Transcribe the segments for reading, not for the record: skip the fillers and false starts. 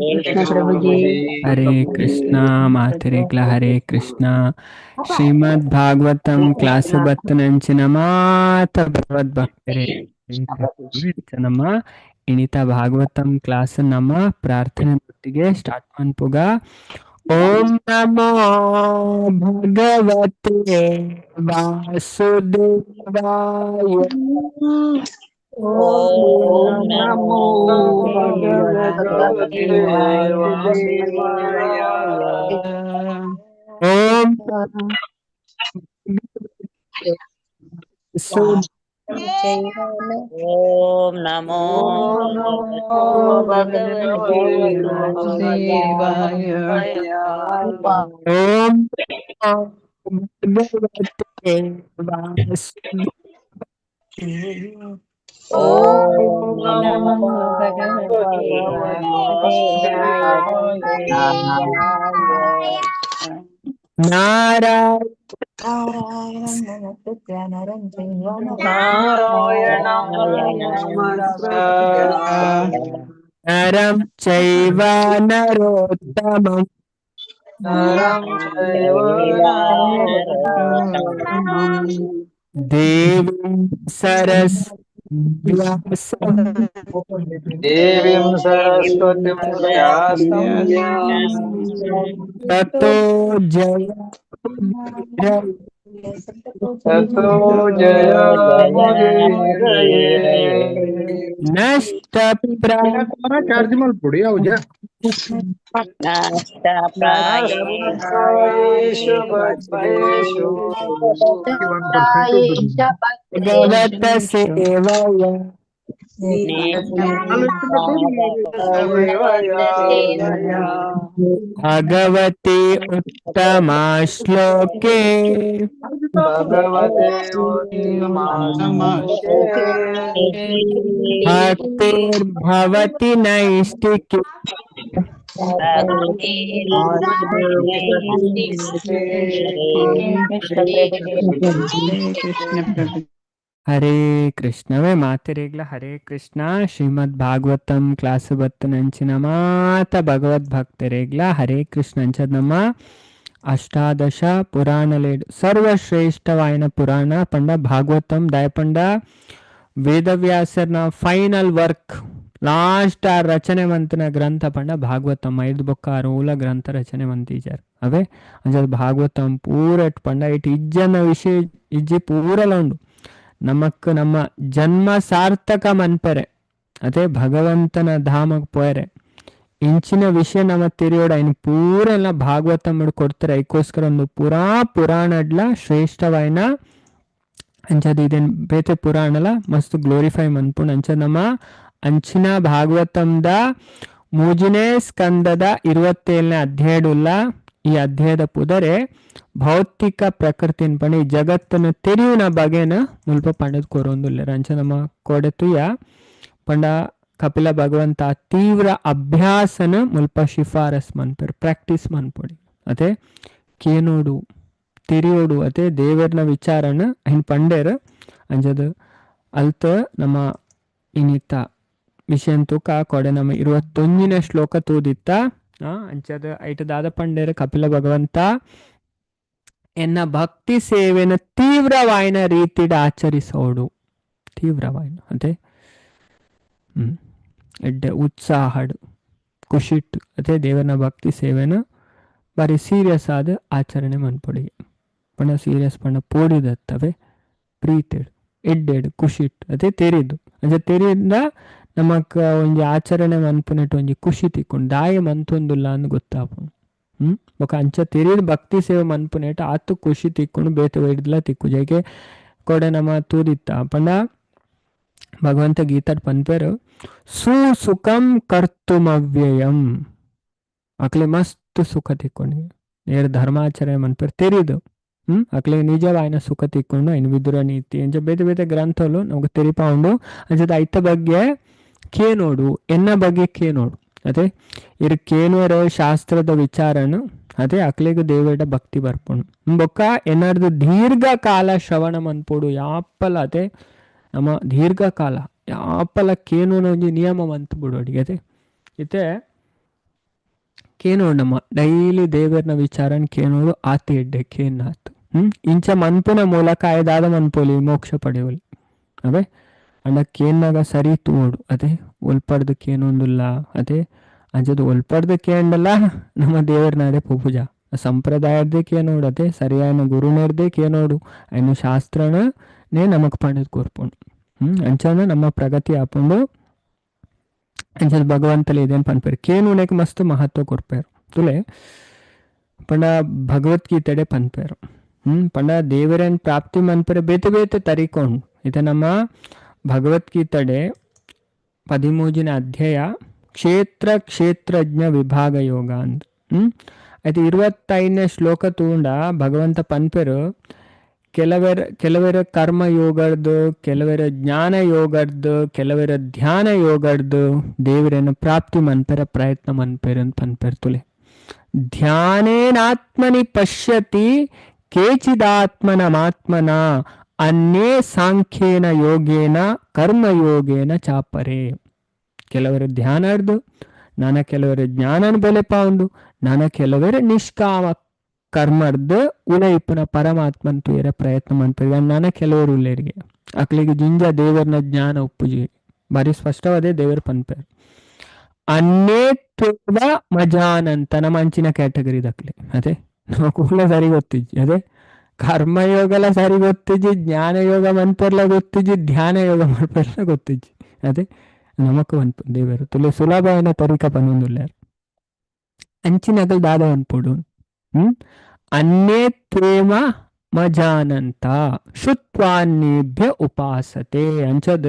कृष्ण प्रभु जी। हरे कृष्णा मातरेग्ला हरे कृष्णा ಶ್ರೀಮದ್ Bhagavatam class ಬತ್ತನಂಚಿನ ಮಾತ ಭಗವದ್ಭಕ್ತರೇ ನಮ್ಮ ಇಣಿತ Bhagavatam class ನಮ್ಮ ಪ್ರಾರ್ಥನೆ ಮಟ್ಟಿಗೆ ಸ್ಟಾರ್ಟ್ ಮಾಡ್ಪುಗ. ಓಂ ನಮೋ ಭಗವತೆ ವಾಸುದೇವಾಯ. ओम ॐ नमो भगवते वासुदेवाय। ಓಂ ॐ नमो ओम नमो भगवते वासुदेवाय। ಓಂ ಭಗವತೆ ವಾಸುದೇವಾಯ. ओम ॐ नमो नमो भगवते वासुदेवाय। नारायण नारायणाय नमस्कृत्य नरं चैव नरोत्तमं नरं चैव नरोत्तमं देवीं सरस्वतीं देवीं सरस्वतीं व्यासं ततो जयमुदीरये ततो जयमुदीरये। नष्टप्रायेषु नष्टप्रायेषु भद्रेषु भगवत सेवया सेवया भगवते उत्तमा श्लोके भगवते उत्तमश्लोके भक्तिर्भवति नैष्टिकी कृष्ण प्रभु। हरे कृष्णवे मातेरेग्ला हरे कृष्ण ಶ್ರೀಮದ್ ಭಾಗವತಂ ಕ್ಲಾಸ್ ಬತ್ತನಂಚಿನ ಮಾತ ಭಗವದ್ ಭಕ್ತರೇಗ್ಲಾ ಹರೇ ಕೃಷ್ಣ ನಮ್ಮ ಅಷ್ಟಾದಶ ಪುರಾಣಲೇಡು ಸರ್ವಶ್ರೇಷ್ಠವಾಯಿನ ಪುರಾಣ ಪಂಡ ಭಾಗವತಂ ದಯಪಂಡ ವೇದವ್ಯಾಸರ್ನ ಫೈನಲ್ ವರ್ಕ್ ಲಾಸ್ಟ್ ಆ ರಚನೆ ಮಂತಿನ ಗ್ರಂಥ ಪಂಡ ಭಾಗವತಂ 5 ಬೊಕ್ಕ 6 ಗ್ರಂಥ ರಚನೆ ಮಂತಿಜಾರ್ ಅವೇ ಅಂಜದ ಭಾಗವತಂ ಪೂರ ಪಂಡ ಇಟ್ ಇಜ್ಜನ ವಿಷಯ ಇಜ್ಜಿ ಪೂರಲ ಉಂಡು ನಮಕ್ ನಮ್ಮ ಜನ್ಮ ಸಾರ್ಥಕ ಮನ್ಪೆರೆ ಅದೇ ಭಗವಂತನ ಧಾಮಕ್ಕೆ ಪೋಯರೆ ಇಂಚಿನ ವಿಷಯ ನಮ್ಮ ತಿರಿಯೋಡ ಇನ್ನು ಪೂರ ಎಲ್ಲ ಭಾಗವತ ಮಾಡಿ ಕೊಡ್ತಾರೆ. ಅದಕ್ಕೋಸ್ಕರ ಒಂದು ಪುರಾಣಡ್ಲ ಶ್ರೇಷ್ಠವಾಯಿನ ಅಂಚದ ಇದೇನು ಬೇತೆ ಪುರಾಣಲ ಮಸ್ತ್ ಗ್ಲೋರಿಫೈ ಮನ್ಪುಂಡು ಅಂಚದ ನಮ್ಮ ಅಂಚಿನ ಭಾಗವತಂದ ಮೂಜನೇ ಸ್ಕಂದದ 27ನೇ ಅಧ್ಯಾಯಡುಲ್ಲ. ಈ ಅಧ್ಯಾಯದ ಪುದರೆ ಭೌತಿಕ ಪ್ರಕೃತಿನ ಪಂಡ ಈ ಜಗತ್ತನ್ನು ತೆರೆಯುವ ಬಗೆನ ಮುಲ್ಪ ಪಂಡದ ಕೊರೊಂದುಲ್ಲ ರಂಚ ನಮ್ಮ ಕೊಡೆತುಯ ಪಂಡ ಕಪಿಲ ಭಗವಂತ ತೀವ್ರ ಅಭ್ಯಾಸನ ಮುಲ್ಪ ಶಿಫಾರಸ್ ಮನ್ಪೇರು ಪ್ರಾಕ್ಟೀಸ್ ಮನ್ಪೊಡಿ ಅದೇ ಕೇನೋಡು ತಿರಿಯೋಡು ಅದೇ ದೇವರನ ವಿಚಾರನ ಹಿನ್ ಪಂಡೇರು ಅಂಜದ ಅಲ್ತ ನಮ್ಮ ಇನಿತ ವಿಷಯ ತೂಕ ಕೊಡೆ ನಮ್ಮ 21ನೇ ಶ್ಲೋಕ ತೂದಿತ್ತ ಅಂಚದ ಐಟದಾದ ಪಂಡೇರು ಕಪಿಲ ಭಗವಂತ ಎನ್ನ ಭಕ್ತಿ ಸೇವೆನ ತೀವ್ರವಾಯಿನ ರೀತಿಡ ಆಚರಿಸೋಡು ತೀವ್ರವಾಯಿನ ಅದೇ ಎಡ್ಡೆ ಉತ್ಸಾಹಡು ಖುಷಿಟ್ಟು ಅದೇ ದೇವರನ ಭಕ್ತಿ ಸೇವೆನ ಬಾರಿ ಸೀರಿಯಸ್ ಆದ ಆಚರಣೆ ಮನ್ಪೊಡಿ ಪಣ ಸೀರಿಯಸ್ ಪಣ ಪೋಡಿದತ್ತವೆ ಪ್ರೀತಿಡು ಎಡ್ಡೆಡು ಖುಷಿಟ್ಟು ಅದೇ ತೆರಿದು ಅಂದ್ರೆ ತೆರಿಯಿಂದ ನಮಕ್ ಒಂಜಿ ಆಚರಣೆ ಮನ್ಪುನೆಟ್ಟು ಒಂಜಿ ಖುಷಿ ತಿಕ್ಕೊಂಡು ದಾಯ ಮಂತೊಂದುಲ್ಲ ಅಂದ್ ಗೊತ್ತಾಪುಂಡು ಬೊಕ ಅಂಚ ತೆರಿದ ಭಕ್ತಿ ಸೇವೆ ಮನ್ಪುನೇಟ ಆತು ಖುಷಿ ತಿಕ್ಕೊಂಡು ಬೇತೆ ವೈಡ್ಲ ತಿಕ್ಕು ಜೈಕೆ ಕೊಡೆ ನಮ್ಮ ತೂದಿತ್ತ ಪಂಡ ಭಗವಂತ ಗೀತಾಡ್ ಪನ್ಪೇರು ಸುಸುಖಂ ಕರ್ತುಮವ್ಯಯಂ ಅಕ್ಲೆ ಮಸ್ತ್ ಸುಖ ತಿಕ್ಕೊಂಡು ನೇರ ಧರ್ಮಾಚರಣೆ ಮನ್ಪೇರು ತೆರಿದು ಅಕ್ಲೆ ನಿಜವಾಯಿನ ಸುಖ ತಿಕ್ಕೊಂಡು ಇನ್ನು ವಿದುರ ನೀತಿ ಅಂಚ ಬೇತೆ ಬೇತೆ ಗ್ರಂಥಲು ನಮ್ಗೆ ತೆರಿಪಾಂಡು ಅಂಚದ ಐತ ಬಗ್ಗೆ ಕೇನೋಡು ಎನ್ನ ಬಗ್ಗೆ ಕೇನೋಡು ಅದೇ ಇರು ಕೇನುವರ ಶಾಸ್ತ್ರದ ವಿಚಾರನು ಅದೇ ಅಕ್ಲೆಗ ದೇವೇಡ ಭಕ್ತಿ ಬರ್ಪುಂಡು ಬೊಕ್ಕ ಎನ್ನಾರ್ದು ದೀರ್ಘಕಾಲ ಶ್ರವಣ ಮನ್ಪೋಡು ಯಾಪಲ ಅದೇ ನಮ್ಮ ದೀರ್ಘಕಾಲ ಯಾಪಲ ಕೇನು ಒಂಜಿ ನಿಯಮ ಮಂತ್ ಬಿಡೋಡಿ ಅದೇ ಇತ್ತೆ ಕೇನೋಡು ನಮ್ಮ ಡೈಲಿ ದೇವರನ ವಿಚಾರನ ಕೇನೋಡು ಆತ ಎಡ್ಡೆ ಕೇನಾತು ಇಂಚ ಮನ್ಪುನ ಮೂಲಕ ಆಯ್ದಾದ ಮನ್ಪೋಲಿ ಮೋಕ್ಷ ಪಡೆಯೋಲಿ ಅವೇ ಅಂಡ ಕೇನ್ನಾಗ ಸರಿ ತೋಡು ಅದೇ ಒಲ್ಪಡ್ದು ಕೇನೊಂದುಲ್ಲ ಅದೇ ಅಂಚದು ಒಲ್ಪಡ್ದು ಕೇಂಡಲ್ಲ ನಮ್ಮ ದೇವರನಾಡೆ ಪೂಜಾ ಸಂಪ್ರದಾಯದ್ದೇ ಕೇನೋಡು ಅದೇ ಸರಿಯಾದ ಗುರುನೇರ್ದೇ ಕೇನೋಡು ಅಯ್ನು ಶಾಸ್ತ್ರನೇ ನಮಕ್ ಪಂಡದ್ ಕೊರ್ಪುಂಡು ಅಂಚನ ನಮ್ಮ ಪ್ರಗತಿ ಆಪುಂಡು ಅಂಚದ ಭಗವಂತಲಿ ಇದೇನು ಪನ್ಪೇರು ಕೇನುನೆಕ್ ಮಸ್ತ್ ಮಹತ್ವ ಕೊರ್ಪೇರು ತುಲೆ ಪಂಡ ಭಗವದ್ಗೀತೆಡೆ ಪನ್ಪೇರು ಪಂಡ ದೇವರನ್ ಪ್ರಾಪ್ತಿ ಮನ್ಪೇರು ಬೇತೆ ಬೇತೆ ತರಿಕೊಂಡು ಇದು ನಮ್ಮ ಭಗವದ್ಗೀತೆಡೆ 13ನೇ ಅಧ್ಯಾಯ ಕ್ಷೇತ್ರ ಕ್ಷೇತ್ರಜ್ಞ ವಿಭಾಗ ಯೋಗ ಅಂತ అయితే 25ನೇ ಶ್ಲೋಕ ತಗೊಂಡ ಭಗವಂತ ಪನ್ಪೇರು ಕೆಲವರ ಕರ್ಮ ಯೋಗದ್ದು ಕೆಲವರ ಜ್ಞಾನ ಯೋಗದ್ದು ಕೆಲವರ ಧ್ಯಾನ ಯೋಗದ್ದು ದೇವರನ್ನು ಪ್ರಾಪ್ತಿ ಮನ್ಪೇರ ಪ್ರಯತ್ನ ಮನ್ಪೇರು ಅಂತ ಪನ್ಪೇರು ತುಲೆ ಧ್ಯಾನೇನಾತ್ಮನಿ ಪಶ್ಯತಿ ಕೇಚಿದಾತ್ಮನಮಾತ್ಮನ ಅನ್ನೇ ಸಾಂಖ್ಯೇನ ಯೋಗೇನ ಕರ್ಮಯೋಗೇನ ಚಾಪರೆ ಕೆಲವರ ಧ್ಯಾನ ಹಿಡ್ದು ನಾನ ಕೆಲವರ ಜ್ಞಾನನ ಬೆಲೆ ಪಾಂಡು ನಾನ ಕೆಲವರ ನಿಷ್ಕಾಮ ಕರ್ಮರ್ದು ಉಲೈಪುನ ಪರಮಾತ್ಮನ್ ತುಯರ ಪ್ರಯತ್ನ ಮನ್ಪೇರು ನಾನ ಕೆಲವರು ಉಳ್ಳೇರಿಗೆ ಅಕ್ಲಿಗೆ ಜಿಂಜ ದೇವರನ ಜ್ಞಾನ ಉಪ್ಪುಜಿ ಬಾರಿ ಸ್ಪಷ್ಟವಾದೇ ದೇವರು ಪನ್ಪೇರು ಅನ್ನೇ ತುವ ಮಜಾನಂತ ನಮ್ಮ ಅಂಚಿನ ಕ್ಯಾಟಗರಿ ದಕ್ಲೆ ಅದೇ ನಮಕೂಲ ಸರಿ ಗೊತ್ತಿಜ್ಜಿ ಅದೇ ಕರ್ಮಯೋಗಲ ಸರಿ ಗೊತ್ತಿಜ್ಜಿ ಜ್ಞಾನ ಯೋಗ ಮನ್ಪರ್ಲ ಗೊತ್ತಿಜ್ಜಿ ಧ್ಯಾನ ಯೋಗ ಮನ್ಪರ್ಲ ಗೊತ್ತಿಜ್ಜಿ ಅದೇ ನಮಕ್ ಅನ್ಪು ದೇವರು ತುಲೆ ಸುಲಭ ಏನ ತರಿಕ ಪನ್ನೊಂದುಲ್ಲಾರ ಅಂಚಿನಗಲ್ ದಾದ ಅನ್ಪುಡು ಅನ್ನೇ ತ್ವೇಮ ಮಜಾನಂತ ಶುತ್ವಾನ್ನೇಭ್ಯ ಉಪಾಸತೆ ಅಂಚದ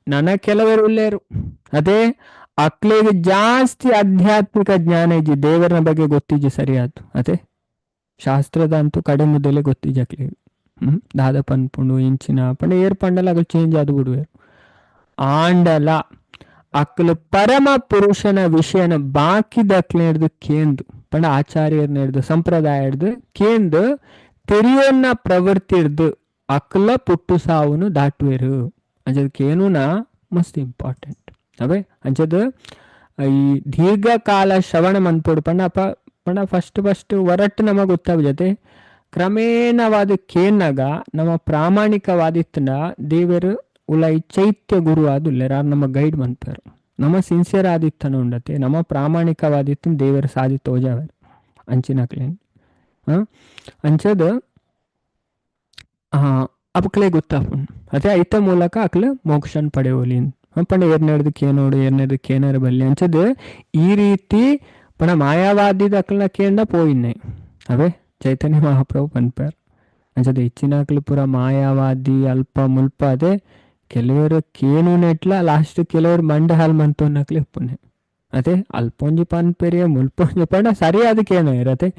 ನನ್ನ ಕೆಲವರು ಉಳ್ಳೇರು ಅದೇ ಅಕ್ಲಿಗೆ ಜಾಸ್ತಿ ಆಧ್ಯಾತ್ಮಿಕ ಜ್ಞಾನ ಇಜ್ಜಿ ದೇವರನ ಬಗ್ಗೆ ಗೊತ್ತಿಜ್ಜಿ ಸರಿಯಾತು ಅದೇ ಶಾಸ್ತ್ರದ ಅಂತೂ ಕಡೆ ಮುದ್ದಲೆ ಗೊತ್ತಿಜ್ಜಿ ಅಕ್ಲಿಗೆ ದಾದ ಪನ್ಪುಂಡು ಇಂಚಿನ ಪಂಡ ಏರ್ ಪಂಡಲ ಅಗಲ್ ಚೇಂಜ್ ಆದು ಬಿಡುವೇರು ಆಂಡಲ ಅಕ್ಲು ಪರಮ ಪುರುಷನ ವಿಷಯನ ಬಾಕಿ ದಕ್ಲೆ ಹಿಡ್ದು ಕೇಂದು ಪಂಡ ಆಚಾರ್ಯರ್ನ ಹಿಡ್ದು ಸಂಪ್ರದಾಯ ಹಿಡ್ದು ಕೇಂದು ತೆರಿಯೋನ್ನ ಪ್ರವೃತ್ತಿ ಹಿಡ್ದು ಅಕ್ಲ ಪುಟ್ಟು ಸಾವುನು ದಾಟುವೆರು ಅಂಚದಕ್ಕೇನುನ ಮಸ್ತ್ ಇಂಪಾರ್ಟೆಂಟ್ ಅವೇ ಅಂಚದ ಈ ದೀರ್ಘಕಾಲ ಶ್ರವಣ ಮನ್ಪೋಡು ಪಂಡ ಫಸ್ಟ್ ಹೊರಟ್ಟು ನಮಗೆ ಗೊತ್ತಾಗ್ಜತೆ ಕ್ರಮೇಣವಾದ ಕೇನಾಗ ನಮ್ಮ ಪ್ರಾಮಾಣಿಕವಾದಿತ್ತನ ದೇವರು ಉಲೈ ಚೈತ್ಯ ಗುರು ಆದುಲ್ಲೇರ ನಮ್ಮ ಗೈಡ್ ಮನ್ಪೇರು ನಮ್ಮ ಸಿನ್ಸಿಯರ್ ಆದಿತ್ತನ ಉಂಡತೆ ನಮ್ಮ ಪ್ರಾಮಾಣಿಕವಾದಿತ್ತನ ದೇವರು ಸಾಧಿ ತೋಜಾವರು ಅಂಚಿನಕ್ಲೇನ್ ಅಂಚದ ಅಕ್ಲೆ ಗೊತ್ತಾಪುಂಡು ಅದೇ ಐತ ಮೂಲಕ ಅಕ್ಲೆ ಮೋಕ್ಷನ್ ಪಡೆಯೋಲಿ ಪಂಡ ಏರ್ನೆಡ್ದಕ್ಕೆ ಏನೋಡು ಏರ್ನೆಡ್ದಕ್ಕೆ ಏನಾರು ಬಲ್ಲಿ ಅಂಚದು ಈ ರೀತಿ ಪಣ ಮಾಯಾವಾದಿದ ಅಕ್ಲನ ಕೇಂಡ ಪೋಯಿನ್ನೆ ಅವೇ ಚೈತನ್ಯ ಮಹಾಪ್ರಭು ಪನ್ಪೇರು ಅಂಚದ ಹೆಚ್ಚಿನ ಅಕ್ಲು ಪೂರ ಮಾಯಾವಾದಿ ಅಲ್ಪ ಮುಲ್ಪ ಅದೇ ಕೆಲವರು ಕೇನು ನೆಟ್ಲ ಲಾಸ್ಟ್ ಕೆಲವರು ಮಂಡ ಹಾಲ್ ಮಂತೋನ್ನಕ್ಲೆ ಉಪ್ಪುನೆ ಅದೇ ಅಲ್ಪೊಂಜಿ ಪನ್ಪೆರಿಯ ಮುಲ್ಪೊಂಜಿ ಪಂಡ ಸರಿಯಾದಕ್ಕೇನೋ ಇರತ್ತೆ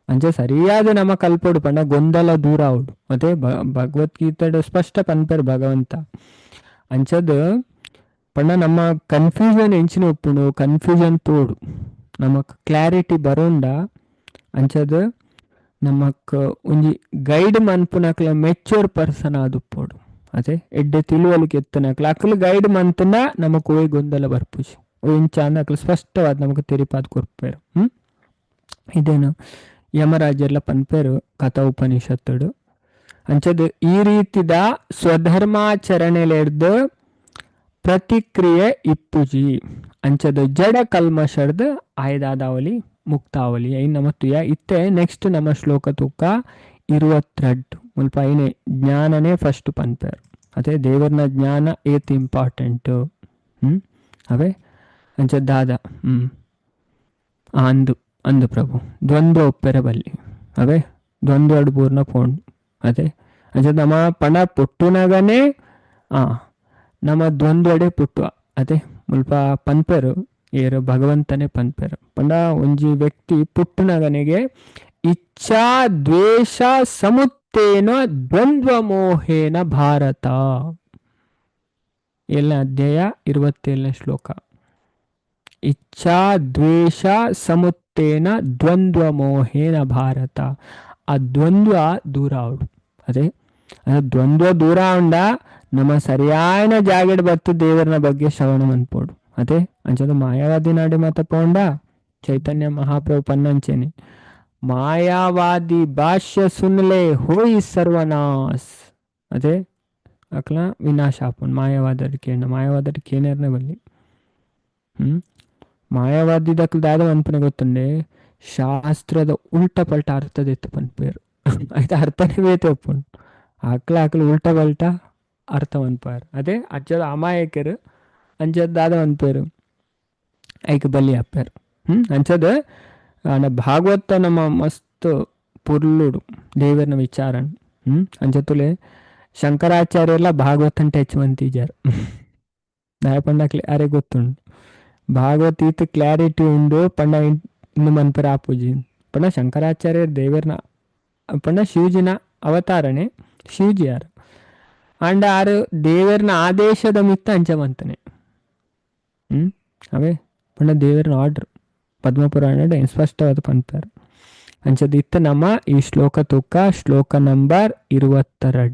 ಅಂಚೆ ಸರಿಯಾದ ನಮ್ಮ ಕಲ್ಪೋಡು ಪಂಡ ಗೊಂದಲ ದೂರ ಅವಡು ಅದೇ ಭಗವದ್ಗೀತೆ ಸ್ಪಷ್ಟ ಪನ್ಪೇರು ಭಗವಂತ ಅಂಚದು ಪಂಡ ನಮ್ಮ ಕನ್ಫ್ಯೂಷನ್ ಎಂಚಿನ ಉಪ್ಪುಂಡು ಕನ್ಫ್ಯೂಷನ್ ತೋಡು ನಮಕ್ ಕ್ಲಾರಿಟಿ ಬರೋಂಡ ಅಂಚದು ನಮಕ್ ಒಂಜಿ ಗೈಡ್ ಮನ್ಪುನಕ್ಲ ಮೆಚ್ಯೂರ್ ಪರ್ಸನ್ ಆದುಪ್ಪೋಡು ಅದೇ ಎಡ್ಡೆ ತಿಳುವಳಿಕೆ ಎತ್ತನಕ್ಲ ಅಕ್ಲು ಗೈಡ್ ಮಂತನ ನಮಕ್ ಓಯ್ ಗೊಂದಲ ಬರ್ಪುಜಿ ಇಂಚ ಅಂದ ಅಕ್ಲು ಸ್ಪಷ್ಟವಾದ ನಮಕ್ ತೆರಿಪಾದ್ ಕೊರ್ಪೇರು ಇದೇನು ಯಮರಾಜರ್ಲ ಪನ್ಪೇರು ಕಥಾ ಉಪನಿಷತ್ತುಡು ಅಂಚದು ಈ ರೀತಿದ ಸ್ವಧರ್ಮಾಚರಣೆಲೆರ್ದು ಪ್ರತಿಕ್ರಿಯೆ ಇಪ್ಪುಜಿ ಅಂಚದು ಜಡ ಕಲ್ಮಶರ್ದು ಆಯ್ದಾದಾವಲಿ ಮುಕ್ತಾವಲಿ ಐನ್ ನಮ್ಮ ತುಯ ಇತ್ತೆ ನೆಕ್ಸ್ಟ್ ನಮ್ಮ ಶ್ಲೋಕ ತೂಕ 22 ಮುಲ್ಪ ಐನೆ ಜ್ಞಾನನೇ ಫಸ್ಟ್ ಪನ್ಪೇರು ಅದೇ ದೇವರನ ಜ್ಞಾನ ಏತ್ ಇಂಪಾರ್ಟೆಂಟು ಅವೇ ಅಂಚ ದಾದ ಅಂದು ಪ್ರಭು ದ್ವಂದ್ವ ಉಪ್ಪೆರ ಬಲ್ಲಿ ಅವೇ ದ್ವಂದ್ವ ಅಡ್ಬೂರ್ನ ಪೋಂಡು ಅದೇ ಅಂಚ ನಮ್ಮ ಪಣ ಪುಟ್ಟುನಾಗನೇ ನಮ್ಮ ದ್ವಂದ್ವಡೆ ಪುಟ್ಟು ಅದೇ ಮುಲ್ಪ ಪನ್ಪೇರು ಏರು ಭಗವಂತನೇ ಪನ್ಪೇರು ಪಂಡ ಒಂಜಿ ವ್ಯಕ್ತಿ ಪುಟ್ಟುನಗನಿಗೆ ಇಚ್ಛಾ ದ್ವೇಷ ಸಮುತ್ತೇನ ದ್ವಂದ್ವ ಮೋಹೇನ ಭಾರತ 7ನೇ ಅಧ್ಯಾಯ 27ನೇ ಶ್ಲೋಕ ಇಚ್ಛಾ ದ್ವೇಷ ಸಮುತ್ತೇನ ದ್ವಂದ್ವ ಮೋಹೇನ ಭಾರತ ಆ ದ್ವಂದ್ವ ದೂರ ಅವಡು ಅದೇ ದ್ವಂದ್ವ ದೂರ ಉಂಡ ನಮ್ಮ ಸರಿಯಾದ ಜಾಗಡ್ ಬತ್ತು ದೇವರನ ಬಗ್ಗೆ ಶ್ರವಣ ಮನ್ಪೋಡು ಅದೇ ಅಂಚದ ಮಾಯಾವಾದಿ ನಾಡಿ ಮಾತ ಪೋಂಡ चैतन्य महाप्रभु पन्नंचेने मायावादी भाष्य सुनले होई सर्वनाश अदे अकला विनाश आपण ಮಾಯಾವಾದದ ಕೇನೇರ್ನೆ ಬಲ್ಲಿ ಮಾಯಾವಾದಿದಕ್ಕೆ ದಾದ ಅನ್ಪನೆ ಗೊತ್ತಂಡೆ ಶಾಸ್ತ್ರದ ಉಲ್ಟ ಪಲ್ಟ ಅರ್ಥದಿತ್ತು ಪನ್ಪೇರು అయితే ಅರ್ಥನೇ ಬೇತೆ ಒಪ್ಪುಂಡು ಆಕಲ ಉಲ್ಟ ಪಲ್ಟ ಅರ್ಥ ಅನ್ಪಾರು ಅದೇ ಅಜ್ಜದ ಅಮಾಯಕರು ಅಂಚದ ದಾದ ಅನ್ಪೇರು ಐಕ ಬಲಿ ಹಾಪ್ಯಾರು ಅಂಚದ ಭಾಗವತ ನಮ್ಮ ಮಸ್ತ್ ಪುರ್ಲುಡು ದೇವರನ ವಿಚಾರನ್ ಅಂಚತುಲೆ ಶಂಕರಾಚಾರ್ಯ ಎಲ್ಲ ಭಾಗವತನ್ ಟಚ್ ಮಂತಿಜಾರು ನಾಯ ಪಂಡಕ್ಲೆ ಅರೆ ಗೊತ್ತುಂಡು ಭಾಗವತ್ ಈತ ಕ್ಲಾರಿಟಿ ಉಂಡು ಪಂಡ ಇನ್ನು ಮನ್ಪರ ಆಪೂಜಿ ಪಂಡ ಶಂಕರಾಚಾರ್ಯ ದೇವರನ ಪಂಡ ಶಿವಜಿನ ಅವತಾರನೆ ಶಿವಜಿ ಯಾರು ಅಂಡ ಆರು ದೇವರನ ಆದೇಶದ ಮಿತ್ತ ಅಂಚವಂತನೆ ಅವೇ ಪಂಡ ದೇವರನ ಆರ್ಡರ್ ಪದ್ಮಪುರಾಣ ಸ್ಪಷ್ಟವಾದ ಪಂಪಾರು ಅಂಚದ ಇತ್ತ ನಮ್ಮ ಈ ಶ್ಲೋಕ ತುಕ್ಕ ಶ್ಲೋಕ ನಂಬರ್ 22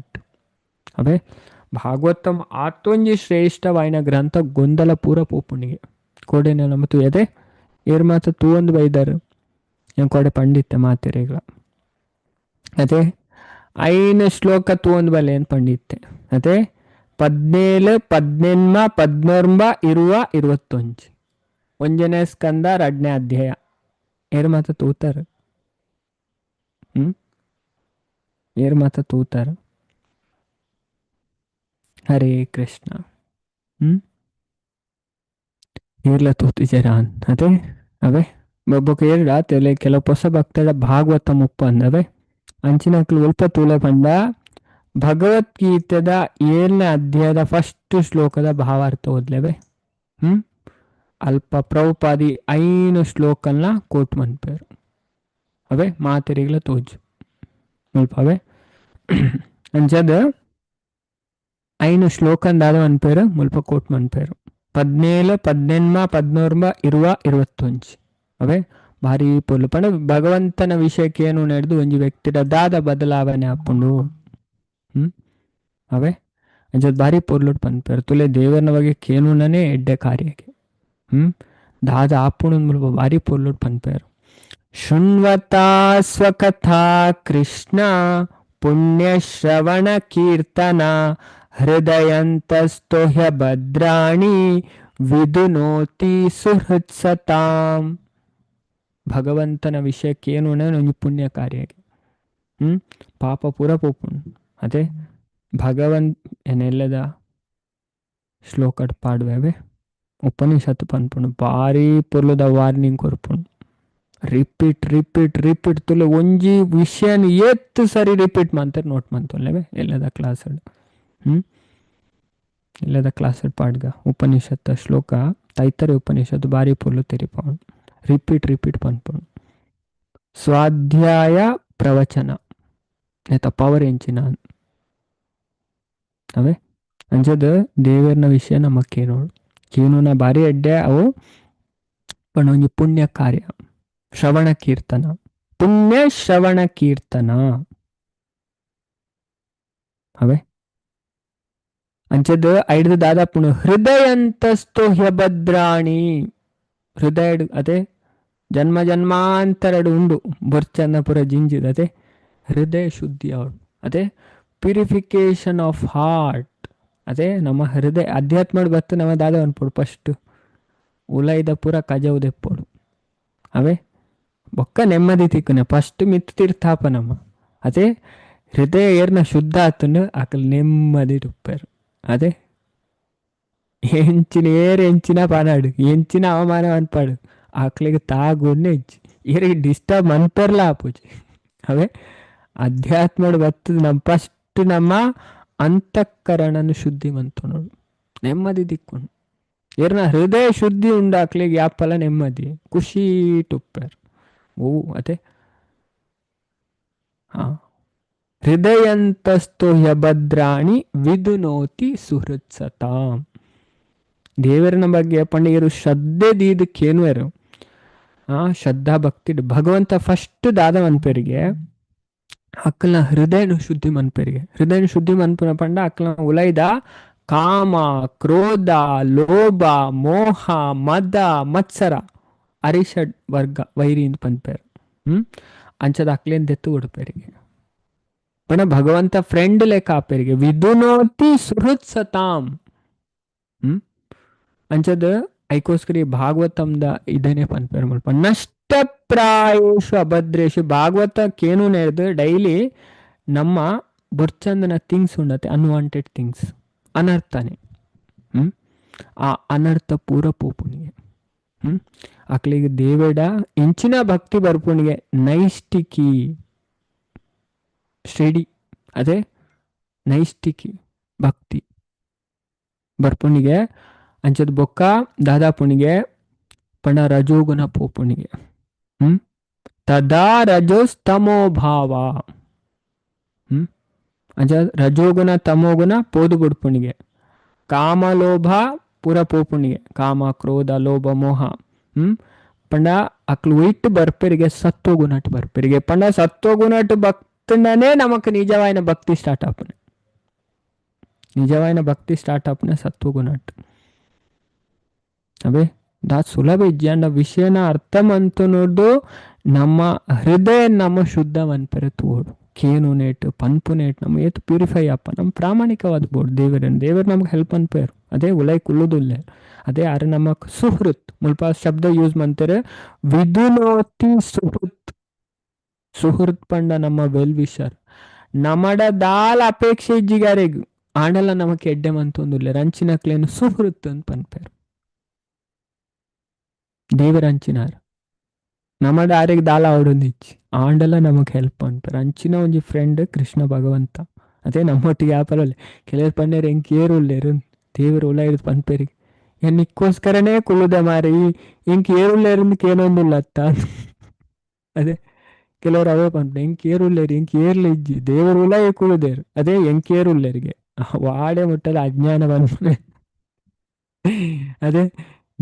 ಅವೇ ಭಾಗವತಂ ಆತೊಂಜಿ ಶ್ರೇಷ್ಠವಾಯಿನ ಗ್ರಂಥ ಗೊಂದಲ ಪೂರ ಪೋಪುಣಿಗೆ ಕೋಡೆನ ನಮ್ಮತು ಎದೆ ಏರ್ ಮಾತ ತೂವೊಂದು ಬೈದಾರು ಏನು ಕೊಡೆ ಪಂಡಿತ ಮಾತೆರೆಗಳ ಅದೇ ಐನ ಶ್ಲೋಕ ತೂವೊಂದು ಬಲೆ ಏನು ಪಂಡಿತ್ತೆ ಅದೇ 17 18 19 20 21 ಒಂಜನೇ ಸ್ಕಂದ 2ನೇ ಅಧ್ಯಾಯ ಏರ್ ಮಾತ ತೂತಾರ ಏರ್ ಮಾತ ತೂತಾರ ಹರೇ ಕೃಷ್ಣ ಏರ್ಲ ತೂತಿಜರಾನ್ ಅದೇ ಅವೇ ಒಬ್ಬಕ್ಕೆ ಏರ್ಲ ತೆಲೆ ಕೆಲವು ಹೊಸ ಭಕ್ತರ ಭಾಗವತ ಮುಪ್ಪ ಅಂದವೆ ಅಂಚಿನಕ್ಲು ಉಲ್ಪ ತೂಲೆ ಪಂಡ ಭಗವದ್ಗೀತೆದ 7ನೇ ಅಧ್ಯಾಯದ ಫಸ್ಟ್ ಶ್ಲೋಕದ ಭಾವಾರ್ಥ ಓದ್ಲೇವೆ ಅಲ್ಪ ಪ್ರಭುಪಾದಿ 5 ಶ್ಲೋಕನ್ನ ಕೋಟ್ ಮನ್ಪೇರು ಅವೇ ಮಾತೆರಿಗಳ ತೋಜು ಸ್ವಲ್ಪ ಅವೇ ಅಂಚದ 5 ಶ್ಲೋಕಂದಾದ ಅನ್ಪೇರು ಮುಲ್ಪ ಕೋಟ್ ಮನ್ಪೇರು 17 18 19 20 21 ಅವೇ ಭಾರಿ ಪೊರ್ಲು ಪಂಡ ಭಗವಂತನ ವಿಷಯಕ್ಕೆ ಏನು ನಡೆದು ಒಂಜಿ ವ್ಯಕ್ತಿದ ದಾದ ಬದಲಾವಣೆ ಹಾಕೊಂಡು ಅವೇ ಅಂಚದ ಭಾರಿ ಪೊರ್ಲುಡ್ ಪನ್ಪೇರು ತುಲೆ ದೇವರನ ಬಗ್ಗೆ ಕೇನುನನೇ ಎಡ್ಡೆ ಕಾರ್ಯಕ್ಕೆ ದಾದ ಆಪುಣ ಮುಲ್ಪ ಭಾರಿ ಪೊರ್ಲುಡ್ ಪನ್ಪೇರು ಶೃಣ್ವತಾ ಸ್ವಕಥಾ ಕೃಷ್ಣ ಪುಣ್ಯಶ್ರವಣ ಕೀರ್ತನ ಹೃದಯಂತಸ್ತೋಹ್ಯ ಭದ್ರಾಣಿ ವಿದುನೋತಿ ಸುಹೃತ್ಸತಾಂ ಭಗವಂತನ ವಿಷಯಕ್ಕೆ ಏನು ಒಂದು ಪುಣ್ಯ ಕಾರ್ಯಕ್ಕೆ ಪಾಪ ಪೂರ ಪೋಪುಣ್ ಅದೇ ಭಗವಂತ ಏನೆಲ್ಲದ ಶ್ಲೋಕಡ್ ಪಾಡುವೆ ಉಪನಿಷತ್ತು ಪನ್ಪುಣು ಭಾರಿ ಪೊರ್ಲುದ ವಾರ್ನಿಂಗ್ ಕೊರ್ಪುಣು ರಿಪೀಟ್ ರಿಪೀಟ್ ರಿಪೀಟ್ ತುಲೆ ಒಂಜಿ ವಿಷಯನ ಎತ್ತು ಸರಿ ರಿಪೀಟ್ ಮಾಡ್ತಾರೆ ನೋಟ್ ಮಂತೊಲ್ಲೇವೆ ಎಲ್ಲದ ಕ್ಲಾಸಡ್ ಎಲ್ಲದ ಕ್ಲಾಸಡ್ ಪಾಡ್ಗ ಉಪನಿಷತ್ತ ಶ್ಲೋಕ ತೈತರೆ ಉಪನಿಷತ್ತು ಭಾರಿ ಪೊರ್ಲು ತೆರಿಪವನು ರಿಪೀಟ್ ರಿಪೀಟ್ ಪನ್ಪುಣು ಸ್ವಾಧ್ಯಾಯ ಪ್ರವಚನ ನೆತ ಪವರ್ ಎಂಚಿನ ಅವೇ ಅಂಚದ ದೇವರನ ವಿಷಯ ನಮಕ್ಕೆ ನೋಡು ಕೇನುನ ಭಾರಿ ಅಡ್ಡೆ ಅವು ಪಣ ಒಂಜಿ ಪುಣ್ಯ ಕಾರ್ಯ ಶ್ರವಣ ಕೀರ್ತನ ಪುಣ್ಯ ಶ್ರವಣ ಕೀರ್ತನ ಅವೇ ಅಂಚದ ಐಡ್ದು ದಾದ ಪುಣ ಹೃದಯಂತಸ್ತು ಹ್ಯಭದ್ರಾಣಿ ಹೃದಯ ಅದೇ ಜನ್ಮ ಜನ್ಮಾಂತರಡು ಉಂಡು ಬೊರ್ಚನ್ನಪುರ ಜಿಂಜಿದ ಅದೇ ಹೃದಯ ಶುದ್ಧಿ ಅವಳು ಅದೇ ಪ್ಯೂರಿಫಿಕೇಶನ್ ಆಫ್ ಹಾರ್ಟ್ ಅದೇ ನಮ್ಮ ಹೃದಯ ಅಧ್ಯಾತ್ಮಡ್ ಬತ್ತು ನಮ್ಮ ದಾದ ಅನ್ಪೋಡು ಫಸ್ಟ್ ಉಲೈದ ಪುರ ಕಜವುದೆಪ್ಪೋಡು ಅವೇ ಬೊಕ್ಕ ನೆಮ್ಮದಿ ತಿಕ್ಕನೆ ಫಸ್ಟ್ ಮಿತ್ತು ತೀರ್ಥಾಪ ನಮ್ಮ ಅದೇ ಹೃದಯ ಏರ್ನ ಶುದ್ಧ ಆತನು ಆಕಲ್ ನೆಮ್ಮದಿ ರುಪ್ಪೇರು ಅದೇ ಎಂಚಿನ ಪಾನಾಡು ಎಂಚಿನ ಅವಮಾನ ಅನ್ಪಾಡು ಆಕಳಿಗೆ ತಾಗುಣ್ಣೆ ಹೆಂಚಿ ಏರಿಗೆ ಡಿಸ್ಟರ್ಬ್ ಅನ್ಪೇರ್ಲ ಆಪೂಜಿ ಅವೇ ಅಧ್ಯಾತ್ಮಡ್ ಬತ್ತದ ನಮ್ಮ ಫಸ್ಟ್ ನಮ್ಮ ಅಂತಃಕರಣನು ಶುದ್ಧಿ ಮಂತು ನೋಡು ನೆಮ್ಮದಿ ದಿಕ್ಕೊಂಡು ಏರ್ನ ಹೃದಯ ಶುದ್ಧಿ ಉಂಡಾಕ್ಲಿಗೆ ಯಾಪಲ ನೆಮ್ಮದಿ ಖುಷಿ ಟುಪ್ಪೇರು ಓ ಅದೇ ಹೃದಯಂತಸ್ಥೋ ಹ್ಯಭದ್ರಾಣಿ ವಿದುನೋತಿ ಸುಹೃತ್ಸತಾಂ ದೇವರನ ಬಗ್ಗೆ ಪಂಡಿಗರು ಶ್ರದ್ಧೆ ದೀದಕ್ಕೇನುವರು ಶ್ರದ್ಧಾ ಭಕ್ತಿ ಭಗವಂತ ಫಸ್ಟ್ ದಾದ ಮನ್ಪೇರಿಗೆ ಅಕ್ಕಲ್ನ ಹೃದಯನ ಶುದ್ಧಿ ಮನ್ಪೇರಿಗೆ ಹೃದಯನ ಶುದ್ಧಿ ಮನ್ಪುನ ಪಂಡ ಅಕ್ಕಲ್ನ ಉಲೈದ ಕಾಮ ಕ್ರೋಧ ಲೋಭ ಮೋಹ ಮದ ಮತ್ಸರ ಅರಿಷಡ್ ವರ್ಗ ವೈರಿ ಅಂತ ಪನ್ಪೇರು. ಅಂಚದ ಅಕ್ಲೇನ್ ದೆತ್ತು ಉಡ್ಪೇರಿಗೆ ಪಣ ಭಗವಂತ ಫ್ರೆಂಡ್ ಲೆಕ್ಕ ಆಪೇರಿಗೆ ವಿದುನೋತಿ ಸುಹೃತ್ ಸತಾಂ. ಅಂಚದ ಐಕೋಸ್ಕರಿ ಭಾಗವತಂದ ಇದನ್ನೇ ಪನ್ಪೇರು ಮಲ್ಪ ನಷ್ಟಪ್ರಾಯೇಶು ಅಭದ್ರೇಶು. ಭಾಗವತಕ್ಕೇನು ನೇರ್ದು ಡೈಲಿ ನಮ್ಮ ಬುರ್ಚಂದನ ಥಿಂಗ್ಸ್ ಉಂಡತೆ ಅನ್ವಾಂಟೆಡ್ ಥಿಂಗ್ಸ್ ಅನರ್ಥನೆ. ಆ ಅನರ್ಥ ಪೂರ ಪೋಪುನಿಗೆ ಅಕ್ಲಿಗೆ ದೇವೇಡ ಇಂಚಿನ ಭಕ್ತಿ ಬರ್ಪುಣಿಗೆ ನೈಷ್ಟಿಕಿ ಸ್ಟಡಿ ಅದೇ ನೈಷ್ಟಿಕಿ ಭಕ್ತಿ ಬರ್ಪುಣಿಗೆ ಅಂಚದ ಬೊಕ್ಕ ದಾದಾಪುಣಿಗೆ ಪಣ ರಜೋಗುಣ ಪೋಪುಣಿಗೆ ತದಾ ರಜೋಸ್ತಮೋ ಭಾವ. ಅಂಚ ರಜೋಗುಣ ತಮೋಗುಣ ಪೋದು ಬುಡ್ಪುಣಿಗೆ ಕಾಮಲೋಭ ಪೂರ ಪೋಪುಣಿಗೆ ಕಾಮ ಕ್ರೋಧ ಲೋಭ ಮೋಹ ಪಂಡ ಅಕ್ಲು ಇಟ್ಟು ಬರ್ಪೆರಿಗೆ ಸತ್ವಗುಣಟ್ ಬರ್ಪೆರಿಗೆ ಪಂಡ ಸತ್ವಗುಣಟ್ ಭಕ್ತನೇ ನಮಕ್ ನಿಜವಾಯಿನ ಭಕ್ತಿ ಸ್ಟಾರ್ಟ್ ಆಪನೆ. ನಿಜವಾಯಿನ ಭಕ್ತಿ ಸ್ಟಾರ್ಟ್ ಆಪನೆ ಸತ್ವಗುಣಟ್. ಅವೇ ದಾ ಸುಲಭ ಇಜ್ಜಂಡ ವಿಷಯನ ಅರ್ಥಮಂತು ನೋಡು ನಮ್ಮ ಹೃದಯ ನಮ್ಮ ಶುದ್ಧ ಮನ್ಪೆರೆ ತೋಡು ಕೇನು ನೇಟ್ ಪನ್ಪು ನೇಟ್ ನಮ್ಮ ಏತು ಪ್ಯೂರಿಫೈ ಅಪ್ಪ ನಮ್ಮ ಪ್ರಾಮಾಣಿಕವಾದ ಬೋರ್ಡ್ ದೇವರು ನಮ್ಗೆ ಹೆಲ್ಪ್ ಅನ್ಪೇರು. ಅದೇ ಉಲೈ ಕುಲ್ಲುದುಲ್ಲೆ ಅದೇ ಆರೆ ನಮಕ್ ಸುಹೃತ್ ಮುಲ್ಪ ಶಬ್ದ ಯೂಸ್ ಮಾಡ್ತಾರೆ ವಿದುನೋತಿ ಸುಹೃತ್. ಸುಹೃತ್ ಪಂಡ ನಮ್ಮ ವೆಲ್ ವಿಷರ್ ನಮಡ ದಾಲ್ ಅಪೇಕ್ಷೆ ಇಜ್ಜಿಗಾರೆಗ್ ಆಂಡಲ ನಮಕ್ ಎಡ್ಡೆ ಮಂತೊಂದುಲ್ಲೆ ರಂಚಿನಕ್ಲೇನು ಸುಹೃತ್ ಅಂತ ಪನ್ಪೇರು. ದೇವರ ಅಂಚಿನಾರ ನಮಡ ಆರೆಗ್ ದಾಲ ಅವಡೊಂದಿಚ್ಚಿ ಆಂಡಲ ನಮಗ್ ಹೆಲ್ಪ್ ಅನ್ಪೇರು. ಅಂಚಿನ ಒಂಜಿ ಫ್ರೆಂಡ್ ಕೃಷ್ಣ ಭಗವಂತ ಅದೇ ನಮ್ಮೊಟ್ಟಿಗೆ ಆಪರಲ್ಲಿ ಕೆಲವರು ಪಂಡೇರು ಹೆಂಗೆ ಏರುಲ್ಲೇರು ದೇವರು ಉಲ ಹಿಡಿದು ಪನ್ಪೇರಿಗೆ ನಿಕ್ಕೋಸ್ಕರನೇ ಕುಲ್ಲುದೆ ಮಾರಿ ಇಂಕ್ ಏರುಲ್ಲೇರಿಂದ ಏನೊಂದಿಲ್ಲ ಅತ್ತ. ಅದೇ ಕೆಲವರು ಅವೇ ಪನ್ಪೆ ಹೆಂಗೆ ಏರುಲ್ಲೇರಿ ಇಂಕ್ ಏರ್ಲಿ ಇಜ್ಜಿ ದೇವರು ಉಲ ಕುಲ್ಲುದೇರು ಅದೇ ಹೆಂಗೆ ಏರುಲ್ಲೇರಿಗೆ ವಾಡೆ ಮುಟ್ಟದ ಅಜ್ಞಾನ ಬಂದ್ಮನೆ ಅದೇ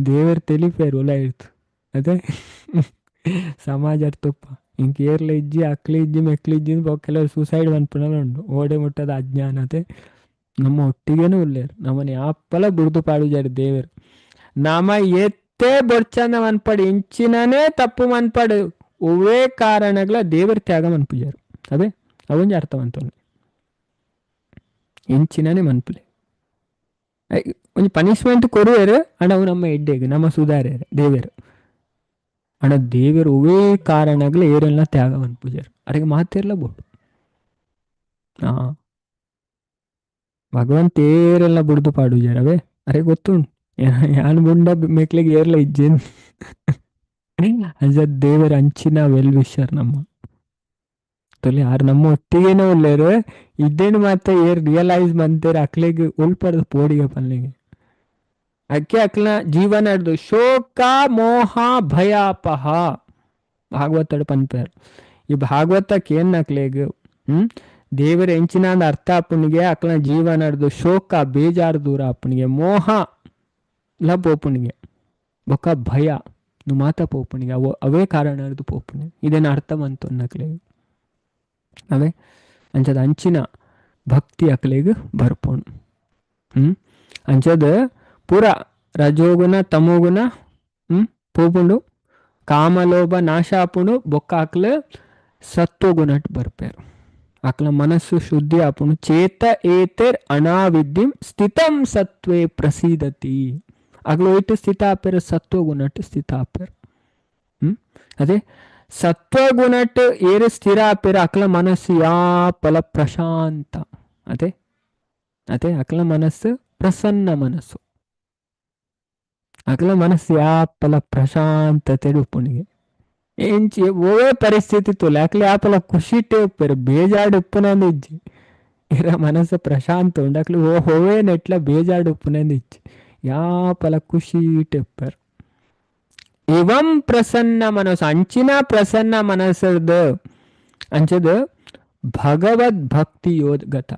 ದೇವರು ತೆಲಿಪೇರು ಉಲ ಇಡ್ತು ಅದೇ ಸಮಾಜ ತುಪ್ಪ ಇಂಕ ಏರ್ಲ ಇಜ್ಜಿ ಅಕ್ಲಿ ಇಜ್ಜಿ ಮೆಕ್ಲಿ ಇಜ್ಜಿ ಕೆಲವರು ಸೂಸೈಡ್ ಬಂದ್ಪುಣ ಉಂಡು ಓಡೆ ಮುಟ್ಟದ ಅಜ್ಞಾನತೆ ನಮ್ಮ ಒಟ್ಟಿಗೇನೂ ಉಳ್ಳೇರು ನಮ್ಮನೆ ಯಾಪಲ ಬುಡ್ದು ಪಾಡು ಜಾರಿ ದೇವರು ನಾಮ ಎತ್ತೇ ಬೊಡ್ಚಂದ ಮನ್ಪಡು ಇಂಚಿನೇ ತಪ್ಪು ಮನ್ಪಡು ಒವೇ ಕಾರಣಗಳ ದೇವರ ತ್ಯಾಗ ಮನ್ಪುಜಾರು ಅವೇ ಅವೊಂಜಿ ಅರ್ಥವಂತ ಇಂಚಿನೇ ಮನ್ಪುಲೆ ಒಂಜಿ ಪನಿಷ್ಮೆಂಟ್ ಕೊರುವೇರು ಅಣ್ಣ ಅವು ನಮ್ಮ ಎಡ್ಡೆಗೆ ನಮ್ಮ ಸುಧಾರ್ಯರು ದೇವರು ಅಣ್ಣ ದೇವರು ಒವೇ ಕಾರಣಗಳು ಏರೆಲ್ಲ ತ್ಯಾಗವನ್ನು ಪೂಜಾರು ಅರೆಗೆ ಮಾತಿರ್ಲ ಬೋಡು ಭಗವಂತ ಏರೆಲ್ಲ ಬುಡ್ದು ಪಾಡುಜಾರ ಅವೇ ಅರೆ ಗೊತ್ತುಂಡು ಯಾನ್ ಬುಂಡ ಮೇಕ್ಲಿಗೆ ಏರ್ಲ ಇಜ್ಜೇನು ಅಜ ದೇವರ ಅಂಚಿನ ವೆಲ್ ವಿಷರ್ ನಮ್ಮ ತೊಲೆ ಯಾರು ನಮ್ಮ ಒಟ್ಟಿಗೇನೋ ಒಳ್ಳೆಯರು ಇದ್ದೇನು ಮಾತ್ರ ಏರ್ ರಿಯಲೈಸ್ ಮಂತೇರು ಅಕ್ಲಿಗೆ ಉಲ್ಪಡ್ದು ಪೋಡಿಗೆ ಪಲ್ಲಿಗೆ ಅಕ್ಕೆ ಅಕ್ಲ ಜೀವನ ಹಿಡ್ದು ಶೋಕ ಮೋಹ ಭಯಾಪಹ ಭಾಗವತ ಪನ್ಪೇರು ಈ ಭಾಗವತಕ್ಕೆ ಏನ್ ಅಕ್ಲೇಗ ದೇವರ ಎಂಚಿನ ಅರ್ಥ ಅಪ್ಪನಿಗೆ ಅಕ್ಲ ಜೀವನ ಹಿಡ್ದು ಶೋಕ ಬೇಜಾರು ದೂರ ಅಪ್ಪನಿಗೆ ಮೋಹ ಲ ಪೋಪುನಿಗೆ ಬೊಕ್ಕ ಭಯ ನು ಮಾತ ಪೋಪುನಿಗೆ ಅವೇ ಕಾರಣ ಹಿಡ್ದು ಪೋಪುನಿಗೆ ಇದೇನು ಅರ್ಥ ಬಂತು ಅನ್ನಕ್ಲೇಗ ಅವೇ ಅಂಚದ ಅಂಚಿನ ಭಕ್ತಿ ಅಕ್ಲೇಗ ಬರ್ಪೋಣು ಅಂಚದ ಪೂರ ರಜೋಗುಣ ತಮೋಗುಣ ಪೋಪುಂಡು ಕಾಮಲೋಭ ನಾಶ ಆಪುಂಡು ಬೊಕ್ಕ ಅಕ್ಲ ಸತ್ವಗುಣಟ್ ಬರ್ಪೇರು ಅಕ್ಲ ಮನಸ್ಸು ಶುದ್ಧಿ ಆಪುಂಡು ಚೇತ ಏತೆರ್ ಅನಾವಿದ್ಯಂ ಸ್ಥಿತಂ ಸತ್ವೇ ಪ್ರಸೀದತಿ ಅಕ್ಲ ಒಯ್ಟು ಸ್ಥಿತ ಆಪೇರು ಸತ್ವಗುಣಟ್ ಸ್ಥಿತ ಆಪೇರು ಅದೇ ಸತ್ವಗುಣಟ್ ಏರು ಸ್ಥಿರ ಆಪೇರು ಅಕ್ಲ ಮನಸ್ಸು ಯಾಪಲ ಪ್ರಶಾಂತ ಅದೇ ಅದೇ ಅಕ್ಲ ಮನಸ್ಸು ಪ್ರಸನ್ನ ಮನಸ್ಸು ಅಕ್ಲ ಮನಸ್ಸು ಯಾಪಲ ಪ್ರಶಾಂತತೆ ಉಪ್ಪುನಿಗೆ ಎಂಚಿ ಓವೇ ಪರಿಸ್ಥಿತಿ ತುಲೆ ಅಕ್ಲ ಯಾಪಲ ಖುಷಿಟ್ಟೆ ಉಪ್ಪೇರು ಬೇಜಾಡು ಉಪ್ಪುನಂದು ಇಜ್ಜಿ ಇರ ಮನಸ್ಸು ಪ್ರಶಾಂತ ಉಂಡು ಅಕ್ಲ ಹೋವೇ ನೆಟ್ಲ ಬೇಜಾಡು ಉಪ್ಪುನಂದು ಇಜ್ಜಿ ಯಾಪಲ ಖುಷಿ ಇಟ್ಟೆ ಉಪ್ಪೇರು ಇವಂ ಪ್ರಸನ್ನ ಮನಸ್ಸು ಅಂಚಿನ ಪ್ರಸನ್ನ ಮನಸ್ಸದ ಅಂಚದ ಭಗವದ್ ಭಕ್ತಿ ಯೋಗತ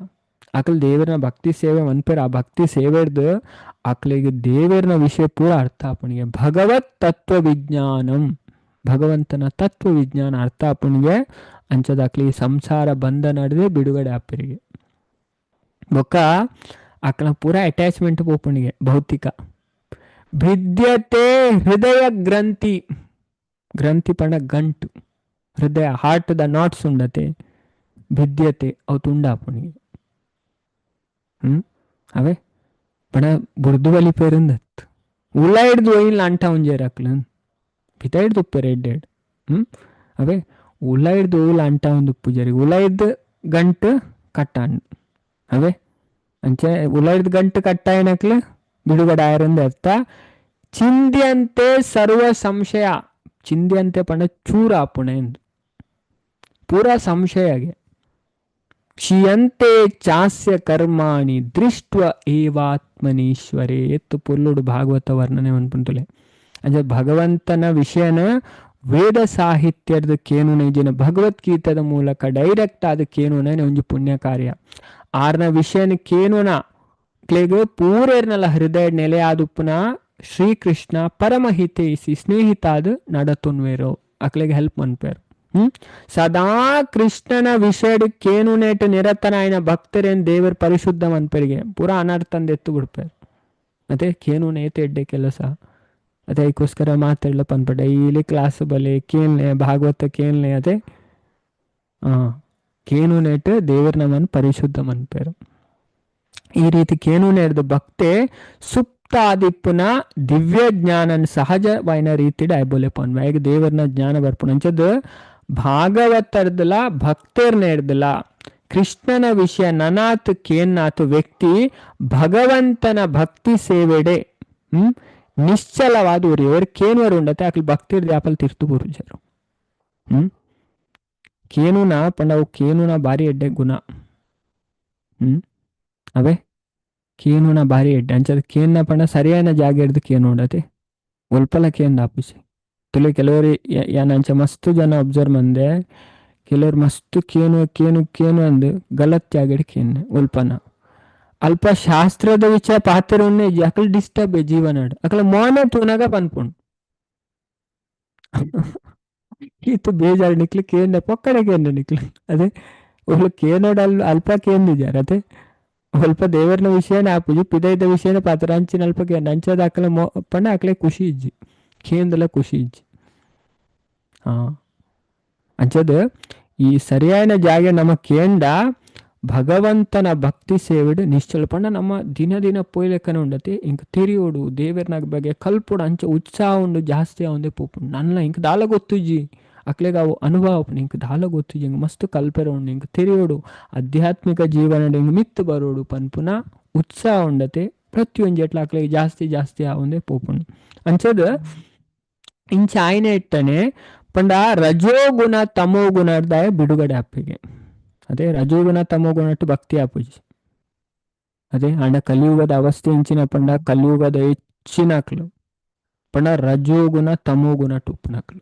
ಅಕ್ಲ ದೇವರನ ಭಕ್ತಿ ಸೇವೆ ಮನ್ಪೇರು ಆ ಭಕ್ತಿ ಸೇವೆಡ್ದು ಅಕ್ಲಿಗೆ ದೇವರನ ವಿಷಯ ಪೂರ ಅರ್ಥ ಆಪಣಿಗೆ ಭಗವತ್ ತತ್ವ ವಿಜ್ಞಾನಂ ಭಗವಂತನ ತತ್ವ ವಿಜ್ಞಾನ ಅರ್ಥ ಆಪಣಿಗೆ ಅಂಚದ ಅಕ್ಲಿ ಸಂಸಾರ ಬಂಧ ನಡೆದೇ ಬಿಡುಗಡೆ ಆಪರಿಗೆ ಬೊಕ್ಕ ಅಕ್ಲ ಪೂರ ಅಟ್ಯಾಚ್ಮೆಂಟ್ ಪೋಪಣಿಗೆ ಭೌತಿಕ ಭಿದ್ಯತೆ ಹೃದಯ ಗ್ರಂಥಿ ಗ್ರಂಥಿ ಪಂಡ ಗಂಟು ಹೃದಯ ಹಾರ್ಟ್ ದ ನಾಟ್ಸ್ ಉಂಡತೆ ಭಿದ್ಯತೆ ಅವು ತುಂಡಾಪುಣಿಗೆ ಅವೇ ಪಣ ಬುರ್ದುವಲಿ ಪೇರುಂದತ್ ಉಳ ಹಿಡ್ದು ಒಯ್ಲ ಅಂಟ ಒಂಜೇರಾಕ್ಲನ್ ಪಿತ ಹಿಡ್ದು ಉಪ್ಪೇರು ಎಡ್ಡೆಡ್ ಅವೇ ಉಳ ಹಿಡ್ದು ಉಳ ಅಂಟ ಒಂದು ಪೂಜಾರಿ ಉಳ ಹಿಡ್ದು ಗಂಟು ಕಟ್ಟಾಂಡು ಅವೇ ಅಂಚೆ ಉಳ ಹಿಡ್ದು ಗಂಟು ಕಟ್ಟಾಯನಕ್ಲು ಬಿಡುಗಡೆ ಆಯರಂದ ಅರ್ಥ ಚಿಂದ್ಯಂತೆ ಸರ್ವ ಸಂಶಯ ಚಿಂದ್ಯಂತೆ ಪಂಡ ಚೂರ ಆಪುಣ ಎಂದು ಪೂರಾ ಸಂಶಯಗೆ ಕ್ಷಿಯಂತೆ ಚಾಸ್ಯ ಕರ್ಮಾಣಿ ದೃಷ್ಟ ಏವಾತ್ಮನೀಶ್ವರೇ ಎತ್ತು ಪುಲ್ಲುಡು ಭಾಗವತ ವರ್ಣನೆ ಅನ್ಪುಂತುಲೆ ಅಂದ್ರೆ ಭಗವಂತನ ವಿಷಯನ ವೇದ ಸಾಹಿತ್ಯದ ಕೇನು ನೈಜಿನ ಭಗವದ್ಗೀತದ ಮೂಲಕ ಡೈರೆಕ್ಟ್ ಆದ ಕೇನುನ ಒಂಜಿ ಪುಣ್ಯ ಕಾರ್ಯ ಆರ್ನ ವಿಷಯನ ಕೇನುನ ಕ್ಲೇಗೆ ಪೂರೇರ್ನಲ ಹೃದಯ ನೆಲೆ ಆದುಪ್ಪುನ ಶ್ರೀಕೃಷ್ಣ ಪರಮಹಿತೈಸಿ ಸ್ನೇಹಿತಾದ ನಡತುನ್ವೇರೋ ಅಕ್ಲೆಗೆ ಹೆಲ್ಪ್ ಮನ್ಪೇರು ಸದಾ ಕೃಷ್ಣನ ವಿಷಯಡ್ ಕೇನು ನೆಟ್ ನಿರತನಾಯಿನ ಭಕ್ತರೇನ್ ದೇವರ ಪರಿಶುದ್ಧ ಮನ್ಪರಿಗೆ ಪೂರಾ ಅನರ್ಥಂದ ಎತ್ತು ಬಿಡ್ಪೇರು ಮತ್ತೆ ಕೇನು ನೇತ ಎಡ್ಡೆ ಕೆಲಸ ಅದೇ ಅದಕ್ಕೋಸ್ಕರ ಮಾತಾಡ್ಲ ಪನ್ಪ ಡೈಲಿ ಕ್ಲಾಸ್ ಬಲೆ ಕೇಳ್ನೆ ಭಾಗವತ ಕೇಳ್ನೆ ಅದೇ ಕೇನು ನೆಟ್ ದೇವರ ನಮನ್ ಪರಿಶುದ್ಧ ಮನ್ಪೇರು ಈ ರೀತಿ ಕೇನು ನೇರ್ದು ಭಕ್ತೆ ಸುಪ್ತಾದಿಪ್ಪುನ ದಿವ್ಯ ಜ್ಞಾನನ್ ಸಹಜವಾಯಿನ ರೀತಿ ಡೈಬೋಲೆ ಪನ್ವ ಈಗ ದೇವರನ ಜ್ಞಾನ ಬರ್ಪುಣ ಅಂಚದ ಭಾಗವತರ್ದಲ ಭಕ್ತರ್ನ ಹಿಡ್ದಲ ಕೃಷ್ಣನ ವಿಷಯ ನನಾತ್ ಕೇನ್ನಾತು ವ್ಯಕ್ತಿ ಭಗವಂತನ ಭಕ್ತಿ ಸೇವೆಡೆ ನಿಶ್ಚಲವಾದ ಊರಿ ಅವ್ರು ಕೇನುವರು ಉಂಡತೆ ಆಕಲ್ ಭಕ್ತಿರ್ದು ಆಪಲ್ ತಿರ್ತು ಬುರುಜರು ಕೇನುನ ಪಂಡವು ಕೇನುನ ಬಾರಿ ಎಡ್ಡೆ ಗುಣ ಅವೇ ಕೇನುನ ಬಾರಿ ಎಡ್ಡೆ ಅಂಚದ ಕೇನ್ನ ಪಂಡ ಸರಿಯಾದ ಜಾಗ ಹಿಡ್ದು ಕೇನು ಉಂಡತೆ ಒಲ್ಪಲ ಕೇನ್ ಆಪುಸಿ ತುಳು ಕೆಲವರು ಏನಂಚ ಮಸ್ತು ಜನ ಅಬ್ಸರ್ವ್ ಮಂದೆ ಕೆಲವ್ರು ಮಸ್ತು ಕೇನು ಕೇನು ಕೇನು ಅಂದು ಗಲತ್ ಜಾಗಡಿ ಕೇನೆ ಉಲ್ಪನ ಅಲ್ಪ ಶಾಸ್ತ್ರದ ವಿಚಾರ ಪಾತ್ರ ಅಕಲ್ ಡಿಸ್ಟರ್ಬ್ ಜೀವನ ಅಕಲ ಮೋನೆ ತೂನಾಗ ಪನ್ಪುಂಡು ಈತು ಬೇಜಾರು ನಿಕ್ಲಿ ಕೇಂದ್ರ ಪೊಕ್ಕಡೆ ಕೇಂದ್ರ ನಿಕ್ಲಿ ಅದೇ ಒಳ್ಳೆ ಕೇನೋಡ ಅಲ್ಪ ಕೇಂದಿದ್ದಾರೆ ಅದೇ ಸ್ವಲ್ಪ ದೇವರನ ವಿಷಯನ ಆಪುಜಿ ಪಿದೈದ ವಿಷಯನ ಪಾತ್ರ ಅಂಚಿನ ಅಲ್ಪ ಕೇಂದ್ರ ಅಂಚದ ಅಕಲ ಪಂಡ ಅಕಲೆ ಖುಷಿ ಇಜ್ಜಿ ಕೇಂದ್ರಲ ಖುಷಿ ಇಜ್ಜಿ ಅಂಚದ ಈ ಸರಿಯಾದ ಜಾಗ ನಮ್ಮ ಕೇಂದ್ರ ಭಗವಂತನ ಭಕ್ತಿ ಸೇವಿಡು ನಿಶ್ಚಲ ಪಂಡ ನಮ್ಮ ದಿನ ದಿನ ಪೋಯ್ಲೆಕ್ಕನ ಉಂಡತಿ ಇಂಕ ತಿರಿಯೋಡು ದೇವರನ ಬಗ್ಗೆ ಕಲ್ಪುಡು ಅಂಚ ಉತ್ಸಾಹ ಉಂಡು ಜಾಸ್ತಿ ಅವಂದೇ ಪೋಪುಂಡು ನನ್ನ ಇಂಕ ದಾಲ ಗೊತ್ತುಜಿ ಅಕ್ಲೆಗೆ ಅವು ಅನುಭವ ಇಂಕ ದಾಲ ಗೊತ್ತುಜಿ ಇಂಕ ಮಸ್ತ್ ಕಲ್ಪೆರ ಉಂಡು ಇಂಕ ತಿರಿಯೋಡು ಆಧ್ಯಾತ್ಮಿಕ ಜೀವನ ಇಂಕ ಮಿತ್ತು ಬರೋಡು ಪನ್ಪುನ ಉತ್ಸಾಹ ಉಂಡತೆ ಪ್ರತಿಯೊಂದು ಎಟ್ಲ ಅಕ್ಲೆಗೆ ಜಾಸ್ತಿ ಜಾಸ್ತಿ ಅವಂದೇ ಪೋಪುಂಡು ಅಂಚದ ಇಂಚ ಆಯ್ನ ಇಟ್ಟನೆ ಪಂಡ ರಜೋಗುಣ ತಮೋಗುಣದಾಯ ಬಿಡುಗಡೆ ಅಪ್ಪಿಗೆ ಅದೇ ರಜೋಗುಣ ತಮೋಗುಣ ಭಕ್ತಿ ಆಪುಜಿ ಅದೇ ಅಂಡ ಕಲಿಯುಗದ ಅವಸ್ಥೆ ಇಂಚಿನ ಪಂಡ ಕಲಿಯುಗದ ಹೆಚ್ಚಿನಕ್ಲು ಪಂಡ ರಜೋಗುಣ ತಮೋಗುಣ ಟುಪ್ನಕ್ಲು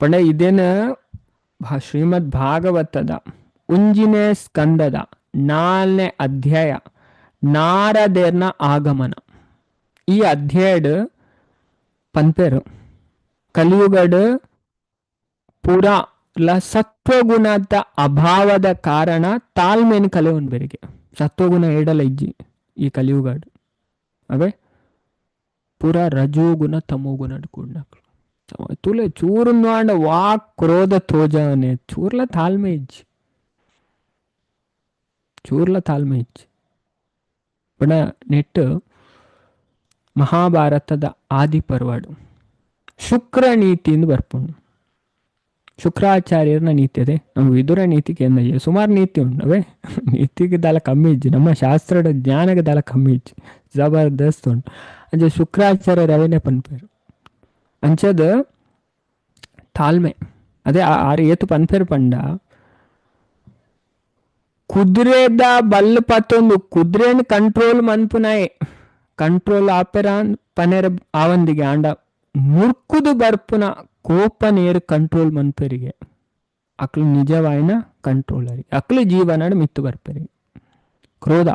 ಪಂಡ ಇದೇನ ಶ್ರೀಮದ್ ಭಾಗವತದ ಉಂಜಿನೇ ಸ್ಕಂದದ 4ನೇ ಅಧ್ಯಾಯ ನಾರದೇರ್ನ ಆಗಮನ ಈ ಅಧ್ಯಾಯಡ್ ಪನ್ಪೇರು ಕಲಿಯುಗಡ್ ಪೂರಾ ಸತ್ವಗುಣದ ಅಭಾವದ ಕಾರಣ ತಾಳ್ಮೆನ ಕಲೆ ಒಂದ್ಬೇರಿಗೆ ಸತ್ವಗುಣ ಏಡಲ ಇಜ್ಜಿ ಈ ಕಲಿಯುಗಡ್ ಅವೇ ಪೂರಾ ರಜೋಗುಣ ತಮೋಗುಣ ಕೂಡ್ನಕ್ಲು ತುಲೆ ಚೂರು ನೋಂಡ ವಾಕ್ ಕ್ರೋಧ ತೋಜನೆ ಚೂರ್ಲ ತಾಳ್ಮೆ ಇಜ್ಜಿ ಪಣ ನೆಟ್ಟು ಮಹಾಭಾರತದ ಆದಿ ಪರ್ವಾಡು ಶುಕ್ರ ನೀತಿಯಿಂದ ಬರ್ಪುಂಡು ಶುಕ್ರಾಚಾರ್ಯರನ ನೀತಿ ಅದೇ ನಮ್ಮ ವಿದುರ ನೀತಿಗೆ ಏನ ಸುಮಾರು ನೀತಿ ಉಂಡವೇ ನೀತಿಗೆ ದಾಲ ಕಮ್ಮಿ ಇಜ್ಜಿ ನಮ್ಮ ಶಾಸ್ತ್ರದ ಜ್ಞಾನಕ್ಕೆ ದಾಲ ಕಮ್ಮಿ ಇಜ್ಜಿ ಜಬರ್ದಸ್ತ್ ಉಂಟು ಅಂಚೆ ಶುಕ್ರಾಚಾರ್ಯರು ಅವೇನೇ ಪನ್ಪೇರು ಅಂಚದ ತಾಳ್ಮೆ ಅದೇ ಆರು ಏತು ಪನ್ಪೇರು ಪಂಡ ಕುದುರೆದ ಬಲ್ ಪತ್ತೊಂದು ಕುದುರೆನ ಕಂಟ್ರೋಲ್ ಮನ್ಪುನಾಯೆ ಕಂಟ್ರೋಲ್ ಆಪೆರಾನ್ ಪನೆರ ಆವಂದಿಗೆ ಆಂಡ ಮುರ್ಕುದು ಬರ್ಪುನ ಕೋಪ ನೇರು ಕಂಟ್ರೋಲ್ ಮನ್ಪೇರಿಗೆ ಅಕ್ಲು ನಿಜವಾಯಿನ ಕಂಟ್ರೋಲರಿ ಅಕ್ಲು ಜೀವನ ಮಿತ್ತು ಬರ್ಪೇರಿಗೆ ಕ್ರೋಧ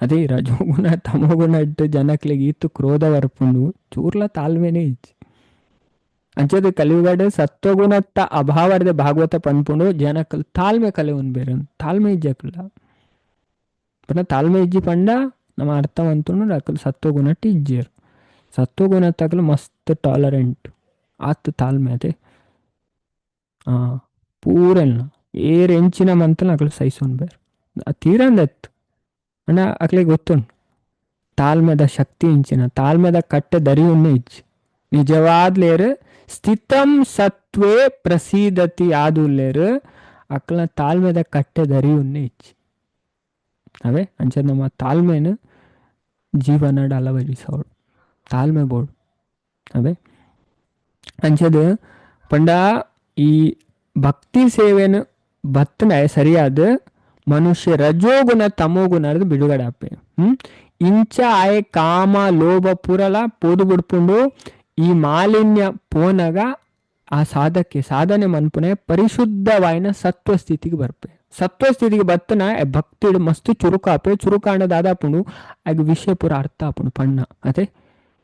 ಅದೇ ರಜೋಗುಣ ತಮೋಗುಣ ಇಟ್ಟು ಜನಕ್ಲಿಗೆ ಈತು ಕ್ರೋಧ ಬರ್ಪುಂಡು ಚೂರ್ಲ ತಾಳ್ಮೆನೇ ಇಜ್ಜಿ ಅಂಚದ ಕಲಿಯುಗಡೆ ಸತ್ವಗುಣತ್ತ ಅಭಾವದ ಭಾಗವತ ಪನ್ಪುಂಡು ಜನಕ್ಕಲ್ ತಾಳ್ಮೆ ಕಲೆ ಒಂದು ಬೇರೆ ತಾಳ್ಮೆ ಇಜ್ಜಕ್ಲ ಪಂಡ ತಾಳ್ಮೆ ಇಜ್ಜಿ ಪಂಡ ನಮ್ಮ ಅರ್ಥವಂತುಂಡು ಅಕಲ್ ಸತ್ವಗುಣಟ್ಟು ಇಜ್ಜಿಯರು ಸತ್ವಗುಣ ತಗಲು ಮಸ್ತ್ ಟಾಲರೆಂಟ್ ಆತ್ ತಾಳ್ಮೆ ಅದೇ ಪೂರೆಲ್ನ ಏರ್ ಎಂಚಿನ ಮಂತನ ಅಕ್ಲು ಸೈಸೋನ್ ಬೇರ್ ತೀರಂದೆತ್ತು ಅಣ್ಣ ಅಕ್ಲಿಗೆ ಗೊತ್ತುಂಡು ತಾಳ್ಮೆದ ಶಕ್ತಿ ಇಂಚಿನ ತಾಳ್ಮೆದ ಕಟ್ಟೆ ದರಿಯುನ್ನೆ ಇಜ್ಜಿ ನಿಜವಾದ್ಲೇರು ಸ್ಥಿತಂ ಸತ್ವೇ ಪ್ರಸೀದತಿ ಆದುಲ್ಲೇರು ಅಕ್ಲ ತಾಳ್ಮೆದ ಕಟ್ಟೆ ದರಿಯುನ್ನೆ ಇಜ್ಜಿ ಅವೇ ಅಂಚೆ ನಮ್ಮ ತಾಳ್ಮೆನು ಜೀವನಡ ಅಳವಡಿಸೋಳು ತಾಳ್ಮೆ ಬೋಡು ಅವೇ ಅಂಚದು ಪಂಡ ಈ ಭಕ್ತಿ ಸೇವೆನು ಬತ್ತನ ಸರಿಯಾದ ಮನುಷ್ಯ ರಜೋಗುಣ ತಮೋಗುಣ ಬಿಡುಗಡೆ ಆಪೆ ಇಂಚ ಆಯೆ ಕಾಮ ಲೋಭ ಪುರಲ ಪೋದು ಬಿಡ್ಪುಂಡು ಈ ಮಾಲಿನ್ಯ ಪೋನಗ ಆ ಸಾಧನೆ ಮನ್ಪುನೆ ಪರಿಶುದ್ಧವಾಯಿನ ಸತ್ವಸ್ಥಿತಿಗೆ ಬರ್ಪೆ ಸತ್ವಸ್ಥಿತಿಗೆ ಬತ್ತನ ಭಕ್ತಿ ಮಸ್ತ್ ಚುರುಕಾಪೆ ಚುರುಕಾಂಡ ದಾದಾಪುಂಡು ಆಗ ವಿಷಯ ಪೂರ ಅರ್ಥ ಆಪುಂಡು ಪಣ್ಣ ಅದೇ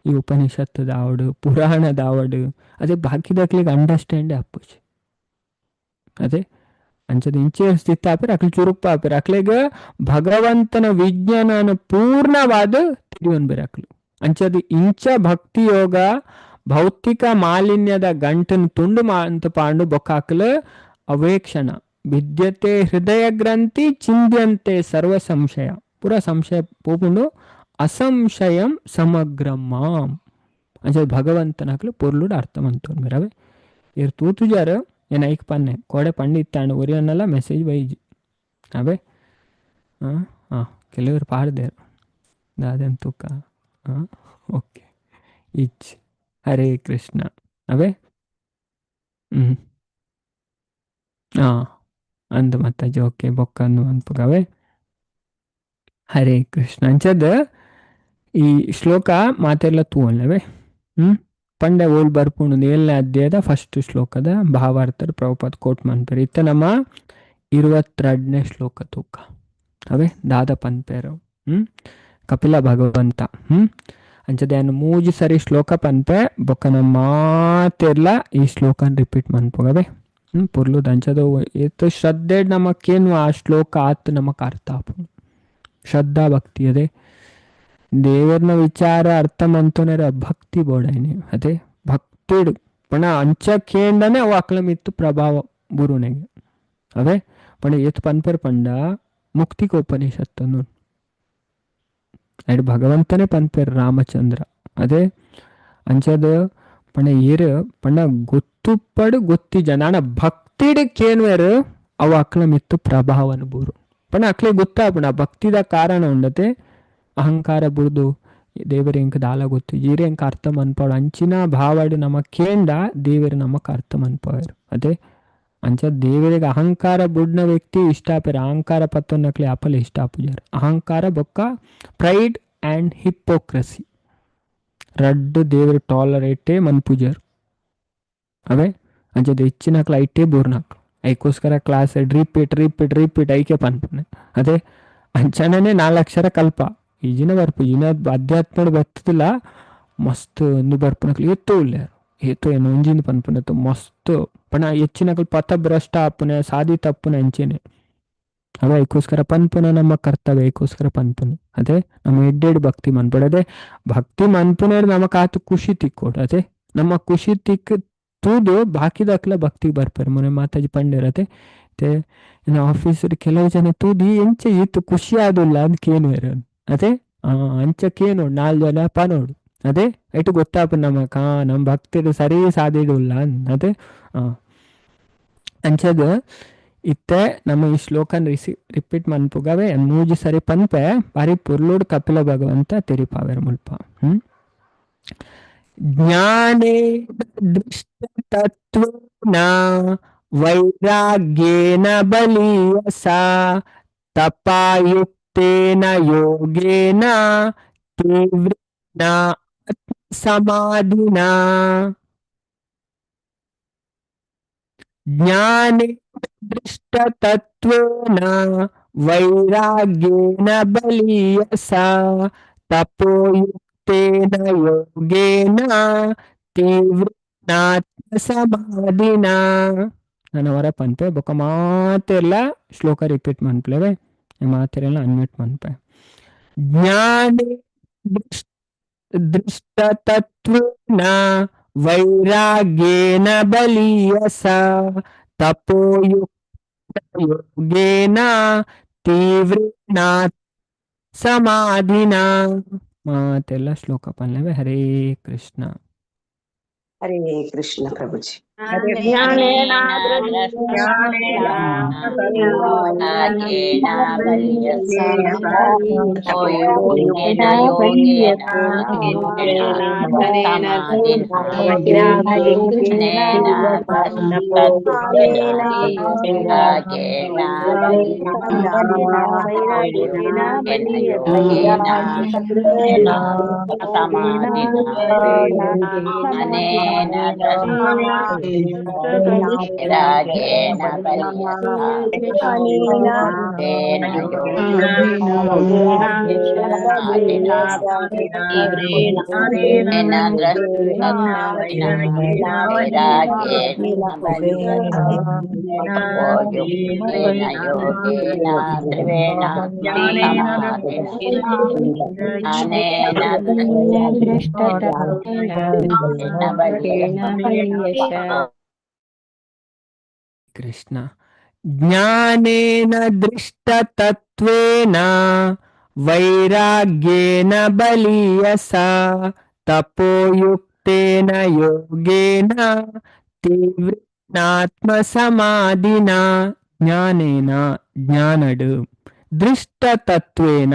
ಈ ಉಪನಿಷತ್ತದ ಆವಡು ಪುರಾಣದ ಆವಡು ಅದೇ ಬಾಕಿದಕ್ಲಿಗೆ ಅಂಡರ್ಸ್ಟ್ಯಾಂಡೇ ಅಪ್ಪುಜಿ ಅದೇ ಅಂಚದ ಇಂಚೆ ಸ್ಥಿತಿ ಆಪೇರ್ ಅಕ್ಲಿ ಚುರುಕ್ ಪಾಪೇರ್ ಅಕ್ಲೆಗ ಭಗವಂತನ ವಿಜ್ಞಾನ ಪೂರ್ಣವಾದ ತಿಳಿಯೋನ್ ಬೇರೆ ಅಕ್ಲು ಅಂಚದ ಇಂಚ ಭಕ್ತಿ ಯೋಗ ಭೌತಿಕ ಮಾಲಿನ್ಯದ ಗಂಟನ್ನು ತುಂಡು ಅಂತ ಪಾಂಡು ಬೊಕ್ಕಾಕ್ಲು ಅವೇಕ್ಷಣ ವಿದ್ಯತೆ ಹೃದಯ ಗ್ರಂಥಿ ಚಿಂದ್ಯಂತೆ ಸರ್ವ ಸಂಶಯ ಪೂರ ಸಂಶಯ ಪೋಪುಂಡು ಅಸಂಶಯಂ ಸಮಗ್ರಮಾಂ ಅಂಚದ ಭಗವಂತನಕ್ಲು ಪೊರ್ಲುಡು ಅರ್ಥವಂತೋನ್ ಬೇರವೆ ಇರ್ ತೂತುಜಾರ ಏನು ಐಕ್ ಪನ್ನೆ ಕೋಡೆ ಪಂಡಿತ್ತಾಂಡು ಒರಿಯನ್ನೆಲ್ಲ ಮೆಸೇಜ್ ಬೈಜಿ ಅವೇ ಕೆಲವರು ಪಾಡ್ದೇರು ದಾದನ್ ತೂಕ ಓಕೆ ಇಚ್ ಹರೇ ಕೃಷ್ಣ ಅವೇ ಅಂದು ಮತ್ತಾಜಿ ಓಕೆ ಬೊಕ್ಕಂದು ಅನ್ಪುಗವೇ ಹರೇ ಕೃಷ್ಣ ಅಂಚದ ಈ ಶ್ಲೋಕ ಮಾತೆಲ್ಲ ತೂವಲ್ಲವೇ ಪಂಡೆ ಓಲ್ ಬರ್ಪುಂಡು 7ನೇ ಅಧ್ಯಾಯದ ಫಸ್ಟ್ ಶ್ಲೋಕದ ಭಾವಾರ್ಥದ ಪ್ರಭುಪಾದ ಕೋಟ್ ಮನ್ಪೇರು ಇತ್ತ ನಮ್ಮ 22ನೇ ಶ್ಲೋಕ ತೂಕ ಅವೇ ದಾದ ಪನ್ಪೇರು ಕಪಿಲ ಭಗವಂತ ಅಂಚದ ಏನು 3 ಸರಿ ಶ್ಲೋಕ ಪನ್ಪೆ ಬೊಕ್ಕ ನಮ್ಮ ಮಾತೆರ್ಲ ಈ ಶ್ಲೋಕನ ರಿಪೀಟ್ ಮನ್ಪುಗವೆ ಪುರ್ಲು ಅಂಚದ ಎತ್ತು ಶ್ರದ್ಧೆ ನಮಕ್ಕೇನು ಆ ಶ್ಲೋಕ ಆತ್ ನಮಕ್ ಅರ್ಥ ಆಪುಂಡು ಶ್ರದ್ಧಾ ಭಕ್ತಿ ಅದೇ ದೇವರನ ವಿಚಾರ ಅರ್ಥ ಮಂತೋನೇರ ಭಕ್ತಿ ಬೋಡಾಯ್ನೆ ಅದೇ ಭಕ್ತಿಡು ಪಣ ಅಂಚ ಕೇಂಡನೆ ಅವು ಅಕ್ಲ ಮಿತ್ತು ಪ್ರಭಾವ ಬುರುನೆಗೆ ಅವೇ ಪಣ ಎತ್ ಪನ್ಪರ್ ಪಂಡ ಮುಕ್ತಿಗೆ ಉಪನಿಷತ್ತನ್ನು ಅಡ್ ಭಗವಂತನೇ ಪನ್ಪೇರ್ ರಾಮಚಂದ್ರ ಅದೇ ಅಂಚದ ಪಣ ಏರು ಪಣ ಗೊತ್ತು ಪಡು ಗೊತ್ತಿ ಜನ ಭಕ್ತಿಡ್ ಕೇನ್ವೇರು ಅವು ಅಕ್ಲ ಮಿತ್ತು ಪ್ರಭಾವನ ಬೂರು ಪಣ ಅಕ್ಲೆ ಗೊತ್ತಾಪಣ ಭಕ್ತಿದ ಕಾರಣ ಉಂಡತೆ ಅಹಂಕಾರ ಬುರ್ದು ದೇವರ ಎಂಕ ದಾಲ ಗೊತ್ತು ಜೀರೆ ಎಂಕ ಅರ್ಥ ಮನ್ಪಾಡು ಅಂಚಿನ ಭಾವಡು ನಮ್ಮ ಕೇಂಡ ದೇವರು ನಮಕ್ ಅರ್ಥ ಮನ್ಪಾರು ಅದೇ ಅಂಚ ದೇವರಿಗೆ ಅಹಂಕಾರ ಬುಡ್ನ ವ್ಯಕ್ತಿ ಇಷ್ಟಾಪೇರ ಅಹಂಕಾರ ಪತ್ತೊನ್ನಕ್ಲೆ ಆಪಲೆ ಇಷ್ಟ ಪೂಜಾರ ಅಹಂಕಾರ ಬೊಕ್ಕ ಪ್ರೈಡ್ ಆ್ಯಂಡ್ ಹಿಪೋಕ್ರಸಿ ರಡ್ಡು ದೇವರು ಟಾಲರೇಟೇ ಮನ್ ಪೂಜಾರು ಅವೇ ಅಂಚದ ಹೆಚ್ಚಿನಕ್ಲ ಐಟೇ ಬೋರ್ನಾಕ್ಲು ಐಕೋಸ್ಕರ ಕ್ಲಾಸ್ ರಿಪೀಟ್ ಐಕೆ ಪನ್ಪನೆ ಅದೇ ಅಂಚನೇ 4 ಅಕ್ಷರ ಕಲ್ಪ ಈಜಿನ ಬರ್ಪು ಈಜಿನ ಅಧ್ಯಾತ್ಮ ಬರ್ತದಿಲ್ಲ ಮಸ್ತ್ ಒಂದು ಬರ್ಪನಕ್ಲು ಎತ್ತೋ ಉಲ್ಲಾರು ಏತೋ ಏನು ಒಂಜಿನ ಪನ್ಪುನತ್ತು ಮಸ್ತ್ ಪಣ ಹೆಚ್ಚಿನಕ್ಲು ಪಥ ಭ್ರಷ್ಟ ಅಪ್ಪನೆ ಸಾಧಿ ತಪ್ಪುನ ಅಂಚೆನೆ ಅದೇ ಐಕೋಸ್ಕರ ಪನ್ಪುನ ನಮ್ಮ ಕರ್ತವ್ಯ ಐಕೋಸ್ಕರ ಪನ್ಪುನ ಅದೇ ನಮ್ಮ ಎಡ್ಡೆಡ್ ಭಕ್ತಿ ಮನ್ಪಡದೆ ಭಕ್ತಿ ಮನ್ಪುನ ನಮಕ್ ಆತು ಖುಷಿ ತಿಕ್ಕೋಡು ಅದೇ ನಮ್ಮ ಖುಷಿ ತಿಕ್ ತೂದು ಬಾಕಿದಕ್ಲ ಭಕ್ತಿಗೆ ಬರ್ಪಾರೆ ಮೊನ್ನೆ ಮಾತಾಜಿ ಪಂಡಿರತೆ ಇನ್ನು ಆಫೀಸ್ ಕೆಲವು ಜನ ತೂದಿ ಎಂಚ ಇತ್ತು ಖುಷಿ ಆದಿಲ್ಲ ಅದಕ್ಕೇನು ಅದೇ ಅಂಚಕ್ಕೇನು 4 ಜನ ನೋಡು ಅದೇ ಐಟು ಗೊತ್ತಾಪ ನಮಕ್ ನಮ್ಮ ಭಕ್ತಿಡು ಸರಿ ಸಾಧಿಡುಲ್ಲ ಅದೇ ಅಂಚದ ಇತ್ತೆ ನಮ್ಮ ಈ ಶ್ಲೋಕನ್ ರಿಪೀಟ್ ಮನ್ಪುಗವೆ 3 ಸರಿ ಪನ್ಪೆ ಬಾರಿ ಪುರ್ಲೋಡ್ ಕಪಿಲ ಭಗವಂತ ತೆರಿಪಾವೆರ್ ಮುಲ್ಪ ಜ್ಞಾನೇ ದೃಷ್ಟತತ್ವೇನ ವೈರಾಗ್ಯೇನ ಬಲೀಯಸ ತಪಾಯುಕ್ತೇನ ಯೋಗೇನ ತೀವ್ರೇಣ ಸಮಾಧಿನ ಜ್ಞಾನೇ ದೃಷ್ಟತತ್ವೇನ ವೈರಾಗ್ಯೇನ ಬಲೀಯಸ ತಪೋಯುಕ್ತೇನ ಯೋಗೇನ ತೀವ್ರೇಣ ಸಮಾಧಿನ ನಾನು ಅವರ ಪನ್ಪೆ ಬೊಕ್ಕ ಮಾತೆಲ್ಲ ಶ್ಲೋಕ ರಿಪೀಟ್ ಮನ್ಪ್ಲೇವೆ ಮಾತೆಲ್ಲ ಅನ್ಮಿಟ್ ಮನ್ಪೆ ಜ್ಞಾನೇ दृष्टतत्त्वेन वैराग्येन बलीयस तपोयुक्तयोगेन तीव्रेण समाधिना तेल श्लोक पल्लवे हरे कृष्ण हरे कृष्ण प्रभुजी। ज्ञानेन वैराग्येन बलीयसा तपोयुक्तेन योगेन तीव्रेण समाधिना अनेन दृष्टत्वेन वैराग्येन बलीयसा तपोयुक्तेन योगेन तीव्रेण समाधिना अनेन वैराग्येन बलीयसा तपोयुक्तेन योगेन समाधिना तीव्रेण दृष्टत्वेन वैराग्येन बलीयसा तपोयुक्तेन योगेन त्रिवेण समाधिना अनेन दृष्टत्वेन बलीयसा कृष्ण ज्ञानेन दृष्टतत्त्वेन वैराग्येन बलीयसा तपोयुक्तेन योगेन तीव्रेणात्मसमाधिना ಜ್ಞಾನೇನ ಜ್ಞಾನಡು ದೃಷ್ಟತತ್ವೇನ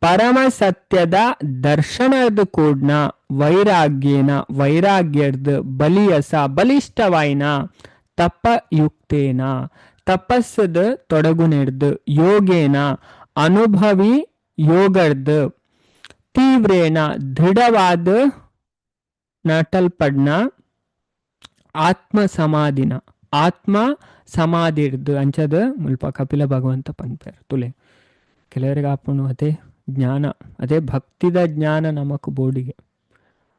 ಪರಮ ಸತ್ಯದ ದರ್ಶನದ ಕೂಡ್ನ ವೈರಾಗ್ಯೇನ ವೈರಾಗ್ಯದ ಬಲಿಯಸ ಬಲಿಷ್ಠವಾಯಿನ ತಪಯುಕ್ತೇನ ತಪಸ್ಸದ ತೊಡಗುನೆಡ್ದು ಯೋಗೇನ ಅನುಭವಿ ಯೋಗರ್ದು ತೀವ್ರೇಣ ದೃಢವಾದ ನಟಲ್ಪಡ್ನ ಆತ್ಮ ಸಮಾಧಿನ ಆತ್ಮ ಸಮಾಧಿರ್ದು ಅಂಚದ ಮುಲ್ಪ ಕಪಿಲ ಭಗವಂತ ಪನ್ಪೇರು ತುಲೆ ಕೆಲವರಿಗೆ ಆಪಣು ಅದೇ ಜ್ಞಾನ ಅದೇ ಭಕ್ತಿದ ಜ್ಞಾನ ನಮಕ್ ಬೋಡಿಗೆ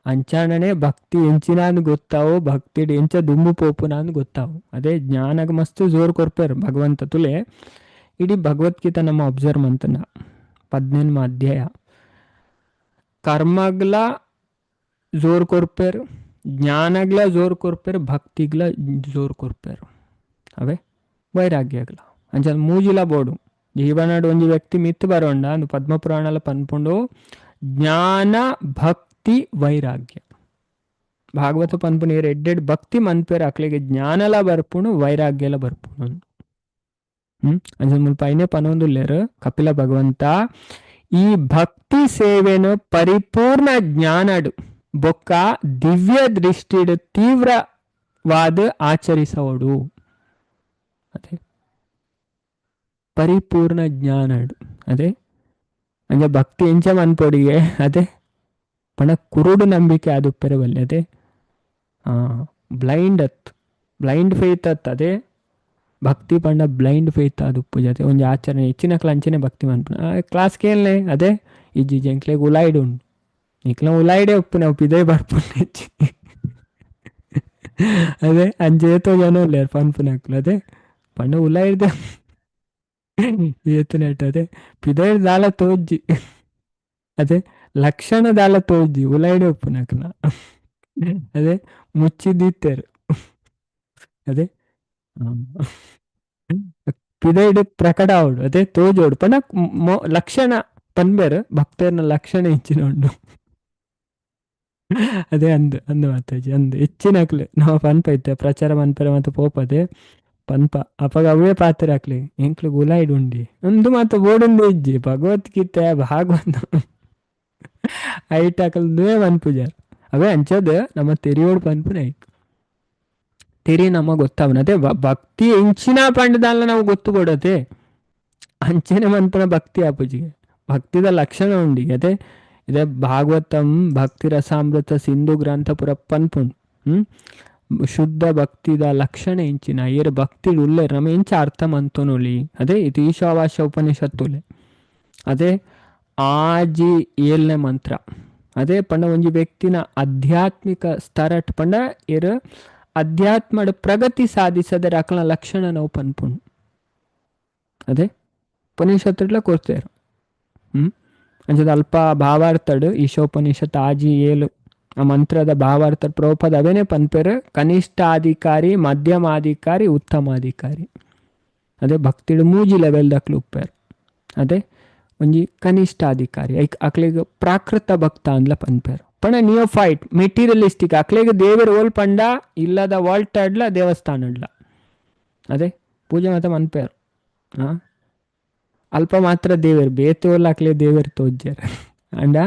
ಅಂಚಾಣನೆ ಭಕ್ತಿ ಎಂಚಿನಾನು ಗೊತ್ತಾವು ಭಕ್ತಿ ಎಂಚ ದುಮ್ಮು ಪೋಪುನಾನು ಗೊತ್ತಾವು ಅದೇ ಜ್ಞಾನಗ ಮಸ್ತ್ ಜೋರ್ ಕೊರ್ಪೇರು ಭಗವಂತ ತುಲೆ ಇಡೀ ಭಗವದ್ಗೀತ ನಮ್ಮ ಅಬ್ಸರ್ವ್ ಮಂತನ 18వ ಅಧ್ಯಾಯ ಕರ್ಮಗ್ಲ ಜೋರ್ ಕೊರ್ಪೇರು ಜ್ಞಾನಗ್ಲ ಜೋರ್ ಕೊರ್ಪೇರು ಭಕ್ತಿಗ್ಲ ಜೋರ್ ಕೊರ್ಪೇರು ಅವೇ ವೈರಾಗ್ಯಗ್ಲ ಅಂಚ ಮೂಜಿಲ ಬೋಡು ಜೀವನಡು ಒಂಜಿ ವ್ಯಕ್ತಿ ಮಿತ್ತು ಬರೋಂಡ ಅಂದು ಪದ್ಮಪುರಾಣಲ ಪನ್ಪುಂಡು ಜ್ಞಾನ ಭಕ್ತಿ ವೈರಾಗ್ಯ ಭಾಗವತ ಪನ್ಪುಣ ಎಡ್ಡೆಡ್ ಭಕ್ತಿ ಮನ್ಪೇರು ಅಕ್ಲೆಗೆ ಜ್ಞಾನಲ ಬರ್ಪುಣು ವೈರಾಗ್ಯಲ ಬರ್ಪುಣು ಅಂಚ ಮುಲ್ಪ ಐನೆ ಪನೊಂದುಲ್ಲೇರು ಕಪಿಲ ಭಗವಂತ ಈ ಭಕ್ತಿ ಸೇವೆನು ಪರಿಪೂರ್ಣ ಜ್ಞಾನಡು ಬೊಕ್ಕ ದಿವ್ಯ ದೃಷ್ಟಿಡು ತೀವ್ರವಾದ ಆಚರಿಸೋಡು ಅದೇ ಪರಿಪೂರ್ಣ ಜ್ಞಾನಡು ಅದೇ ಅಂದ್ರೆ ಭಕ್ತಿ ಎಂಚ ಮನ್ಪೊಡಿಗೆ ಅದೇ ಪಣ ಕುರುಡು ನಂಬಿಕೆ ಅದು ಪೆರಬಲ್ಲೆ ಅದೇ ಬ್ಲೈಂಡ್ ಫೇತ್ ಅತ್ ಅದೇ ಭಕ್ತಿ ಪಂಡ ಬ್ಲೈಂಡ್ ಫೇತ್ ಅದು ಪೂಜತೆ ಒಂಜಿ ಆಚರಣೆ ಹೆಚ್ಚಿನ ಅಂಚನೆ ಭಕ್ತಿ ಮನ್ಪುನ ಕ್ಲಾಸ್ ಕೇಳಲೆ ಅದೇ ಇಜ್ಜಿ ಜಂಕ್ಲೆಗ್ ಉಲಾಯ್ಡು ಉಂಡು ನಿಕ್ಲ ಉಲಾಯ್ಡೆ ಉಪ್ಪು ನಾವು ಪಿದೇ ಬರ್ಪುಂಡು ಹೆಚ್ಚಿ ಅದೇ ಅಂಜೇತೋ ಜನ ಉಲ್ಲೇರು ಪನ್ಪುನಕ್ಲು ಅದೇ ಪಂಡ ಉಲಾಯ್ದೆ ಏತು ನೆಟ್ ಅದೇ ಪಿದೈಡ್ ದಾಲ ತೋಜ್ಜಿ ಅದೇ ಲಕ್ಷಣ ದಾಲ ತೋಜ್ಜಿ ಉಲಾಯ್ಡೆ ಉಪ್ಪು ನಕ್ನ ಅದೇ ಮುಚ್ಚಿದಿತ್ತೇರು ಅದೇ ಪಿದೈಡ್ ಪ್ರಕಟ ಅವಡು ಅದೇ ತೋಜೋಡು ಪಂಡ ಲಕ್ಷಣ ಪನ್ಬೇರು ಭಕ್ತರ್ನ ಲಕ್ಷಣ ಹೆಚ್ಚಿನ ಉಂಡು ಅದೇ ಅಂದು ಮಾತಾಜಿ ಅಂದು ಹೆಚ್ಚಿನಕ್ಲೆ ನಾವು ಪನ್ಪೈತೆ ಪ್ರಚಾರ ಮನ್ಪರೆ ಮತ್ತು ಪೋಪದೆ ಪನ್ಪ ಅಪಗ ಅವೇ ಪಾತ್ರ ಹಾಕ್ಲಿ ಎಂಕ್ಲು ಗುಲಾಯ್ಡು ಉಂಡಿ ಒಂದು ಮಾತು ಬೋಡುಂದು ಇಜ್ಜಿ ಭಗವದ್ಗೀತೆ ಭಾಗವತ ಐಟ್ ಹಾಕಲ್ದುವೇ ಮನ್ಪುಜಾರ್ ಅವೇ ಅಂಚದ ನಮ್ಮ ತೆರಿಯೋಡು ಪನ್ಪುನ ಐಕ್ ತೆರಿ ನಮಗೆ ಗೊತ್ತಾವನ ಅದೇ ಭಕ್ತಿ ಎಂಚಿನ ಪಂಡದಲ್ಲ ನಾವು ಗೊತ್ತು ಕೊಡತೆ ಅಂಚೆನೆ ಮನ್ಪುನ ಭಕ್ತಿ ಆಪುಜಿಗೆ ಭಕ್ತಿದ ಲಕ್ಷಣ ಉಂಡಿ ಅದೇ ಇದೇ ಭಾಗವತಂ ಭಕ್ತಿ ರಸಾಮೃತ ಸಿಂಧು ಗ್ರಂಥ ಪುರ ಪನ್ಪುಂಡು ಶುದ್ಧ ಭಕ್ತಿದ ಲಕ್ಷಣ ಎಂಚಿನ ಏರು ಭಕ್ತಿ ಉಲ್ಲೆ ನಮ ಎಂಚ ಅರ್ಥ ಮಂತೋನುಲಿ ಅದೇ ಇದು ಈಶಾವಾಸ್ಯ ಉಪನಿಷತ್ತುಲೆ ಅದೇ ಆಜಿ 7ನೇ ಮಂತ್ರ ಅದೇ ಪಂಡ ಒಂಜಿ ವ್ಯಕ್ತಿನ ಆಧ್ಯಾತ್ಮಿಕ ಸ್ತರಟ್ ಪಂಡ ಏರು ಅಧ್ಯಾತ್ಮದ ಪ್ರಗತಿ ಸಾಧಿಸದ ಅಕಲ ಲಕ್ಷಣ ನಾವು ಪನ್ಪುಂಡು ಅದೇ ಉಪನಿಷತ್ತುಡ್ಲ ಕೊಡ್ತೇರು ಅಂಚದ ಅಲ್ಪ ಭಾವಾರ್ಥಡ್ ಈಶೋಪನಿಷತ್ ಆಜಿ ಏಳು ಆ ಮಂತ್ರದ ಭಾವಾರ್ಥ ಪ್ರೋಪದ ಅವೇನೆ ಪನ್ಪೇರು ಕನಿಷ್ಠಾಧಿಕಾರಿ ಮಧ್ಯಮಾಧಿಕಾರಿ ಉತ್ತಮಾಧಿಕಾರಿ. ಅದೇ ಭಕ್ತಿಡ್ ಮೂಜಿ ಲೆವೆಲ್ ದಕ್ಲು ಉಪ್ಪೇರು. ಅದೇ ಒಂಜಿ ಕನಿಷ್ಠಾಧಿಕಾರಿ ಅಕ್ಲೆಗ್ ಪ್ರಾಕೃತ ಭಕ್ತ ಅಂದ್ಲ ಪನ್ಪೇರು. ಪಣ ನಿಯೋಫೈಟ್ ಮೆಟೀರಿಯಲಿಸ್ಟಿಕ್ ಅಕ್ಲೆಗ್ ದೇವರ ಓಲ್ ಪಂಡ ಇಲ್ಲದ ವಾಲ್ಟ್ ಅಡ್ಲ ದೇವಸ್ಥಾನ ಅಡ್ಲ ಅದೇ ಪೂಜೆ ಮಾತ ಮನ್ಪೇರು. ಅಲ್ಪ ಮಾತ್ರ ದೇವರು ಬೇತೋಲ್ ಅಕ್ಲೆ ದೇವರು ತೋಜ್ಜಾರ ಅಂಡ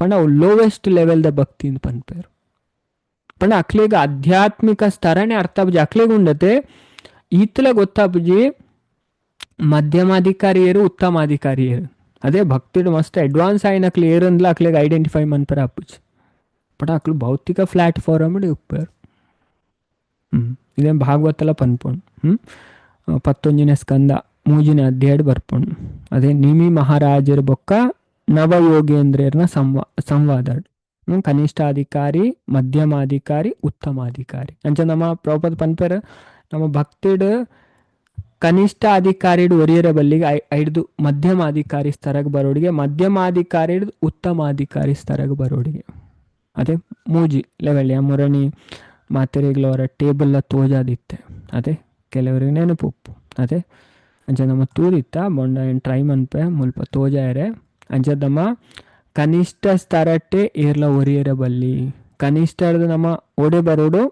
ಪಣ ಲೋವೆಸ್ಟ್ ಲೆವೆಲ್ ದ ಭಕ್ತಿ ಪನ್ಪೇರು. ಪಣ ಅಕ್ಲೆಗ್ ಆಧ್ಯಾತ್ಮಿಕ ಸ್ತರನೇ ಅರ್ಥ ಬುಜಿ ಅಕ್ಲೆಗ್ ಉಂಡತೆ ಈತಲ ಗೊತ್ತಾಪುಜಿ ಮಧ್ಯಮಾಧಿಕಾರಿಯರು ಉತ್ತಮಾಧಿಕಾರಿಯರು. ಅದೇ ಭಕ್ತಿಡ್ ಮಸ್ತ್ ಅಡ್ವಾನ್ಸ್ ಆಯ್ನಕ್ಲು ಏರಂದ್ಲ ಅಕ್ಲೆಗ್ ಐಡೆಂಟಿಫೈ ಮನ್ಪೇರ ಅಪ್ಪುಜಿ. ಪಣ ಅಕ್ಲು ಭೌತಿಕ ಪ್ಲಾಟ್ಫಾರ್ಮ್ ಉಪ್ಪೇರು. ಇದೇನು ಭಾಗವತಲ ಪನ್ಪುಂಡು. 11ನೇ ಸ್ಕಂದ 3ನೇ ಅಧ್ಯಾಯ ಬರ್ಪುಂಡು. ಅದೇ ನಿಮಿ ಮಹಾರಾಜರ ಬೊಕ್ಕ ನವಯೋಗೇಂದ್ರನ ಸಂವಾದ. ಕನಿಷ್ಠಾಧಿಕಾರಿ ಮಧ್ಯಮಾಧಿಕಾರಿ ಉತ್ತಮಾಧಿಕಾರಿ ಅಂಚ ನಮ್ಮ ಪ್ರಭುಪಾದ ಪನ್ಪೇರ ನಮ್ಮ ಭಕ್ತಿಡ್ ಕನಿಷ್ಠ ಅಧಿಕಾರಿ ಒರಿಯರ ಬಲ್ಲಿಗೆ ಐದು ಮಧ್ಯಮಾಧಿಕಾರಿ ಸ್ತರಗೆ ಬರೋಡಿಗೆ ಮಧ್ಯಮಾಧಿಕಾರಿ ಉತ್ತಮಾಧಿಕಾರಿ ಸ್ತರಗೆ ಬರೋಡಿಗೆ ಅದೇ ಮೂಜಿ ಲೆವೆಲ್ ಮುರಣಿ ಮಾತೆರೆಗ್ಲವರ ಟೇಬಲ್ ತೋಜಾದಿತ್ತೆ ಅದೇ ಕೆಲವರಿಗೆ ನೆನಪು ಉಪ್ಪು ಅದೇ ಅಂಚ ನಮ್ಮ ತೂರಿತ್ತ ಬೊಂಡ ಏನು ಟ್ರೈ ಮನ್ಪೆ ಮುಲ್ಪ ತೋಜಾಯರೆ ಅಂಚದಮ್ಮ ಕನಿಷ್ಠ ಸ್ತರಟ್ಟೆ ಏರ್ಲ ಒರಿಯರ ಬಲ್ಲಿ ಕನಿಷ್ಠದ ನಮ್ಮ ಓಡೆ ಬರೋಡು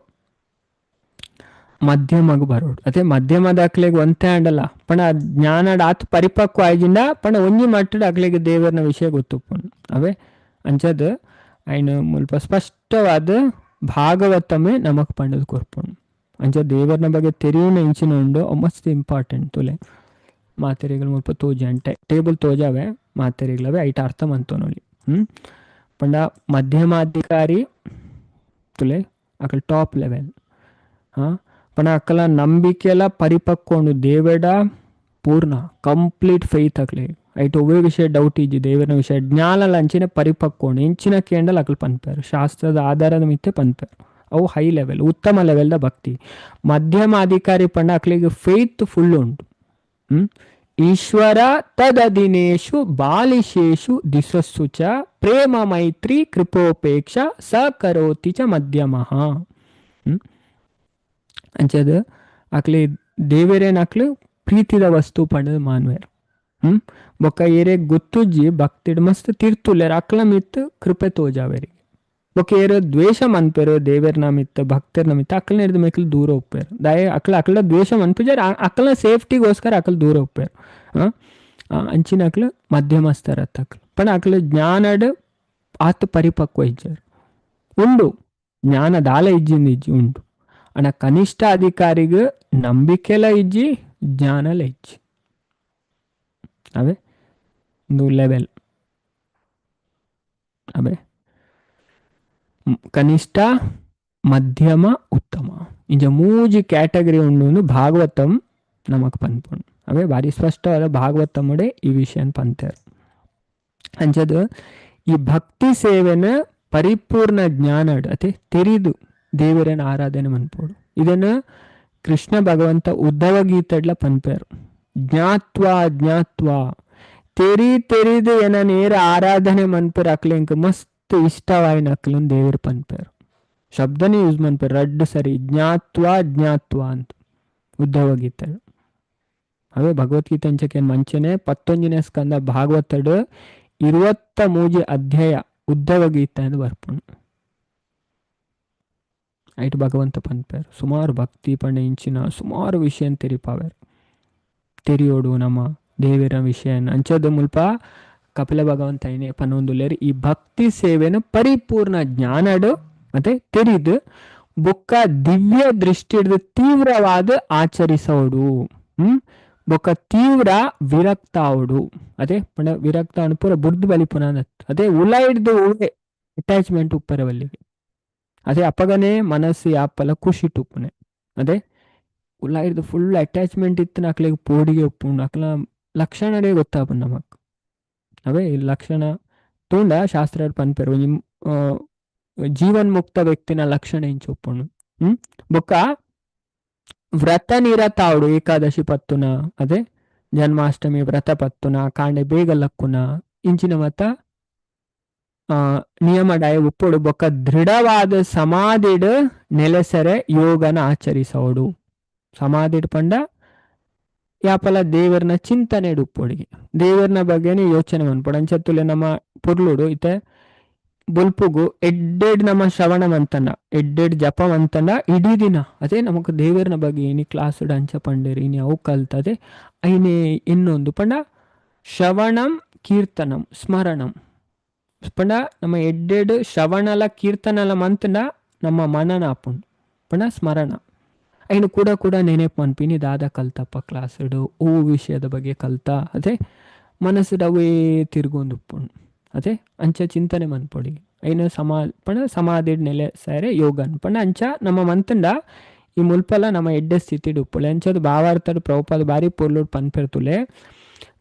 ಮಧ್ಯಮಗ್ ಬರೋಡು ಅದೇ ಮಧ್ಯಮದ ಅಕ್ಲೆಗೆ ಒಂತೆ ಅಂಡಲ್ಲ ಪಣ ಜ್ಞಾನಡ ಆತು ಪರಿಪಕ್ವ ಆಯ್ಜಿಂದ ಪಣ ಒಂಜಿ ಮಟ್ಟದ ಅಕ್ಲೆಗೆ ದೇವರನ ವಿಷಯ ಗೊತ್ತುಪ್ಪುಂಡು ಅವೇ ಅಂಚದ ಆಯ್ನ ಮುಲ್ಪ ಸ್ಪಷ್ಟವಾದ ಭಾಗವತಮೇ ನಮಕ್ ಪಂಡದು ಕೊರ್ಪುಂಡು ಅಂಚ ದೇವರನ ಬಗ್ಗೆ ತೆರಿಯುನ ಇಂಚಿನ ಉಂಡು ಮಸ್ತ್ ಇಂಪಾರ್ಟೆಂಟ್ ತುಲೆ ಮಾತೆರೆಗಳು ಮುಲ್ಪ ತೋಜ ಅಂಟೆ ಟೇಬಲ್ ತೋಜಾವೆ ಮಾತೆರೆಗಳವೆ ಐಟ ಅರ್ಥ ಮಂತೋ ನೋಡಿ ಪಂಡ ಮಧ್ಯಮಾಧಿಕಾರಿ ತುಲೆ ಅಕಲ್ ಟಾಪ್ ಲೆವೆಲ್ ಪಣ ಅಕ್ಕಲ ನಂಬಿಕೆಲ ಪರಿಪಕ್ಕೊಂಡು ದೇವಡ ಪೂರ್ಣ ಕಂಪ್ಲೀಟ್ ಫೇತ್ ಅಕ್ಲೆ ಐಟ್ ಒವ್ವೇ ವಿಷಯ ಡೌಟ್ ಇಜ್ಜಿ ದೇವರನ ವಿಷಯ ಜ್ಞಾನಲ ಅಂಚಿನ ಪರಿಪಕ್ಕೊಂಡು ಇಂಚಿನ ಕೇಂಡಲ್ ಅಕಲ್ ಪನ್ಪೇರು ಶಾಸ್ತ್ರದ ಆಧಾರದ ಮಿತ್ತೆ ಪನ್ಪೇರು ಅವು ಹೈ ಲೆವೆಲ್ ಉತ್ತಮ ಲೆವೆಲ್ದ ಭಕ್ತಿ. ಮಧ್ಯಮ ಅಧಿಕಾರಿ ಪಂಡ ಅಕ್ಲಿಗೆ ಫೇತ್ ಫುಲ್ ಉಂಟು. ಈಶ್ವರ ತದದಿನೇಶು ಬಾಲಿಶೇಷು ದಿಶಸ್ಸು ಚ ಪ್ರೇಮ ಮೈತ್ರಿ ಕೃಪೋಪೇಕ್ಷ ಸಕರೋತಿ ಚ ಮಧ್ಯಮಃ ಅಂಚದ ಅಕ್ಲೆ ದೇವರೇನ ಅಕ್ಲು ಪ್ರೀತಿದ ವಸ್ತು ಪಂಡದ ಮಾನ್ವೇರು ಬೊಕ್ಕ ಏರೆ ಗೊತ್ತುಜ್ಜಿ ಭಕ್ತಿಡ್ ಮಸ್ತ್ ತಿರ್ತುಲ್ಲೇರ ಅಕ್ಲ ಮಿತ್ ಕೃಪೆ ತೋಜಾವೇರಿ ಬೊಕ್ಕ ಏರ ದ್ವೇಷ ಮನ್ಪೇರು ದೇವರ್ನ ಮಿತ್ ಭಕ್ತರ್ನ ಮಿತ್ ಅಕ್ಲನ ಹಿಡಿದು ಮೇಕಲ್ ದೂರ ಹೋಗ್ಪೇರು ದಯ ಅಕ್ಲ ದ್ವೇಷ ಮನ್ಪಿಜಾರ ಅಕ್ಲನ ಸೇಫ್ಟಿಗೋಸ್ಕರ ಅಕಲ್ ದೂರ ಹೋಗ್ಪೇರು ಅಂಚಿನ ಅಕ್ಲ ಮಧ್ಯಮಸ್ತರ ಅಕ್ಲ ಪಣ ಅಕ್ಲ ಜ್ಞಾನಡ್ ಆತ ಪರಿಪಕ್ವ ಇಜ್ಜಾರು ಉಂಡು ಜ್ಞಾನ ದಾಲ ಇಜ್ಜಿಂದ ಇಜ್ಜಿ ಉಂಡು ಅಣ್ಣ ಕನಿಷ್ಠ ಅಧಿಕಾರಿಗೆ ನಂಬಿಕೆಲ ಇಜ್ಜಿ ಜ್ಞಾನಲ ಇಜ್ಜಿ ಅವೇ ಒಂದು ಲೆವೆಲ್ ಅವೇ ಕನಿಷ್ಠ ಮಧ್ಯಮ ಉತ್ತಮ ಇಂಜ ಮೂಜಿ ಕ್ಯಾಟಗರಿ ಉಂಡು ಭಾಗವತಂ ನಮಕ್ ಪನ್ಪುಂಡು ಅವೇ ಭಾರಿ ಸ್ಪಷ್ಟವಾದ ಭಾಗವತಮುಡೆ ಈ ವಿಷಯನ್ ಪಂತೇರು ಅಂಚದು ಈ ಭಕ್ತಿ ಸೇವೆನ ಪರಿಪೂರ್ಣ ಜ್ಞಾನಡ್ ಅತೆ ತೆರಿದು ದೇವರನ್ನ ಆರಾಧನೆ ಮನ್ಪೋಡು ಇದನ್ನು ಕೃಷ್ಣ ಭಗವಂತ ಉದ್ಧವ ಗೀತಡ್ಲ ಪನ್ಪೇರು ಜ್ಞಾತ್ವಾ ತೆರಿದು ಏನ ನೇರ ಆರಾಧನೆ ಮನ್ಪೇರು ಅಕ್ಲೆಂಕ್ ಮಸ್ತ್ ಇಷ್ಟವಾಯಿನ ಅಕ್ಲನ್ ದೇವರು ಪನ್ಪೇರು ಶಬ್ದನೇ ಯೂಸ್ ಮನ್ಪೇರು ರಡ್ಡು ಸರಿ ಜ್ಞಾತ್ವಾ ಅಂತ ಉದ್ಧವ ಗೀತೆ ಅವೇ ಭಗವದ್ಗೀತೆ ಅಂಚಕ್ಕೆ ಮಂಚನೆ 11ನೇ ಸ್ಕಂದ ಭಾಗವತಡ್ 23 ಅಧ್ಯಾಯ ಉದ್ಧವ ಗೀತೆ ಎಂದು ಬರ್ಪುಂಡು ಐಟ್ ಭಗವಂತ ಪನ್ಪೇರು ಸುಮಾರು ಭಕ್ತಿ ಪಂಡ ಇಂಚಿನ ಸುಮಾರು ವಿಷಯ ತೆರಿಯೋಡು ನಮ್ಮ ದೇವರ ವಿಷಯ ಅಂಚದ ಮುಲ್ಪ ಕಪಿಲ ಭಗವಂತ ಐನೆ ಪನ್ನೊಂದುಲೇರಿ ಈ ಭಕ್ತಿ ಸೇವೆನ ಪರಿಪೂರ್ಣ ಜ್ಞಾನಡು ಮತ್ತೆ ತೆರಿದು ಬೊಕ್ಕ ದಿವ್ಯ ದೃಷ್ಟಿ ಹಿಡಿದು ತೀವ್ರವಾದ ಆಚರಿಸೋಡು ಬೊಕ್ಕ ತೀವ್ರ ವಿರಕ್ತ ಅವಡು ಅದೇ ಪಂಡ ವಿರಕ್ತ ಅನುಪೂರ ಬುರ್ದು ಬಲಿ ಪುನಃ ಅದೇ ಉಲ ಹಿಡ್ದು ಉಳೆ ಅಟ್ಯಾಚ್ಮೆಂಟ್ ಉಪ್ಪರ ಬಲ್ಲಿಗೆ ಅದೇ ಅಪ್ಪಗನೇ ಮನಸ್ಸು ಯಾಪಲ ಖುಷಿ ಟುಪ್ಪನೆ ಅದೇ ಉಲ್ಲ ಹಿಡ್ದು ಫುಲ್ ಅಟ್ಯಾಚ್ಮೆಂಟ್ ಇತ್ತು ಅಕ್ಲಿಗೆ ಪೋಡಿಗೆ ಉಪ್ಪುಂಡು ಅಕ್ಲ ಲಕ್ಷಣರೇ ಗೊತ್ತಾಪ ನಮಕ್ ಅವೇ ಈ ಲಕ್ಷಣ ತೂಂಡ ಶಾಸ್ತ್ರ ಪನ್ಪೇರು ಜೀವನ್ ಮುಕ್ತ ವ್ಯಕ್ತಿನ ಲಕ್ಷಣ ಇಂಚು ಒಪ್ಪುಂಡು ಬೊಕ್ಕ ವ್ರತ ನಿರತ ಅವಡು ಏಕಾದಶಿ ಪತ್ತುನ ಅದೇ ಜನ್ಮಾಷ್ಟಮಿ ವ್ರತ ಪತ್ತುನ ಕಾಂಡೆ ಬೇಗ ಲಕ್ಕುನ ಇಂಚಿನ ಮತ ನಿಯಮಡಾಯ ಉಪ್ಪೊಡು ಬೊಕ್ಕ ದೃಢವಾದ ಸಮಾಧಿಡ್ ನೆಲೆಸರೆ ಯೋಗನ ಆಚರಿಸೋಡು. ಸಮಾಧಿಡ್ ಪಂಡ ಯಾಪಲ ದೇವರನ ಚಿಂತನೆ ಉಪ್ಪೊಡಿಗೆ ದೇವರನ ಬಗ್ಗೆನೇ ಯೋಚನೆ ಮನ್ಪೊಡು. ಅಂಚತ್ತುಲೆ ನಮ್ಮ ಪುರ್ಲುಡು ಇತ್ತೆ ಬೊಲ್ಪುಗು ಎಡ್ಡೆಡ್ ನಮ್ಮ ಶ್ರವಣ ಮಂತಂಡ ಎಡ್ಡೆಡ್ ಜಪ ಮಂತಂಡ ಇಡೀ ದಿನ ಅದೇ ನಮಕ್ ದೇವರನ ಬಗ್ಗೆ ಇನಿ ಕ್ಲಾಸ್ ಅಂಚ ಪಂಡೇರಿ ಇನಿ ಅವು ಕಲ್ತದೆ ಐನೆ ಇನ್ನೊಂದು ಪಂಡ ಶ್ರವಣಂ ಕೀರ್ತನಂ ಸ್ಮರಣಂ ಪಂಡ ನಮ್ಮ ಎಡ್ಡೆಡ್ ಶ್ರವಣಲ ಕೀರ್ತನಲ ಮಂತಂಡ ನಮ್ಮ ಮನನ ಆಪುಂಡು ಪಂಡ ಸ್ಮರಣ ಐನು ಕೂಡ ಕೂಡ ನೆನೆಪು ಮನ್ಪಿನಿ ದಾದ ಕಲ್ತಪ್ಪ ಕ್ಲಾಸ್ಡು ಓ ವಿಷಯದ ಬಗ್ಗೆ ಕಲ್ತ ಅದೇ ಮನಸ್ಸು ಅವೇ ತಿರ್ಗೊಂದು ಉಪ್ಪುಂಡು ಅದೇ ಅಂಚ ಚಿಂತನೆ ಮನ್ಪೊಡಿ ಐನು ಸಮಾಧಿ ನೆಲೆ ಸಾರೆ ಯೋಗ ಅನ್ಪಂಡ ಅಂಚ ನಮ್ಮ ಮಂತಂಡ ಈ ಮುಲ್ಪಲ ನಮ್ಮ ಎಡ್ಡೆ ಸ್ಥಿತಿಡು ಉಪ್ಪುಳೆ ಅಂಚದು ಭಾವಾರ್ಥಡು ಪ್ರಭುಪಾದ ಬಾರಿ ಪೊರ್ಲುಡು ಪನ್ಪೆರ್ತುಲೆ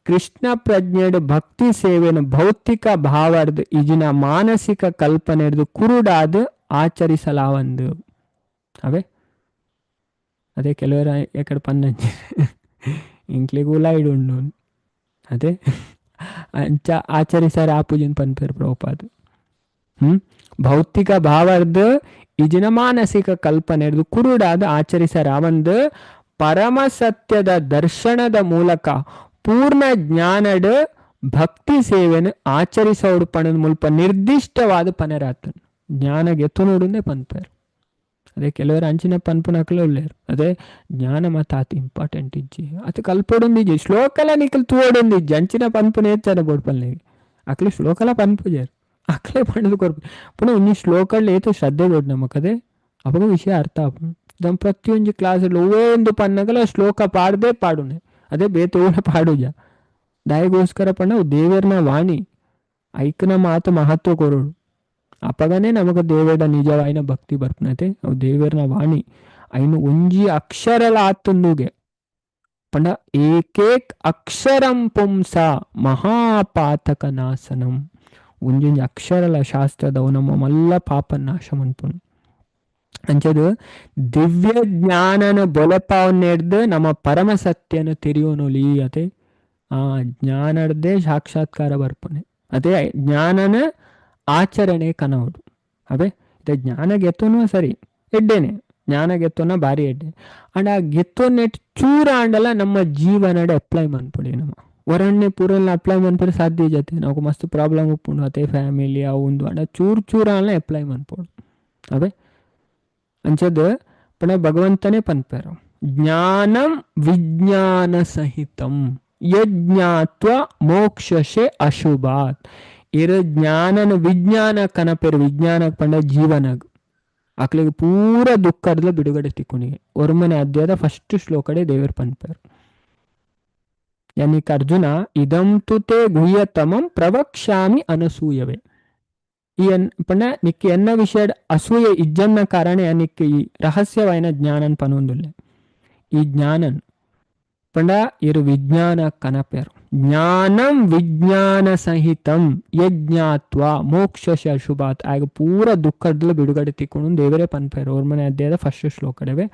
ಕೃಷ್ಣ ಪ್ರಜ್ಞೆಡು ಭಕ್ತಿ ಸೇವೆನು ಭೌತಿಕ ಭಾವಾರ್ದು ಇಜಿನ ಮಾನಸಿಕ ಕಲ್ಪನೆರ್ದು ಕುರುಡಾದು ಆಚರಿಸಲಾವಂದು ಅವೇ ಅದೇ ಕೆಲವರ ಎಕಡೆ ಪನ್ನಂಚಿ ಇಂಕ್ಲಿಗೆ ಉಲಾಯ್ಡು ಉಂಡು ಅದೇ ಅಂಚ ಆಚರಿಸಾರೆ ಆಪುಜಿನ ಪನ್ಪೇರು ಪ್ರಭುಪಾದ ಭೌತಿಕ ಭಾವಾರ್ದು ಇಜಿನ ಮಾನಸಿಕ ಕಲ್ಪನೆರ್ದು ಕುರುಡಾದ ಆಚರಿಸಾರೆ ಅವಂದು ಪರಮ ಸತ್ಯದ ದರ್ಶನದ ಮೂಲಕ ಪೂರ್ಣ ಜ್ಞಾನಡ್ ಭಕ್ತಿ ಸೇವೆನು ಆಚರಿಸೋಡು ಪಣದ ಮುಲ್ಪ ನಿರ್ದಿಷ್ಟವಾದ ಪನರಾತನು ಜ್ಞಾನ ಗೆತ್ತು ನೋಡುಂದೇ ಪನ್ಪೇರು. ಅದೇ ಕೆಲವರು ಅಂಚಿನ ಪನ್ಪುನಕ್ಲೆ ಉಳ್ಳೇರು ಅದೇ ಜ್ಞಾನ ಮತ ಆತ ಇಂಪಾರ್ಟೆಂಟ್ ಇಜ್ಜಿ ಅದು ಕಲ್ಪೊಡೊಂದಿಜ್ಜಿ ಶ್ಲೋಕಲ ನಿಖಲ್ ತೂವೊಡೊಂದಿಜ್ಜಿ ಅಂಚಿನ ಪನ್ಪುನ ಹೆಚ್ಚಾನ ಬೋಡ್ಪಲ್ಲೆಗೆ ಅಕ್ಲೆ ಶ್ಲೋಕಲ ಪನ್ಪುಜಾರು ಅಕ್ಲೆ ಪಣ್ಣದು ಕೊರ್ಪು ಪುನಃ ಉನ್ನಿ ಶ್ಲೋಕಗಳು ಏತು ಶ್ರದ್ಧೆ ಕೊಡು ನಮಕದೇ ಅವಾಗ ವಿಷಯ ಅರ್ಥ ಆಪು ನಮ್ಮ ಪ್ರತಿಯೊಂದು ಕ್ಲಾಸಲ್ಲಿ ಒವ್ವೇ ಒಂದು ಪನ್ನಗಲ ಶ್ಲೋಕ ಪಾಡದೆ ಪಾಡುನೆ ಅದೇ ಬೇತೋಡ ಪಾಡುಜ ದಯಗೋಸ್ಕರ ಪಣ್ಣ ದೇವರನ ವಾಣಿ ಐಕನ ಮಾತು ಮಹತ್ವ ಕೊರೋಡು ಅಪಗನೇ ನಮಗ ದೇವರ ನಿಜವಾಯಿನ ಭಕ್ತಿ ಬರ್ಪನತೆ ಅವು ದೇವರನ ವಾಣಿ ಐನು ಒಂಜಿ ಅಕ್ಷರಲ ಆತುಂದುಗೆ ಪಂಡ ಏಕೇಕ್ ಅಕ್ಷರಂ ಪುಂಸ ಮಹಾಪಾತಕ ನಾಶನಂ ಒಂಜೊಂಜಿ ಅಕ್ಷರಲ ಶಾಸ್ತ್ರದವು ನಮ್ಮ ಮಲ್ಲ ಪಾಪ ನಾಶ ಮನ್ಪುನು ಅಂಚದು ದಿವ್ಯ ಜ್ಞಾನನ ಬೊಲಪಾವನ್ನೆಡ್ದು ನಮ್ಮ ಪರಮ ಸತ್ಯನ ತಿರಿಯೋನೊಲಿ ಅದೇ ಆ ಜ್ಞಾನಡ್ದೇ ಸಾಕ್ಷಾತ್ಕಾರ ಬರ್ಪನೆ ಅದೇ ಜ್ಞಾನನ ಆಚರಣೆ ಕನವಡು ಅವೇ ಇದೆ ಜ್ಞಾನ ಗೆತ್ತೋನು ಸರಿ ಎಡ್ಡೆನೆ ಜ್ಞಾನ ಗೆತ್ತೋನ ಭಾರಿ ಎಡ್ಡೆ ಅಂಡ್ ಆ ಗೆತ್ತೋನೆಟ್ ಚೂರ ಅಂಡಲ್ಲ ನಮ್ಮ ಜೀವನಡೆ ಅಪ್ಲೈ ಮನ್ಪೊಡಿ ನಮ್ಮ ಹೊರಣ್ಣೆ ಪೂರಲ್ಲ ಅಪ್ಲೈ ಮನ್ಪಡೆ ಸಾಧ್ಯ ಜತೆ ನಾವು ಮಸ್ತ್ ಪ್ರಾಬ್ಲಮ್ ಉಪ್ಪುಂಡು ಅದೇ ಫ್ಯಾಮಿಲಿ ಅವು ಅಂಡ ಚೂರು ಚೂರ ಅಲ್ಲ ಅಪ್ಲೈ ಮನ್ಪೋಡು ಅವೇ ಅಂಚದು ಪಣ ಭಗವಂತನೇ ಪನ್ಪೇರು ಜ್ಞಾನಂ ವಿಜ್ಞಾನ ಸಹಿತಂ ಯಜ್ಞಾತ್ವ ಮೋಕ್ಷಶೆ ಅಶುಭಾತ್ ಇರ ಜ್ಞಾನನ ವಿಜ್ಞಾನ ಕನಪೇರು ವಿಜ್ಞಾನ ಪಂಡ ಜೀವನಗ್ ಅಕ್ಲಿಗೆ ಪೂರ ದುಃಖದ ಬಿಡುಗಡೆ ತಿಕ್ಕುನಿಗೆ ಒರ್ಮನೆ ಅಧ್ಯಾಯದ ಫಸ್ಟ್ ಶ್ಲೋಕಡೆ ದೇವರ ಪನ್ಪೇರು ಯಾನಿಕ ಅರ್ಜುನ ಇದಂ ತುತೆ ಗುಹ್ಯತಮಂ ಪ್ರವಕ್ಷ್ಯಾಮಿ ಅನಸೂಯವೇ ಈ ಪಂಡ ನಿಕ್ಕೆ ಎನ್ನ ವಿಷಯ ಅಸೂಯ ಇಜ್ಜನ್ನ ಕಾರಣ ನಿಕ್ಕೆ ಈ ರಹಸ್ಯವಾಯಿನ ಜ್ಞಾನನ್ ಪನೊಂದುಲ್ಲೆ ಈ ಜ್ಞಾನನ್ ಪಂಡ ಇರು ವಿಜ್ಞಾನ ಕನಪೇರು ಜ್ಞಾನಂ ವಿಜ್ಞಾನ ಸಹಿತಂ ಯಜ್ಞಾತ್ವ ಮೋಕ್ಷಶ ಶುಭಾತ್ ಆಗ ಪೂರ ದುಃಖದ ಬಿಡುಗಡೆ ತಿಕ್ಕೊಂಡು ದೇವರೇ ಪನ್ಪೇರು ಅವ್ರ ಮನೆ ಅಧ್ಯಾಯದ ಫಸ್ಟ್ ಶ್ಲೋಕಡವೆ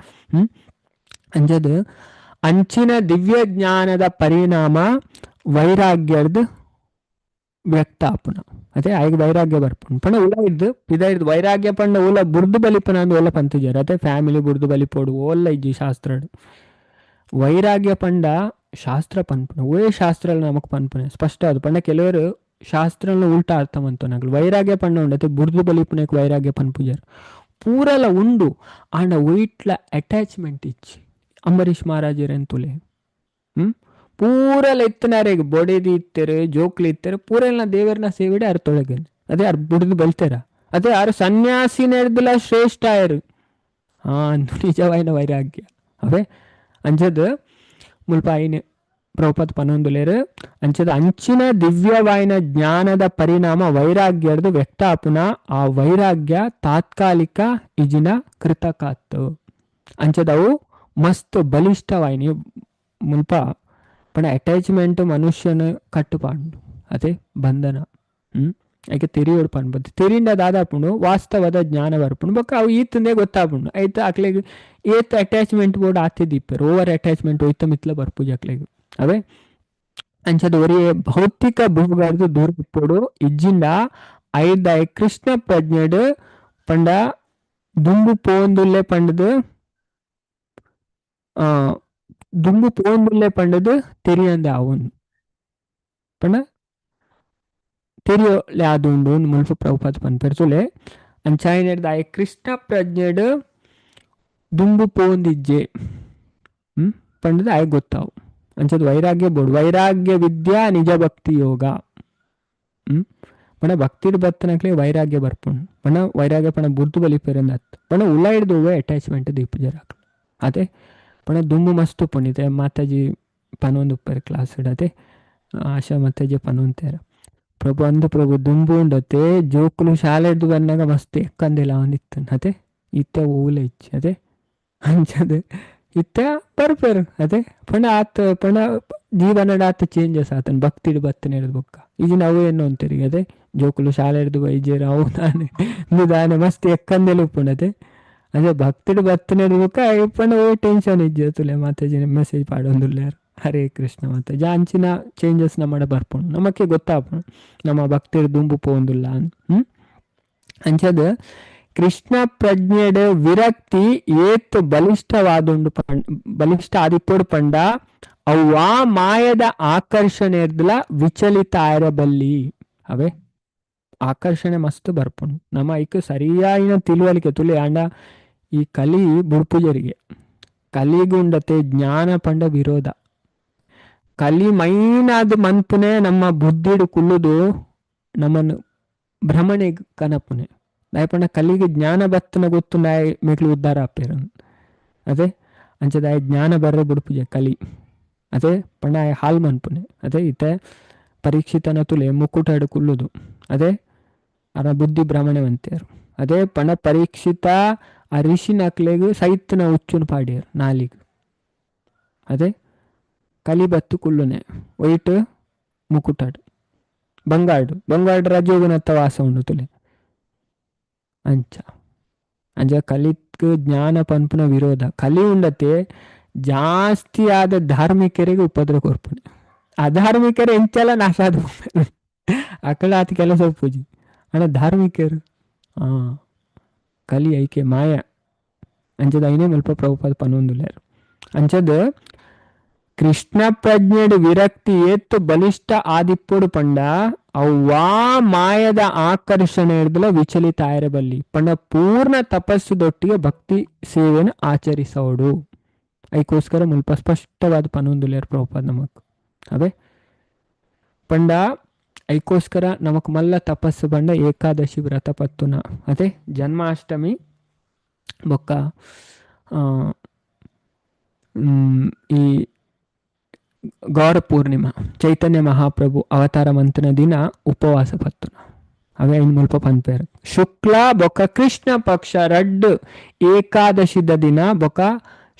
ಅಂಜದು ಅಂಚಿನ ದಿವ್ಯ ಜ್ಞಾನದ ಪರಿಣಾಮ ವೈರಾಗ್ಯದ ವ್ಯಕ್ತ ಆಪುನ ಅದೇ ಆಯ್ಗ ವೈರಾಗ್ಯ ಬರ್ಪುಂಡು ಪಂಡ ಉಲ ಇದ್ದು ಇದ್ದು ವೈರಾಗ್ಯ ಪಂಡ ಓಲ ಬುರ್ದು ಬಲಿಪನ ಅಂದು ಓಲ ಪಂತುಜಾರ ಅದೇ ಫ್ಯಾಮಿಲಿ ಬುರ್ದು ಬಲಿಪೋಡು ಓಲ್ಲ ಇಜ್ಜಿ ಶಾಸ್ತ್ರ ವೈರಾಗ್ಯ ಪಂಡ ಶಾಸ್ತ್ರ ಪನ್ಪುನ ಓ ಶಾಸ್ತ್ರ ನಮಕ್ ಪನ್ಪುನೆ ಸ್ಪಷ್ಟ ಅದು ಪಂಡ ಕೆಲವರು ಶಾಸ್ತ್ರನ ಉಲ್ಟಾ ಅರ್ಥ ಮಂತು ನಗಲು ವೈರಾಗ್ಯ ಪಂಡ ಉಂಡತೆ ಬುರ್ದು ಬಲಿಪುನಕ್ ವೈರಾಗ್ಯ ಪನ್ಪುಜಾರ ಪೂರಲ ಉಂಡು ಆಂಡ ಒಯ್ಟ್ಲ ಅಟ್ಯಾಚ್ಮೆಂಟ್ ಇಚ್ಚಿ ಅಂಬರೀಷ್ ಮಹಾರಾಜರೆಂತುಲೆ ಪೂರಲ ಎತ್ತನಾರೆಗೆ ಬೊಡೆದಿ ಇತ್ತರೆ ಜೋಕ್ಲಿ ಇತ್ತಾರೆ ಪೂರೆಲ್ಲ ದೇವರನ್ನ ಸೇವಿಡೆ ಅರ್ತೊಳಗೆ ಅದೇ ಬುಡ್ದು ಬಲ್ತಾರ ಅದೇ ಯಾರು ಸನ್ಯಾಸಿ ನಡೆದಿಲ್ಲ ಶ್ರೇಷ್ಠ ಆಯರು ನಿಜವಾಯಿನ ವೈರಾಗ್ಯ ಅವೇ ಅಂಚದು ಮುಲ್ಪ ಐನೆ ಪ್ರಭುಪಾದ ಪನೊಂದುಲೇರು ಅಂಚದ ಅಂಚಿನ ದಿವ್ಯವಾಯಿನ ಜ್ಞಾನದ ಪರಿಣಾಮ ವೈರಾಗ್ಯರ್ದು ವ್ಯಕ್ತ ಆಪುನ ಆ ವೈರಾಗ್ಯ ತಾತ್ಕಾಲಿಕ ಇಜಿನ ಕೃತಕಾತ್ತು ಅಂಚದವು ಮಸ್ತ್ ಬಲಿಷ್ಠವಾಯಿನಿ ಮುಲ್ಪ ಪಣ ಅಟ್ಯಾಚ್ಮೆಂಟ್ ಮನುಷ್ಯನ ಕಟ್ಟುಪಾಂಡು ಅದೇ ಬಂಧನ ಯಾಕೆ ತಿರಿಯೋಡು ಪನ್ಬದ್ದು ತಿರಿಂದ ದಾದಾಪುಂಡು ವಾಸ್ತವದ ಜ್ಞಾನ ಬರ್ಪುಂಡು ಬೊಕ್ಕ ಅವು ಈತಂದೇ ಗೊತ್ತಾಪುಂಡು ಐತ ಅಕ್ಲೆಗ್ ಏತ್ ಅಟ್ಯಾಚ್ಮೆಂಟ್ ಬೋರ್ಡ್ ಆತಿದ್ದಿಪ್ಪರು ಓವರ್ ಅಟ್ಯಾಚ್ಮೆಂಟ್ ಹೋಯ್ತ ಮಿತ್ಲ ಬರ್ಪುಜ ಅಕ್ಲೆಗ್ ಅವೇ ಅಂಚದ ಒರಿಯೆ ಭೌತಿಕ ಭೂಗಾರ್ದು ದೂರ ಇಪ್ಪೋಡು ಇಜ್ಜಿಂಡ ಐದಾಯ ಕೃಷ್ಣ ಪ್ರಜ್ಞೆಡ್ ಪಂಡ ದುಂಬು ಪೋಂದುಲ್ಲೆ ಪಂಡದು ದುಂಬು ಪೋಂದುಲ್ಲೆ ಪಂಡದು ತೆರಿಯಂದೆ ಅವನು ಪಂಡ ತೆರಿಯೋಲೆ ಆದುಂಡು ಮುಲ್ಪ ಪ್ರಭುಪಾದ ಪನ್ಪೆರ್ಸುಲೆ ಅಂಚಾಯಿನೆಡ್ದ ಆಯ ಕೃಷ್ಣ ಪ್ರಜ್ಞೆಡ್ ದುಂಬು ಪೋಂದಿಜ್ಜೆ ಪಂಡದು ಆಯ ಗೊತ್ತಾವು ಅಂಚದ ವೈರಾಗ್ಯ ಬೋಡು ವೈರಾಗ್ಯ ವಿದ್ಯಾ ನಿಜ ಭಕ್ತಿ ಯೋಗ ಪಣ ಭಕ್ತಿಡ್ ಬತ್ತನಕ್ಲೆ ವೈರಾಗ್ಯ ಬರ್ಪುಂಡು ಪಣ ವೈರಾಗ್ಯ ಪಣ ಬುರ್ದು ಬಲಿಪೇರಂದ ಅತ್ತು ಪಣ ಉಲ್ಲ ಹಿಡ್ದು ಅಟ್ಯಾಚ್ಮೆಂಟ್ ದೀಪ ಜರಾಕ್ ಅದೇ ಪಣ ದುಂಬು ಮಸ್ತು ಪುಣಿತೆ ಮಾತಾಜಿ ಪನೊಂದು ಉಪ್ಪೇರು ಕ್ಲಾಸ್ ಇಡತೆ ಆಶಾ ಮಾತಾಜಿ ಪನೊಂತೇರ ಪ್ರಭು ಅಂದು ಪ್ರಭು ದುಂಬು ಉಂಡತೆ ಜೋಕುಲು ಶಾಲೆ ಹಿಡ್ದು ಬಂದಾಗ ಮಸ್ತ್ ಎಕ್ಕಂದಿಲ್ಲ ಅವನಿತ್ತು ಅದೇ ಇತ್ತ ಊಲ ಇಚ್ಚಿ ಅದೇ ಅಂಚದೆ ಇತ್ತ ಬರ್ಪೇರು ಅದೇ ಪಣ ಆತ ಪಣ ಜೀವನಡ ಆತ ಚೇಂಜಸ್ ಆತನ ಭಕ್ತಿಡ್ ಬತ್ತನೆ ಹಿಡಿದು ಬೊಕ್ಕ ಈಗ ನಾವು ಏನು ಅಂತೀರಿ ಅದೇ ಜೋಕುಲು ಶಾಲೆ ಹಿಡ್ದು ವೈದ್ಯರು ಅವು ದಾನೆ ಮಸ್ತ್ ಎಕ್ಕಂದೆಲ್ಲ ಉಪ್ಪುಂಡತೆ ಅದೇ ಭಕ್ತಿಡ್ ಬತ್ತನೆ ಹಿಡ್ಬೇಕ ಪಣ ಓ ಟೆನ್ಷನ್ ಇಜ್ಜತುಲೆ ಮಾತಾಜಿ ಮೆಸೇಜ್ ಪಾಡೊಂದುಲ್ಲ ಯಾರು ಹರೇ ಕೃಷ್ಣ ಮಾತಾಜಿ ಅಂಚಿನ ಚೇಂಜಸ್ ನಮ್ಮಡ ಬರ್ಪುಂಡು ನಮಕ್ಕೆ ಗೊತ್ತಾಪುಂಡು ನಮ್ಮ ಭಕ್ತಿಡ್ ದುಂಬು ಪೋಂದುಲ್ಲ ಅಂಚದ ಕೃಷ್ಣ ಪ್ರಜ್ಞೆಡ್ ವಿರಕ್ತಿ ಏತ್ ಬಲಿಷ್ಠವಾದುಂಡು ಬಲಿಷ್ಠ ಆದಿಪ್ಪೋಡು ಪಂಡ ಅವ್ವಾ ಮಾಯದ ಆಕರ್ಷಣೆ ಇರ್ದಲ ವಿಚಲಿತ ಆಯರಬಲ್ಲಿ ಅವೇ ಆಕರ್ಷಣೆ ಮಸ್ತ್ ಬರ್ಪುಂಡು ನಮ್ಮ ಐಕ್ ಸರಿಯಾಗಿನ ತಿಳುವಳಿಕೆ ತುಳಿ ಅಂಡ ಈ ಕಲಿ ಬುಡ್ಪುಜರಿಗೆ ಕಲಿಗುಂಡತೆ ಜ್ಞಾನ ಪಂಡ ವಿರೋಧ ಕಲಿ ಮೈನಾದ ಮನ್ಪುನೆ ನಮ್ಮ ಬುದ್ಧಿಡು ಕುಲ್ಲುದು ನಮ್ಮನ್ನು ಭ್ರಮಣೆ ಕನಪುನೆ ದಾಯಪಂಡ ಕಲಿಗೆ ಜ್ಞಾನ ಬತ್ತನ ಗೊತ್ತು ನಾಯ್ ಮೇಕ್ಲು ಉದ್ಧಾರ ಆಪೇರು ಅದೇ ಅಂಚದ ಜ್ಞಾನ ಬರ್ರೆ ಬುಡ್ಪುಜೆ ಕಲಿ ಅದೇ ಪಂಡ ಹಾಲ್ ಮನ್ಪುನೆ ಅದೇ ಇತ್ತೆ ಪರೀಕ್ಷಿತನ ತುಲೆ ಮುಕ್ಕುಟಾಡು ಕುಲ್ಲುದು ಅದೇ ಅರ ಬುದ್ಧಿ ಭ್ರಮಣೆ ಅಂತೇರು ಅದೇ ಪಂಡ ಪರೀಕ್ಷಿತ ಆ ಋಷಿ ನಕ್ಲೆಗ್ ಸೈತ್ನ ಉಚ್ಚುನ್ ಪಾಡ್ಯಾರು ನಾಲಿಗ್ ಅದೇ ಕಲಿ ಬತ್ತು ಕುಲ್ಲುನೆ ವೈಟ್ ಮುಕ್ಕುಟಾಡು ಬಂಗಾಡು ರಜೋಗುಣತ್ತ ವಾಸ ಉಂಡು ತುಲೆ ಅಂಚ ಕಲಿಕ್ ಜ್ಞಾನ ಪನ್ಪುನ ವಿರೋಧ ಕಲಿ ಉಂಡತೆ ಜಾಸ್ತಿ ಆದ ಧಾರ್ಮಿಕರಿಗೆ ಉಪದ್ರ ಕೊರ್ಪುನೆ ಅಧಾರ್ಮಿಕರು ಎಂಚೆಲ್ಲ ನಾಶ ಆದ ಅಕಳ ಆತ ಕೆಲಸ ಪೂಜಿ ಅಣ್ಣ ಧಾರ್ಮಿಕರು ಕಲಿ ಐಕೆ ಮಾಯ ಅಂಚದ ಐನೇ ಮಲ್ಪ ಪ್ರಭುಪಾದ ಪನೊಂದುಲ್ಲಾರು ಅಂಚದ ಕೃಷ್ಣ ಪ್ರಜ್ಞೆಡ್ ವಿರಕ್ತಿ ಏತ್ತು ಬಲಿಷ್ಠ ಆದಿಪ್ಪೋಡು ಪಂಡ ಅವ್ವಾ ಮಾಯದ ಆಕರ್ಷಣೆ ಹಿಡ್ದಲ ವಿಚಲಿತ ಆಯರಬಲ್ಲಿ ಪಂಡ ಪೂರ್ಣ ತಪಸ್ಸುದೊಟ್ಟಿಗೆ ಭಕ್ತಿ ಸೇವೆನ ಆಚರಿಸೋಡು ಐಕೋಸ್ಕರ ಮುಲ್ಪ ಸ್ಪಷ್ಟವಾದ ಪನೊಂದುಲ್ಲಾರು ಪ್ರಭುಪಾದ ನಮಕ್ ಅವೇ ಪಂಡ ಐಕೋಸ್ಕರ ನಮಕ್ ಮಲ್ಲ ತಪಸ್ಸು ಬಂಡ ಏಕಾದಶಿ ವ್ರತ ಪತ್ತುನ ಅದೇ ಜನ್ಮಾಷ್ಟಮಿ ಬೊಕ್ಕ ಈ ಗೌರ ಪೂರ್ಣಿಮಾ ಚೈತನ್ಯ ಮಹಾಪ್ರಭು ಅವತಾರ ಮಂತನ ದಿನ ಉಪವಾಸ ಪತ್ತುನ ಅವೇ ಇನ್ ಮುಲ್ಪ ಪನ್ಪೇರು ಶುಕ್ಲ ಬೊಕ್ಕ ಕೃಷ್ಣ ಪಕ್ಷ ರಡ್ಡು ಏಕಾದಶಿದ ದಿನ ಬೊಕ್ಕ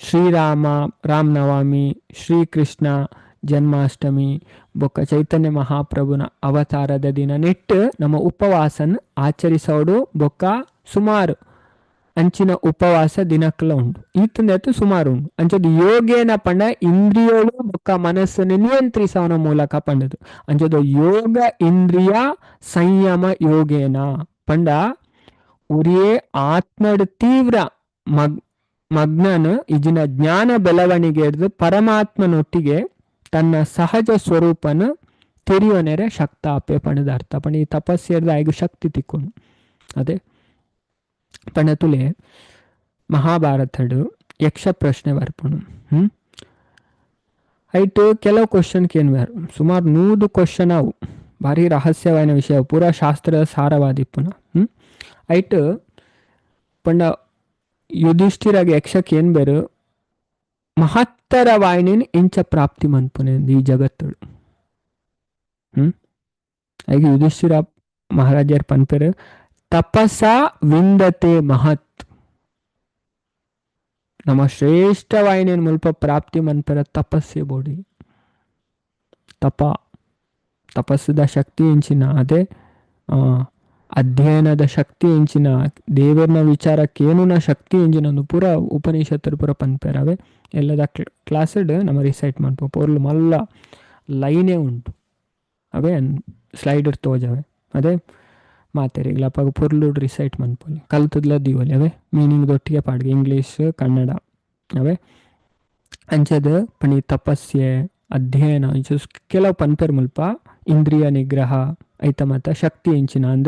ಶ್ರೀರಾಮ ರಾಮನವಮಿ ಶ್ರೀಕೃಷ್ಣ ಜನ್ಮಾಷ್ಟಮಿ ಬೊಕ್ಕ ಚೈತನ್ಯ ಮಹಾಪ್ರಭುನ ಅವತಾರದ ದಿನ ನೆಟ್ಟು ನಮ್ಮ ಉಪವಾಸನ ಆಚರಿಸೋಡು ಬೊಕ್ಕ ಸುಮಾರು ಅಂಚಿನ ಉಪವಾಸ ದಿನಕ್ಕೆಲ್ಲ ಉಂಟು ಈತಂದೆತ್ತು ಸುಮಾರು ಉಂಟು ಅಂಚದು ಯೋಗೇನ ಪಂಡ ಇಂದ್ರಿಯೋಳು ಬೊಕ್ಕ ಮನಸ್ಸನ್ನು ನಿಯಂತ್ರಿಸೋನ ಮೂಲಕ ಪಂಡದು ಅಂಚದು ಯೋಗ ಇಂದ್ರಿಯ ಸಂಯಮ ಯೋಗೇನ ಪಂಡ ಉರಿಯೇ ಆತ್ಮಡ್ ತೀವ್ರ ಮಗ್ನನು ಇಜಿನ ಜ್ಞಾನ ಬೆಳವಣಿಗೆ ಹಿಡಿದು ಪರಮಾತ್ಮನೊಟ್ಟಿಗೆ ತನ್ನ ಸಹಜ ಸ್ವರೂಪನು ತೆರೆಯೋನೆರೆ ಶಕ್ತ ಅಪ್ಪೆ ಪಣದ ಅರ್ಥ ಪಣ ಈ ತಪಸ್ಸು ಹಿಡ್ದು ಆಯ್ಗು ಶಕ್ತಿ ತಿಕ್ಕೊಂಡು ಅದೇ ಪಣ ತುಲೆ ಮಹಾಭಾರತಡು ಯಕ್ಷ ಪ್ರಶ್ನೆ ಬರ್ಪುಣು ಐಟು ಕೆಲವು ಕ್ವಶನ್ ಕೇನ್ವಾರು ಸುಮಾರು 100 ಕ್ವಶನ್ ಅವು ಭಾರಿ ರಹಸ್ಯವಾದ ವಿಷಯ ಪೂರಾ ಶಾಸ್ತ್ರದ ಸಾರವಾದಿಪ್ಪುನ ಐಟು ಪಂಡ ಯುಧಿಷ್ಠಿರಾಗ ಯಕ್ಷಕ್ಕೆ ಏನ್ ಬೇರು ಮಹತ್ತರ ವಾಯಿನಿನ ಇಂಚ ಪ್ರಾಪ್ತಿ ಮನ್ಪುನೆ ಈ ಜಗತ್ತಳು ಈಗ ಯುಧಿಷ್ಠಿರ ಮಹಾರಾಜರ ಪನ್ಪೇರು ತಪಸ ವಿಂದತೆ ಮಹತ್ ನಮ್ಮ ಶ್ರೇಷ್ಠ ವಾಯಿನಿನ ಮುಲ್ಪ ಪ್ರಾಪ್ತಿ ಮನ್ಪೇರ ತಪಸ್ಸೆ ಬೋಡಿ ತಪಸ್ಸದ ಶಕ್ತಿ ಇಂಚಿನ ಅದೇ ಅಧ್ಯಯನದ ಶಕ್ತಿ ಇಂಚಿನ ದೇವರನ ವಿಚಾರಕ್ಕೇನು ಶಕ್ತಿ ಇಂಚಿನ ಪೂರ ಉಪನಿಷತ್ತರು ಪೂರ ಪನ್ಪೇರವೆ ಎಲ್ಲದ ಕ್ಲಾಸಡ್ ನಮ್ಮ ರಿಸೈಟ್ ಮಾಡ್ಪೋ ಪೋರ್ಲು ಮಲ್ಲ ಲೈನೇ ಉಂಟು ಅವೇ ಸ್ಲೈಡರ್ ತೋಜವೆ ಅದೇ ಮಾತೆರಿಗ್ಲ ಅಪ್ಪಾಗ ಪೊರ್ಲುಡ್ ರಿಸೈಟ್ ಮನ್ಪೊಲಿ ಕಲ್ತದ್ಲ ದಿವಲಿ ಅವೇ ಮೀನಿಂಗ್ ದೊಟ್ಟಿಗೆ ಪಾಡ್ಗೆ ಇಂಗ್ಲೀಷ್ ಕನ್ನಡ ಅವೇ ಅಂಚದ ಪಣಿ ತಪಸ್ಸೆ ಅಧ್ಯಯನ ಕೆಲವು ಪನ್ಪೆರ್ ಮುಲ್ಪ ಇಂದ್ರಿಯ ನಿಗ್ರಹ ಐತ ಮತ್ತ ಶಕ್ತಿ ಎಂಚಿನ ಅಂದ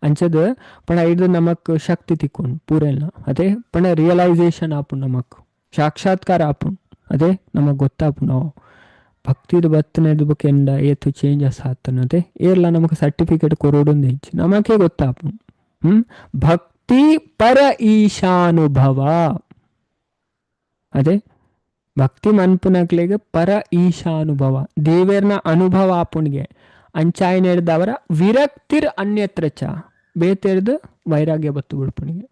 ಅಂಚದ ಪಣ ಐದು ನಮಕ್ ಶಕ್ತಿ ತಿಕ್ಕೊಂಡು ಪೂರೆಲ್ಲ ಅದೇ ಪಣ ರಿಯಲೈಸೇಷನ್ ಆಪುಂಡು ನಮಕ್ ಸಾಕ್ಷಾತ್ಕಾರ ಆಪುಂಡು ಅದೇ ನಮಗ್ ಗೊತ್ತಾಪುಂಡು ನಾವು ಭಕ್ತಿದು ಬತ್ತನೆದು ಬಕ್ಕೆ ಎಂಡ ಏತು ಚೇಂಜಸ್ ಆತನದೆ ಏರ್ಲ ನಮಕ್ ಸರ್ಟಿಫಿಕೇಟ್ ಕೊರೋಡೊಂದು ಹೆಚ್ಚು ನಮಕ್ಕೆ ಗೊತ್ತಾಪುಂಡು ಭಕ್ತಿ ಪರ ಈಶಾನುಭವ ಅದೇ ಭಕ್ತಿ ಮನ್ಪುನಕ್ಲೆಗೆ ಪರ ಈಶಾನುಭವ ದೇವೇರ್ನ ಅನುಭವ ಆಪುಣ್ಗೆ ಅಂಚಾಯನ ಹಿಡ್ದವರ ವಿರಕ್ತಿರ್ ಅನ್ಯತ್ರ ಚ ಬೇತೆರ್ದು ವೈರಾಗ್ಯ ಬತ್ತು ಬಿಡ್ಪುಣಿಗೆ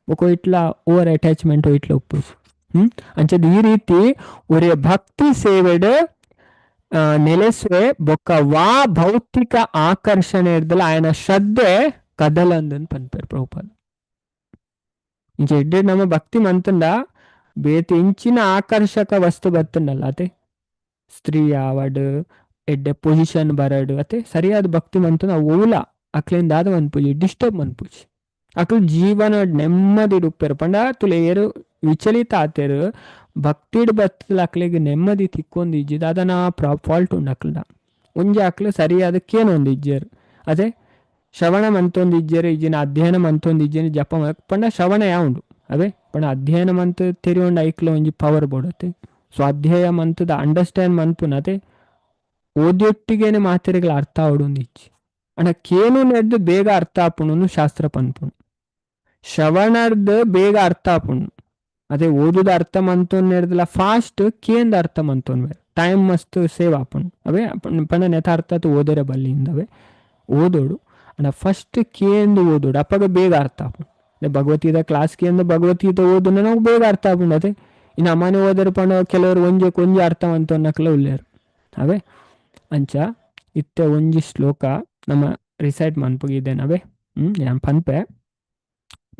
ಒಕ್ಕೋ ಇಟ್ಲ ಓವರ್ ಅಟ್ಯಾಚ್ಮೆಂಟ್ ಇಟ್ಲ ಉಪ್ಪು ಅಂಚದ ಈ ರೀತಿ ಒರೇ ಭಕ್ತಿ ಸೇವೆಡ್ ನೆಲೆಸುವೆ ಬೊಕ್ಕ ವಾ ಭೌತಿಕ ಆಕರ್ಷಣೆ ಇರ್ದಲ್ಲ ఆయన ಶ್ರದ್ಧೆ ಕದಲಂದನ್ ಪನ್ಪೇರ್ ಪ್ರಭುಪಾದ ಇಂಚ ಎಡ್ಡೆ ನಮ್ಮ ಭಕ್ತಿ ಮಂತಂಡ ಬೇತೆ ಇಂಚಿನ ಆಕರ್ಷಕ ವಸ್ತು ಬರ್ತಂಡಲ್ಲ ಅತೆ ಸ್ತ್ರೀ ಆವಡ್ ಎಡ್ಡೆ ಪೊಸಿಷನ್ ಬರಡ್ ಅತೆ ಸರಿಯಾದ ಭಕ್ತಿ ಮಂತಂದ ಓಲ ಅಕ್ಲಿಂದ ಆದ ಮನ್ಪೂಜಿ ಡಿಸ್ಟರ್ಬ್ ಮನ್ಪೂಜಿ ಅಕ್ಲು ಜೀವನ ನೆಮ್ಮದಿ ರೂಪೇರು ಪಂಡ ತುಲೆ ಏರು ವಿಚಲಿತ ಆತೇರು ಭಕ್ತಿಡ್ ಬತ್ತಲ ಅಕ್ಲಿಗೆ ನೆಮ್ಮದಿ ತಿಕ್ಕೊಂದು ಇಜ್ಜಿದ ಅದನ್ನ ಫಾಲ್ಟ್ ಉಂಡು ಅಕ್ಲದ ಒಂಜಿ ಅಕ್ಲು ಸರಿಯಾದಕ್ಕೇನೊಂದು ಇಜ್ಜೇರು ಅದೇ ಶ್ರವಣ ಮಂತೊಂದು ಇಜ್ಜೇರು ಇಜ್ಜಿನ ಅಧ್ಯಯನ ಮಂತೊಂದು ಇಜ್ಜಿನ ಜಪ ಪಂಡ ಶ್ರವಣ ಯಾವುಂಡು ಅವೇ ಪಣ ಅಧ್ಯಯನ ಮಂತ್ ತೆರಿಯೊಂಡು ಐಕ್ಲ ಒಂಜಿ ಪವರ್ ಬೋಡತ್ತೆ ಸ್ವಾಧ್ಯಾಯ ಮಂತದ ಅಂಡರ್ಸ್ಟ್ಯಾಂಡ್ ಮನ್ಪುನತೆ ಓದಿಯೊಟ್ಟಿಗೇನೆ ಮಾತೆರೆಗಳ ಅರ್ಥ ಆವಡೊಂದು ಇಚ್ಚಿ ಅಣ್ಣ ಕೇನು ನೆಡ್ದು ಬೇಗ ಅರ್ಥ ಆಪುಣನು ಶಾಸ್ತ್ರ ಪನ್ಪುಣು ಶ್ರವಣರ್ದು ಬೇಗ ಅರ್ಥ ಆಪುಣು ಅದೇ ಓದುದ ಅರ್ಥ ಮಂತೊಂದು ನೆಡ್ದಲ್ಲ ಫಾಸ್ಟ್ ಕೇಂದ ಅರ್ಥ ಮಂತೊಂದು ಟೈಮ್ ಮಸ್ತ್ ಸೇವ್ ಆಪುಣು ಅವೇ ಪಂಡ ನೆತಾರ್ಥ ಓದರ ಬಲ್ಲಿಂದವೇ ಓದೋಡು ಅಣ್ಣ ಫಸ್ಟ್ ಕೇಂದು ಓದೋಡು ಅಪ್ಪಾಗ ಬೇಗ ಅರ್ಥ ಆಪುಣು ಭಗವದ್ಗೀತಾ ಕ್ಲಾಸ್ಗೆ ಅಂದ ಭಗವದ್ಗೀತೆ ಓದನ್ನ ನಾವು ಬೇಗ ಅರ್ಥ ಆಪುಂಡು ಅದೇ ಇನ್ನು ಅಮ್ಮನೆ ಓದರ ಪಂಡ ಕೆಲವರು ಒಂಜಿ ಅರ್ಥವಂತ ಅನ್ನಕ್ಲ ಉಳ್ಳೇರು ಅವೇ ಅಂಚ ಇತ್ತೆ ಒಂಜಿ ಶ್ಲೋಕ ನಮ್ಮ ರಿಸೈಟ್ ಮನ್ಪುಗಿದ್ದೇನವೇ ನಾನು ಪನ್ಪೆ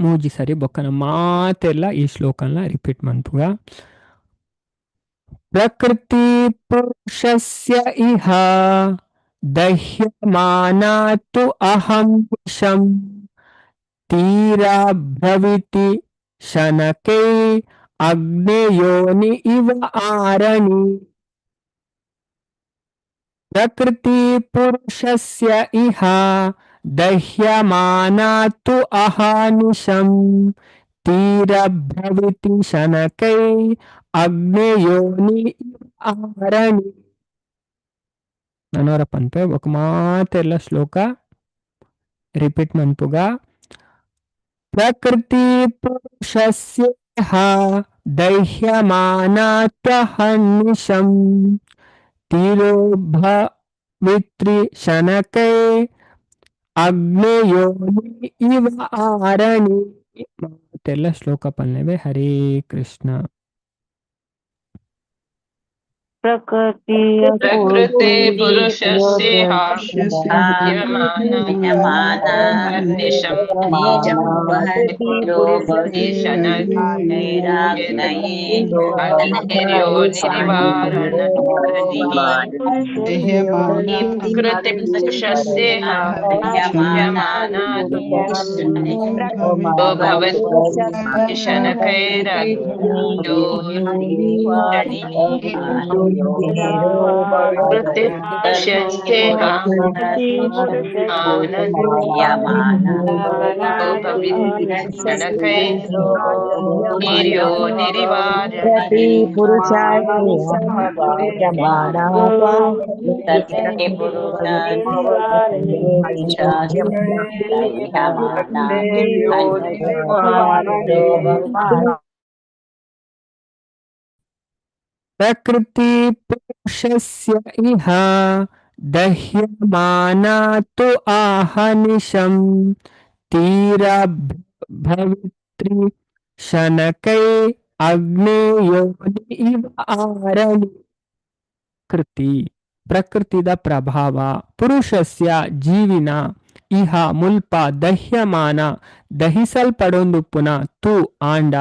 ಮೂಜಿ ಸರಿ ಬೊಕ್ಕನ ಮಾತೆಲ್ಲ ಈ ಶ್ಲೋಕನ ರಿಪೀಟ್ ಮನ್ಪುಗ ಪ್ರಕೃತಿ ಪುರುಷಸ್ಯ ಇಹ ದಹ್ಯಮಾನಾತು ಅಹಂ ವಿಷಂ ತೀರಾ ಭವಿತಿ ಶನಕೈ ಅಗ್ನೇಯೋನಿ ಇವ ಆರಣಿ ಪ್ರಕೃತಿ ಪುರುಷಸ್ಯ ಇಹ ದಹ್ಯಮಾನಾತು ಅಹಾನಿಶಂ ತೀರಾ ಭವಿತಿ ಶನಕೈ ಅಗ್ನೇಯೋನಿ ಇವ ಆರಣಿ ನನವರ ಪನ್ಪೆ ఒక ಮಾತೆಲ್ಲ ಶ್ಲೋಕ ರಿಪೀಟ್ ಮನ್ಪುಗ ಪ್ರಕೃತಿ ಪುರುಷಸ್ಯ ದಹ್ಯಮಾನಾತ್ವಹನ್ನಿಶಂ ತಿರೋಭವಿತ್ರಿ ಶನಕೈ ಅಗ್ನೇಯೋನಿ ಇವ ಆರಣಿ ಮಾತೆಲ್ಲ ಶ್ಲೋಕ ಪಲ್ಲೆವೆ ಹರೇ ಕೃಷ್ಣ ಪ್ರಕೃತಿ ಪುರುಷಸ್ಯ ಪ್ರಕೃತಿ ಪುರುಷಸ್ಯ ಇಹ ದಹ್ಯಮಾನಾತು ಆಹನಿಶಂ ತೀರಾ ಭವಿತ್ರಿ ಶನಕೈ ಅಗ್ನೇಯೋನಿ ಇವ ಆರಣಿ ಕೃತಿ ಪ್ರಕೃತಿದ ಪ್ರಭಾವ ಪುರುಷಸ್ಯ ಜೀವಿನ ಇಹ ಮುಲ್ಪ ದಹ್ಯಮಾನ ದಹಿಸಲ್ಪಡೊಂದುಪ್ಪುನ ತು ಆಂಡ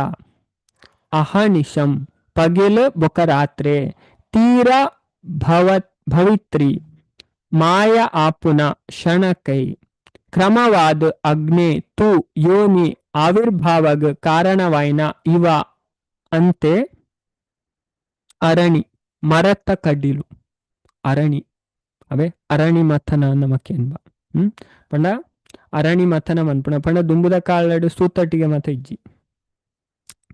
ಅಹನಿಶಂ ಪಗೆಲು ಬೊಕ ರಾತ್ರೆ ತೀರ ಭವಿತ್ರಿ ಮಾಯ ಆಪುನ ಶಣಕೈ ಕ್ರಮವಾದ ಅಗ್ನೆ ತು ಯೋನಿ ಆವಿರ್ಭಾವಗ ಕಾರಣವಾಯಿನ ಇವ ಅಂತೆ ಅರಣಿ ಮರತ್ತ ಕಡ್ಡಿಲು ಅರಣಿ ಅವೇ ಅರಣಿ ಮಥನ ನಮಕೇನ್ಬ ಪಂಡ ಅರಣಿ ಮಥನ ಮನ್ಪುಣ ಪಂಡ ದುಂಬುದ ಕಾಳಡು ಸೂತಟ್ಟಿಗೆ ಮತ ಇಜ್ಜಿ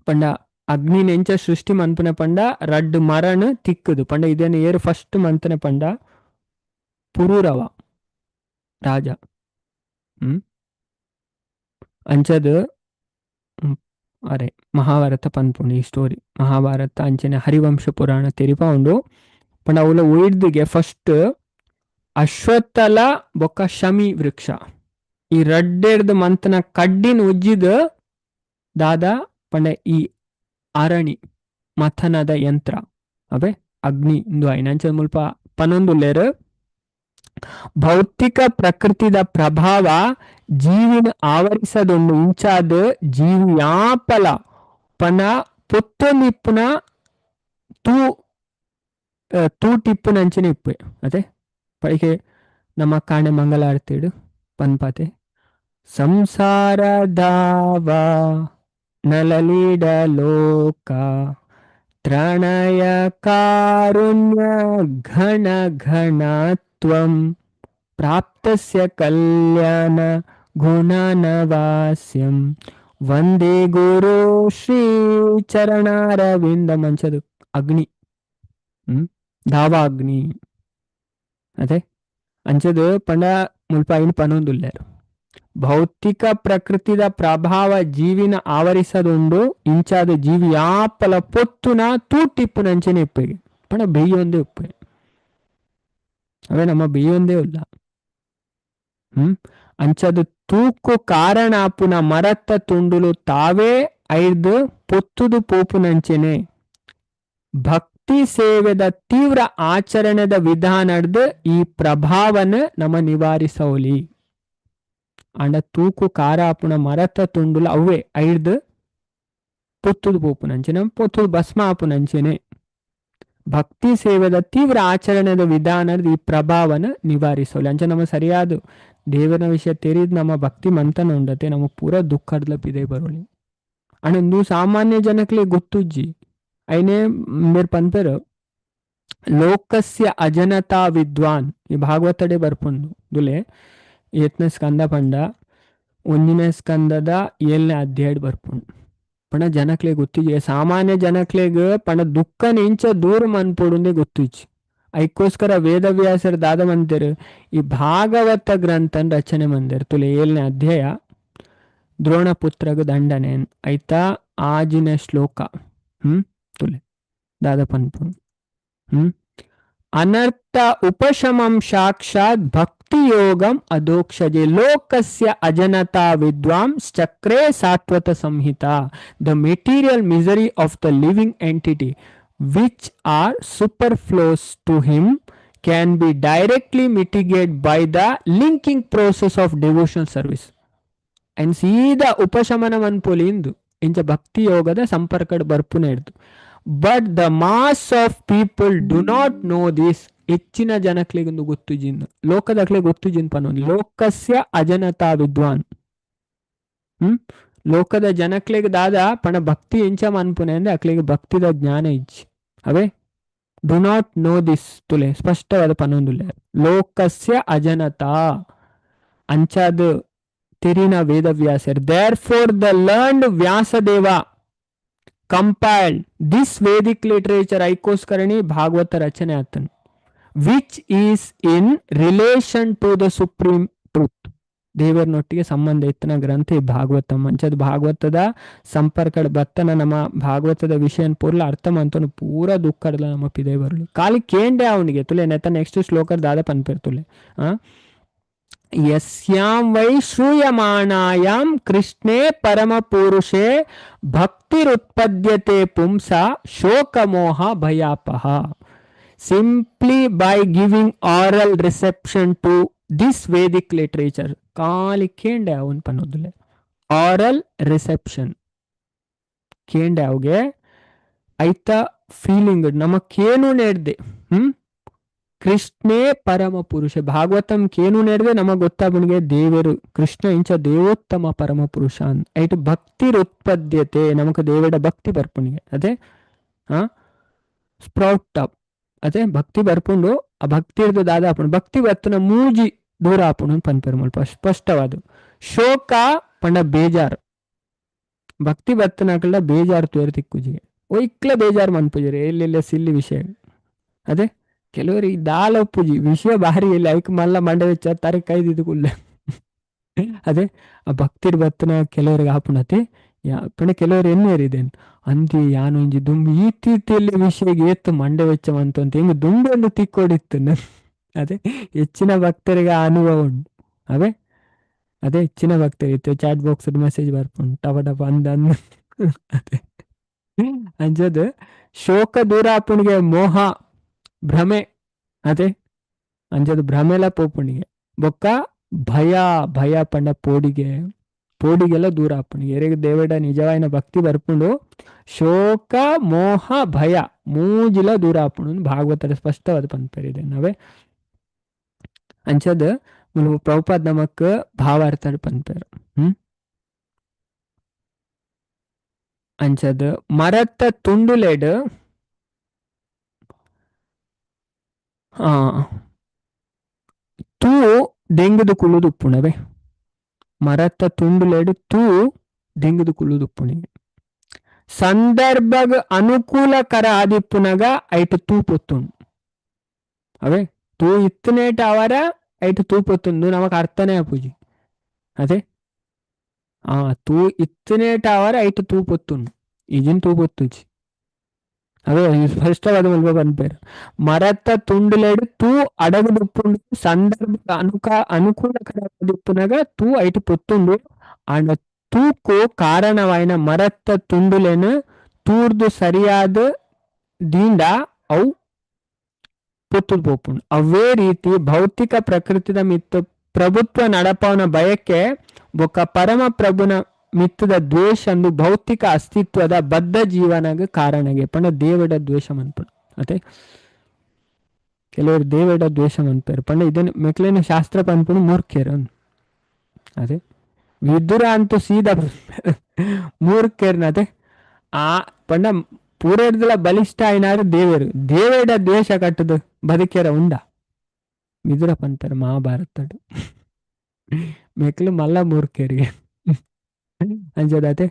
ಪಂಡ ಅಗ್ನಿ ನೆಂಚ ಸೃಷ್ಟಿ ಮನ್ಪುನ ಪಂಡ ರಡ್ಡು ಮರಣ ತಿಕ್ಕದು ಪಂಡ ಇದೇನು ಏರು ಫಸ್ಟ್ ಮಂತನ ಪಂಡ ಪುರೂರವ ರಾಜ ಅಂಚದು ಅರೆ ಮಹಾಭಾರತ ಪನ್ಪುಂಡು ಈ ಸ್ಟೋರಿ ಮಹಾಭಾರತ ಅಂಚನೆ ಹರಿವಂಶ ಪುರಾಣ ತೆರಿಪ ಉಂಡು ಪಂಡ ಅವಳ ಉಯಿಡ್ದಿಗೆ ಫಸ್ಟ್ ಅಶ್ವತ್ಥಲ ಬೊಕ್ಕ ಶಮಿ ವೃಕ್ಷ ಈ ರಡ್ಡೆರ್ದು ಮಂತನ ಕಡ್ಡಿನ ಉಜ್ಜಿದ ದಾದ ಪಂಡ ಈ ಅರಣಿ ಮಥನದ ಯಂತ್ರ ಅವೇ ಅಗ್ನಿ ಇಂದು ಐನಂಚ ಮುಲ್ಪ ಪನೊಂದುಲ್ಲೇರು ಭೌತಿಕ ಪ್ರಕೃತಿದ ಪ್ರಭಾವ ಜೀವಿನ ಆವರಿಸದೊಂದು ಇಂಚಾದ ಜೀವಿ ಯಾಪಲ ಪನ ಪೊತ್ತೊಂದಿಪ್ಪುನ ತೂಟಿಪ್ಪುನಂಚಿನ ಇಪ್ಪೆ ಅದೇ ಪಳಿಕೆ ನಮ್ಮ ಕಾಣೆ ಮಂಗಲಾರ್ತಿಡು ಪನ್ಪಾತೆ ಸಂಸಾರದಾವ ನಲಲೀಡ ಲೋಕ ತ್ರಣಯ ಕಾರುಣ್ಯ ಘನ ಘನತ್ವಂ ಪ್ರಾಪ್ತಸ್ಯ ಕಲ್ಯಾಣ ಗುಣನವಾಸ್ಯಂ ವಂದೇ ಗುರು ಶ್ರೀ ಚರಣಾರವಿಂದ ಮಂಚದು ಅಗ್ನಿ ಧಾವಾಗ್ನಿ ಅದೇ ಅಂಚದು ಪಂಡ ಮುಲ್ಪ ಐನು ಪನೊಂದುಲ್ಲೇರು ಭೌತಿಕ ಪ್ರಕೃತಿದ ಪ್ರಭಾವ ಜೀವಿನ ಆವರಿಸದುಂಡು ಇಂಚಾದ ಜೀವಿ ಯಾಪಲ ಪೊತ್ತುನ ತೂಟಿಪ್ಪುನಂಚನೆ ಇಪ್ಪೆಗೆ ಪಣ ಬೇಯೊಂದೇ ಉಪ್ಪೆ ಅವೇ ನಮ್ಮ ಬೇಯೊಂದೇ ಇಲ್ಲ ಅಂಚದು ತೂಕು ಕಾರಣ ಆಪುನ ಮರತ್ತ ತುಂಡುಲು ತಾವೇ ಐದು ಪೊತ್ತುದು ಪೋಪುನಂಚನೆ ಭಕ್ತಿ ಸೇವೆದ ತೀವ್ರ ಆಚರಣೆದ ವಿಧಾನದ ಈ ಪ್ರಭಾವನ ನಮ್ಮ ನಿವಾರಿಸೋಲಿ ಅಂಡ ತೂಕು ಕಾರ ಆಪುನ ಮರತ್ತ ತುಂಡುಲು ಅವೇ ಐದು ಪೊತ್ತುದು ಪೋಪುನಂಚನೆ ಪೊತ್ತುದು ಭಸ್ಮ ಆಪುನಂಚನೆ ಭಕ್ತಿ ಸೇವೆದ ತೀವ್ರ ಆಚರಣೆದ ವಿಧಾನದ ಈ ಪ್ರಭಾವನ ನಿವಾರಿಸೋಲಿ ಅಂಚೆ ನಮ್ಮ ಸರಿಯಾದ ದೇವರ ವಿಷಯ ತೆರಿದ್ ನಮ್ಮ ಭಕ್ತಿ ಮಂತನ ಉಂಡತೆ ನಮಗೆ ಪೂರ ದುಃಖರ್ಲಪಿದೆ ಬರೋಲಿ ಅಂಡು ಸಾಮಾನ್ಯ ಜನಕ್ಲೆ ಗೊತ್ತುಜ್ಜಿ ಐನೇ ಮೇರ್ ಪನ್ಪೇರು ಲೋಕಸ್ಯ ಅಜನತಾ ವಿದ್ವಾನ್ ಈ ಭಾಗವತಡೆ ಬರ್ಪುಂಡು ದುಲೆ 7ನೇ ಸ್ಕಂದ ಪಂಡ 1ನೇ ಸ್ಕಂದದ 7ನೇ ಅಧ್ಯಾಯ ಬರ್ಪುಂಡು ಪಂಡ ಜನಕ್ಲೆ ಗೊತ್ತಿಜ್ಜಿ ಸಾಮಾನ್ಯ ಜನಕ್ಲೆಗ್ ಪಂಡ ದುಃಖನ ಇಂಚ ದೂರ ಮನ್ಪೊಡುಂದೇ ಗೊತ್ತಿಜ್ಜಿ ಐಕೋಸ್ಕರ ವೇದವ್ಯಾಸರ ದಾದ ಮಂದಿರು ಈ ಭಾಗವತ ಗ್ರಂಥನ ರಚನೆ ಮಂದಿರು ತುಲೆ 7ನೇ ಅಧ್ಯಾಯ ದ್ರೋಣಪುತ್ರಗ ದಂಡನೆ ಐತಾ ಆಜಿನ ಶ್ಲೋಕ ತುಲೆ ದಾದ ಪನ್ಪುಂಡು ಅನರ್ಥ ಉಪಶಮಂ ಸಾಕ್ಷಾತ್ ಭಕ್ತಿ ಯೋಗಂ ಅದೋಕ್ಷಜೆ ಲೋಕಸ್ಯ ಅಜನತಾ ವಿದ್ವಾಂಸ್ ಚಕ್ರೇ Satvata Samhita the material misery of the living entity which are superfluous to him can be directly mitigated by the linking process of devotional service. And ಸೀದಾ ಉಪಶಮನ ಮನ್ಪೊಲಿಂದು ಇಂಚ ಭಕ್ತಿ ಯೋಗದ ಸಂಪರ್ಕದ ಬರ್ಪುನ ಇರ್ದು but the mass of people do not know this ಹೆಚ್ಚಿನ ಜನಕ್ಲಿಗೊಂದು ಗೊತ್ತುಜಿಂದು ಲೋಕದಕ್ಲೆ ಗೊತ್ತುಜಿನ್ ಪನ್ನೊಂದು ಲೋಕಸ್ಯ ಅಜನತಾ ವಿದ್ವಾನ್ ಲೋಕದ ಜನಕ್ಲೆಗ್ ದಾದ ಪಣ ಭಕ್ತಿ ಇಂಚ ಮನ್ಪುನೆ ಅಂದ್ರೆ ಅಕ್ಲಿಗೆ ಭಕ್ತಿದ ಜ್ಞಾನ ಇಜ್ಜಿ ಅವೇ ಡು ನಾಟ್ ನೋ ದಿಸ್ ತುಲೆ ಸ್ಪಷ್ಟವಾದ ಪನ್ನೊಂದುಲ್ಲೆ ಲೋಕಸ್ಯ ಅಜನತಾ ಅಂಚಾದ ತೆರಿನ ವೇದವ್ಯಾಸರ್ there for the learned Vyasadeva compiled this Vedic literature ಐಕೋಸ್ಕರಣಿ ಭಾಗವತ ರಚನೆ ಆತನು which is in relation to the supreme truth ದೇವರನೊಟ್ಟಿಗೆ ಸಂಬಂಧ ಇತ್ತನ ಗ್ರಂಥ ಈ ಭಾಗವತ ಮಂಚದ ಭಾಗವತದ ಸಂಪರ್ಕದ ಬತ್ತನ ನಮ್ಮ ಭಾಗವತದ ವಿಷಯ ಪೂರ್ಲ ಅರ್ಥ ಮಂತನು ಪೂರ ದುಃಖರ್ಲ ನಮ್ಮ ಪಿದೆ ಬರಲಿ ಕಾಲಿ ಕೇಂಡೆ ಅವನಿಗೆ ತುಲೆ ನೆತ ನೆಕ್ಸ್ಟ್ ಶ್ಲೋಕರ್ ದಾದ ಪನ್ಪೇರ್ ತುಲೆ ಯಸ್ಯಾಂ ವೈ ಶ್ರೂಯಮಾಣಾಯಾಂ ಕೃಷ್ಣೇ ಪರಮ ಪುರುಷೇ ಭಕ್ತಿರುತ್ಪದ್ಯತೆ ಪುಂಸ ಶೋಕಮೋಹ ಭಯಾಪಹ simply by giving aural reception to this Vedic literature ಕಾಲಿ ಕೇಂಡೆ ಅವನ್ ಪನ್ನೋದಿಲ್ಲ ಆರಲ್ ರಿಸೆಪ್ಷನ್ ಕೇಂಡೆ ಅವಗೆ ಐತ ಫೀಲಿಂಗ್ ನಮಕ್ಕೇನು ನೆಡ್ದೆ ಕೃಷ್ಣೇ ಪರಮ ಪುರುಷ ಭಾಗವತಂ ಕೇನು ನಡೆದೆ ನಮಗ್ ಗೊತ್ತಾಗ್ಬಿಣಿಗೆ ದೇವರು ಕೃಷ್ಣ ಇಂಚ ದೇವೋತ್ತಮ ಪರಮ ಪುರುಷ ಅಂತ ಐಟ್ ಭಕ್ತಿರುತ್ಪದ್ಯತೆ ನಮಕ್ ದೇವಡ ಭಕ್ತಿ ಬರ್ಪುಣಿಗೆ ಅದೇ ಸ್ಪ್ರೌಟ್ ಅಪ್ ಅದೇ ಭಕ್ತಿ ಬರ್ಪುಂಡು ಆ ಭಕ್ತಿ ಇರ್ದು ದಾದ ಆಪುಂಡು ಭಕ್ತಿ ಬತ್ತನ ಮೂಜಿ ದೂರ ಆಪುಂಡು ಪನ್ಪೆರು ಮುಲ್ಪ ಸ್ಪಷ್ಟವಾದ ಶೋಕ ಪಂಡ ಬೇಜಾರು ಭಕ್ತಿ ಬತ್ತನಕಲ್ಲ ಬೇಜಾರು ತೋರಿ ತಿಕ್ಕುಜಿಗೆ ಒಯ್ಕ್ಲ ಬೇಜಾರು ಮನ್ಪುಜರಿ ಎಲ್ಲೆಲ್ಲ ಸಿಲ್ಲಿ ವಿಷಯ ಅದೇ ಕೆಲವರಿಗೆ ದಾಲ ಪೂಜಿ ವಿಷಯ ಭಾರಿ ಇಲ್ಲ ಐಕ್ ಮಲ್ಲ ಮಂಡ ವೆಚ್ಚ ತಾರೆ ಕೈದಿದ್ದು ಕುಲ್ಲ ಅದೇ ಆ ಭಕ್ತಿರ್ ಬತ್ತನ ಕೆಲವರಿಗೆ ಆಪುಣತೆ ಪಣ ಕೆಲವರು ಎನ್ನೇರಿದೇನು ಅಂದಿ ಯಾನು ಇಂಜಿ ದುಂಬು ಈ ರೀತಿಯಲ್ಲಿ ವಿಷಯಗೆ ಏತ್ತು ಮಂಡೆ ವೆಚ್ಚ ಅಂತ ಹೆಂಗ್ ದುಂಬನ್ನು ತಿಕ್ಕೊಡಿತ್ತು ಅದೇ ಹೆಚ್ಚಿನ ಭಕ್ತರಿಗೆ ಆ ಅನುಭವ ಉಂಟು ಅವೇ ಅದೇ ಹೆಚ್ಚಿನ ಭಕ್ತರಿತ್ತು ಚಾಟ್ ಬಾಕ್ಸ್ ಮೆಸೇಜ್ ಬರ್ಕೊಂಡು ಟಪ ಟಪ ಅಂದ ಅದೇ ಅಂಜದು ಶೋಕ ದೂರ ಆಪುಣಿಗೆ ಮೋಹ ಭ್ರಮೆ ಅದೇ ಅಂಜದು ಭ್ರಮೆಲ ಪೋಪುಣಿಗೆ ಬೊಕ್ಕ ಭಯ ಭಯ ಪಂಡ ಪೋಡಿಗೆಲ್ಲ ದೂರ ಆಪುಣಿಗೆ ಎರೆಗೆ ದೇವಡ ನಿಜವಾಯಿನ ಭಕ್ತಿ ಬರ್ಪುಂಡು ಶೋಕ ಮೋಹ ಭಯ ಮೂಜಿಲ ದೂರ ಆಪುಂಡು ಭಾಗವತರ ಸ್ಪಷ್ಟವಾದ ಪನ್ಪೇರಿದೆ ನಾವೇ ಅಂಚದ ಪ್ರಭುಪಾದ್ ನಮಕ್ ಭಾವಾರ್ಥ ಪನ್ಪೇರು ಅಂಚದ ಮರತ್ತ ತುಂಡುಲೆಡ್ ತೂ ದೆಂಗದು ಕುಳುದು ಉಪ್ಪುಣವೆ ಮರತ್ತ ತುಂಡುಲೆಡು ತೂ ದೆಂಗದು ಕುಳುದು ಉಪ್ಪುಣಿಗೆ ಸಂದರ್ಭಗ ಅನುಕೂಲಕರ ಆದಿಪ್ಪುನಗ ಐಟು ತೂ ಪೊತ್ತುಂಡು ಅವೇ ತೂ ಇತ್ತನೇಟ ಅವರ ಐಟು ತೂ ಪೊತ್ತುಂಡು ನಮಕ್ ಅರ್ಥನೇ ಆಪುಜಿ ಅದೇ ತೂ ಇತ್ತನೇಟ ಅವರ ಐಟು ತೂ ಪೊತ್ತುಂಡು ಈಜಿನ ತೂ ಪೊತ್ತುಜಿ ಅವೇ ಸ್ಪಷ್ಟವಾದ ಮಲ್ಪ ಪನ್ಪೇರು ಮರತ್ತ ತುಂಡುಲೆಡು ತೂ ಅಡಗುದುಪ್ಪುಂಡು ಸಂದರ್ಭ ಅನುಕೂಲಕರ ದಿಪ್ಪುನಗ ತೂ ಐಟು ಪೊತ್ತುಂಡು ಅಂಡ ತೂಕು ಕಾರಣವಾಯಿನ ಮರತ್ತ ತುಂಡುಲೆನು ತೂರ್ದು ಸರಿಯಾದ ದೀಂಡ ಅವು ಪೊತ್ತುದು ಪೋಪುಂಡು ಅವೇ ರೀತಿ ಭೌತಿಕ ಪ್ರಕೃತಿದ ಮಿತ್ತು ಪ್ರಭುತ್ವ ನಡಪವನ ಬಯಕೆ ಬೊಕ್ಕ ಪರಮ ಪ್ರಭುನ ಮಿತ್ತದ ದ್ವೇಷ ಅಂದು ಭೌತಿಕ ಅಸ್ತಿತ್ವದ ಬದ್ಧ ಜೀವನಗ ಕಾರಣಗೆ ಪಂಡ ದೇವಡ ದ್ವೇಷ ಮನ್ಪುಂಡು ಅದೇ ಕೆಲವರು ದೇವಡ ದ್ವೇಷ ಮನ್ಪೇರು ಪಂಡ ಇದನ್ನು ಮೆಕ್ಲೇನ ಶಾಸ್ತ್ರ ಪನ್ಪುಂಡು ಮೂರ್ಖೇರು ಅದೇ ವಿದುರ ಅಂತೂ ಸೀದಾ ಮೂರ್ಖೇರ್ನ ಅದೇ ಆ ಪಂಡ ಪೂರೈಡ್ದಲ ಬಲಿಷ್ಠ ಆಯ್ನಾರು ದೇವೇಡ ದ್ವೇಷ ಕಟ್ಟದು ಬದುಕೇರ ಉಂಡ ವಿದುರ ಪನ್ಪೇರು ಮಹಾಭಾರತಡು ಮೆಕ್ಲು ಮಲ್ಲ ಮೂರ್ಖೇರಿಗೆ ಅಂಜದತೆ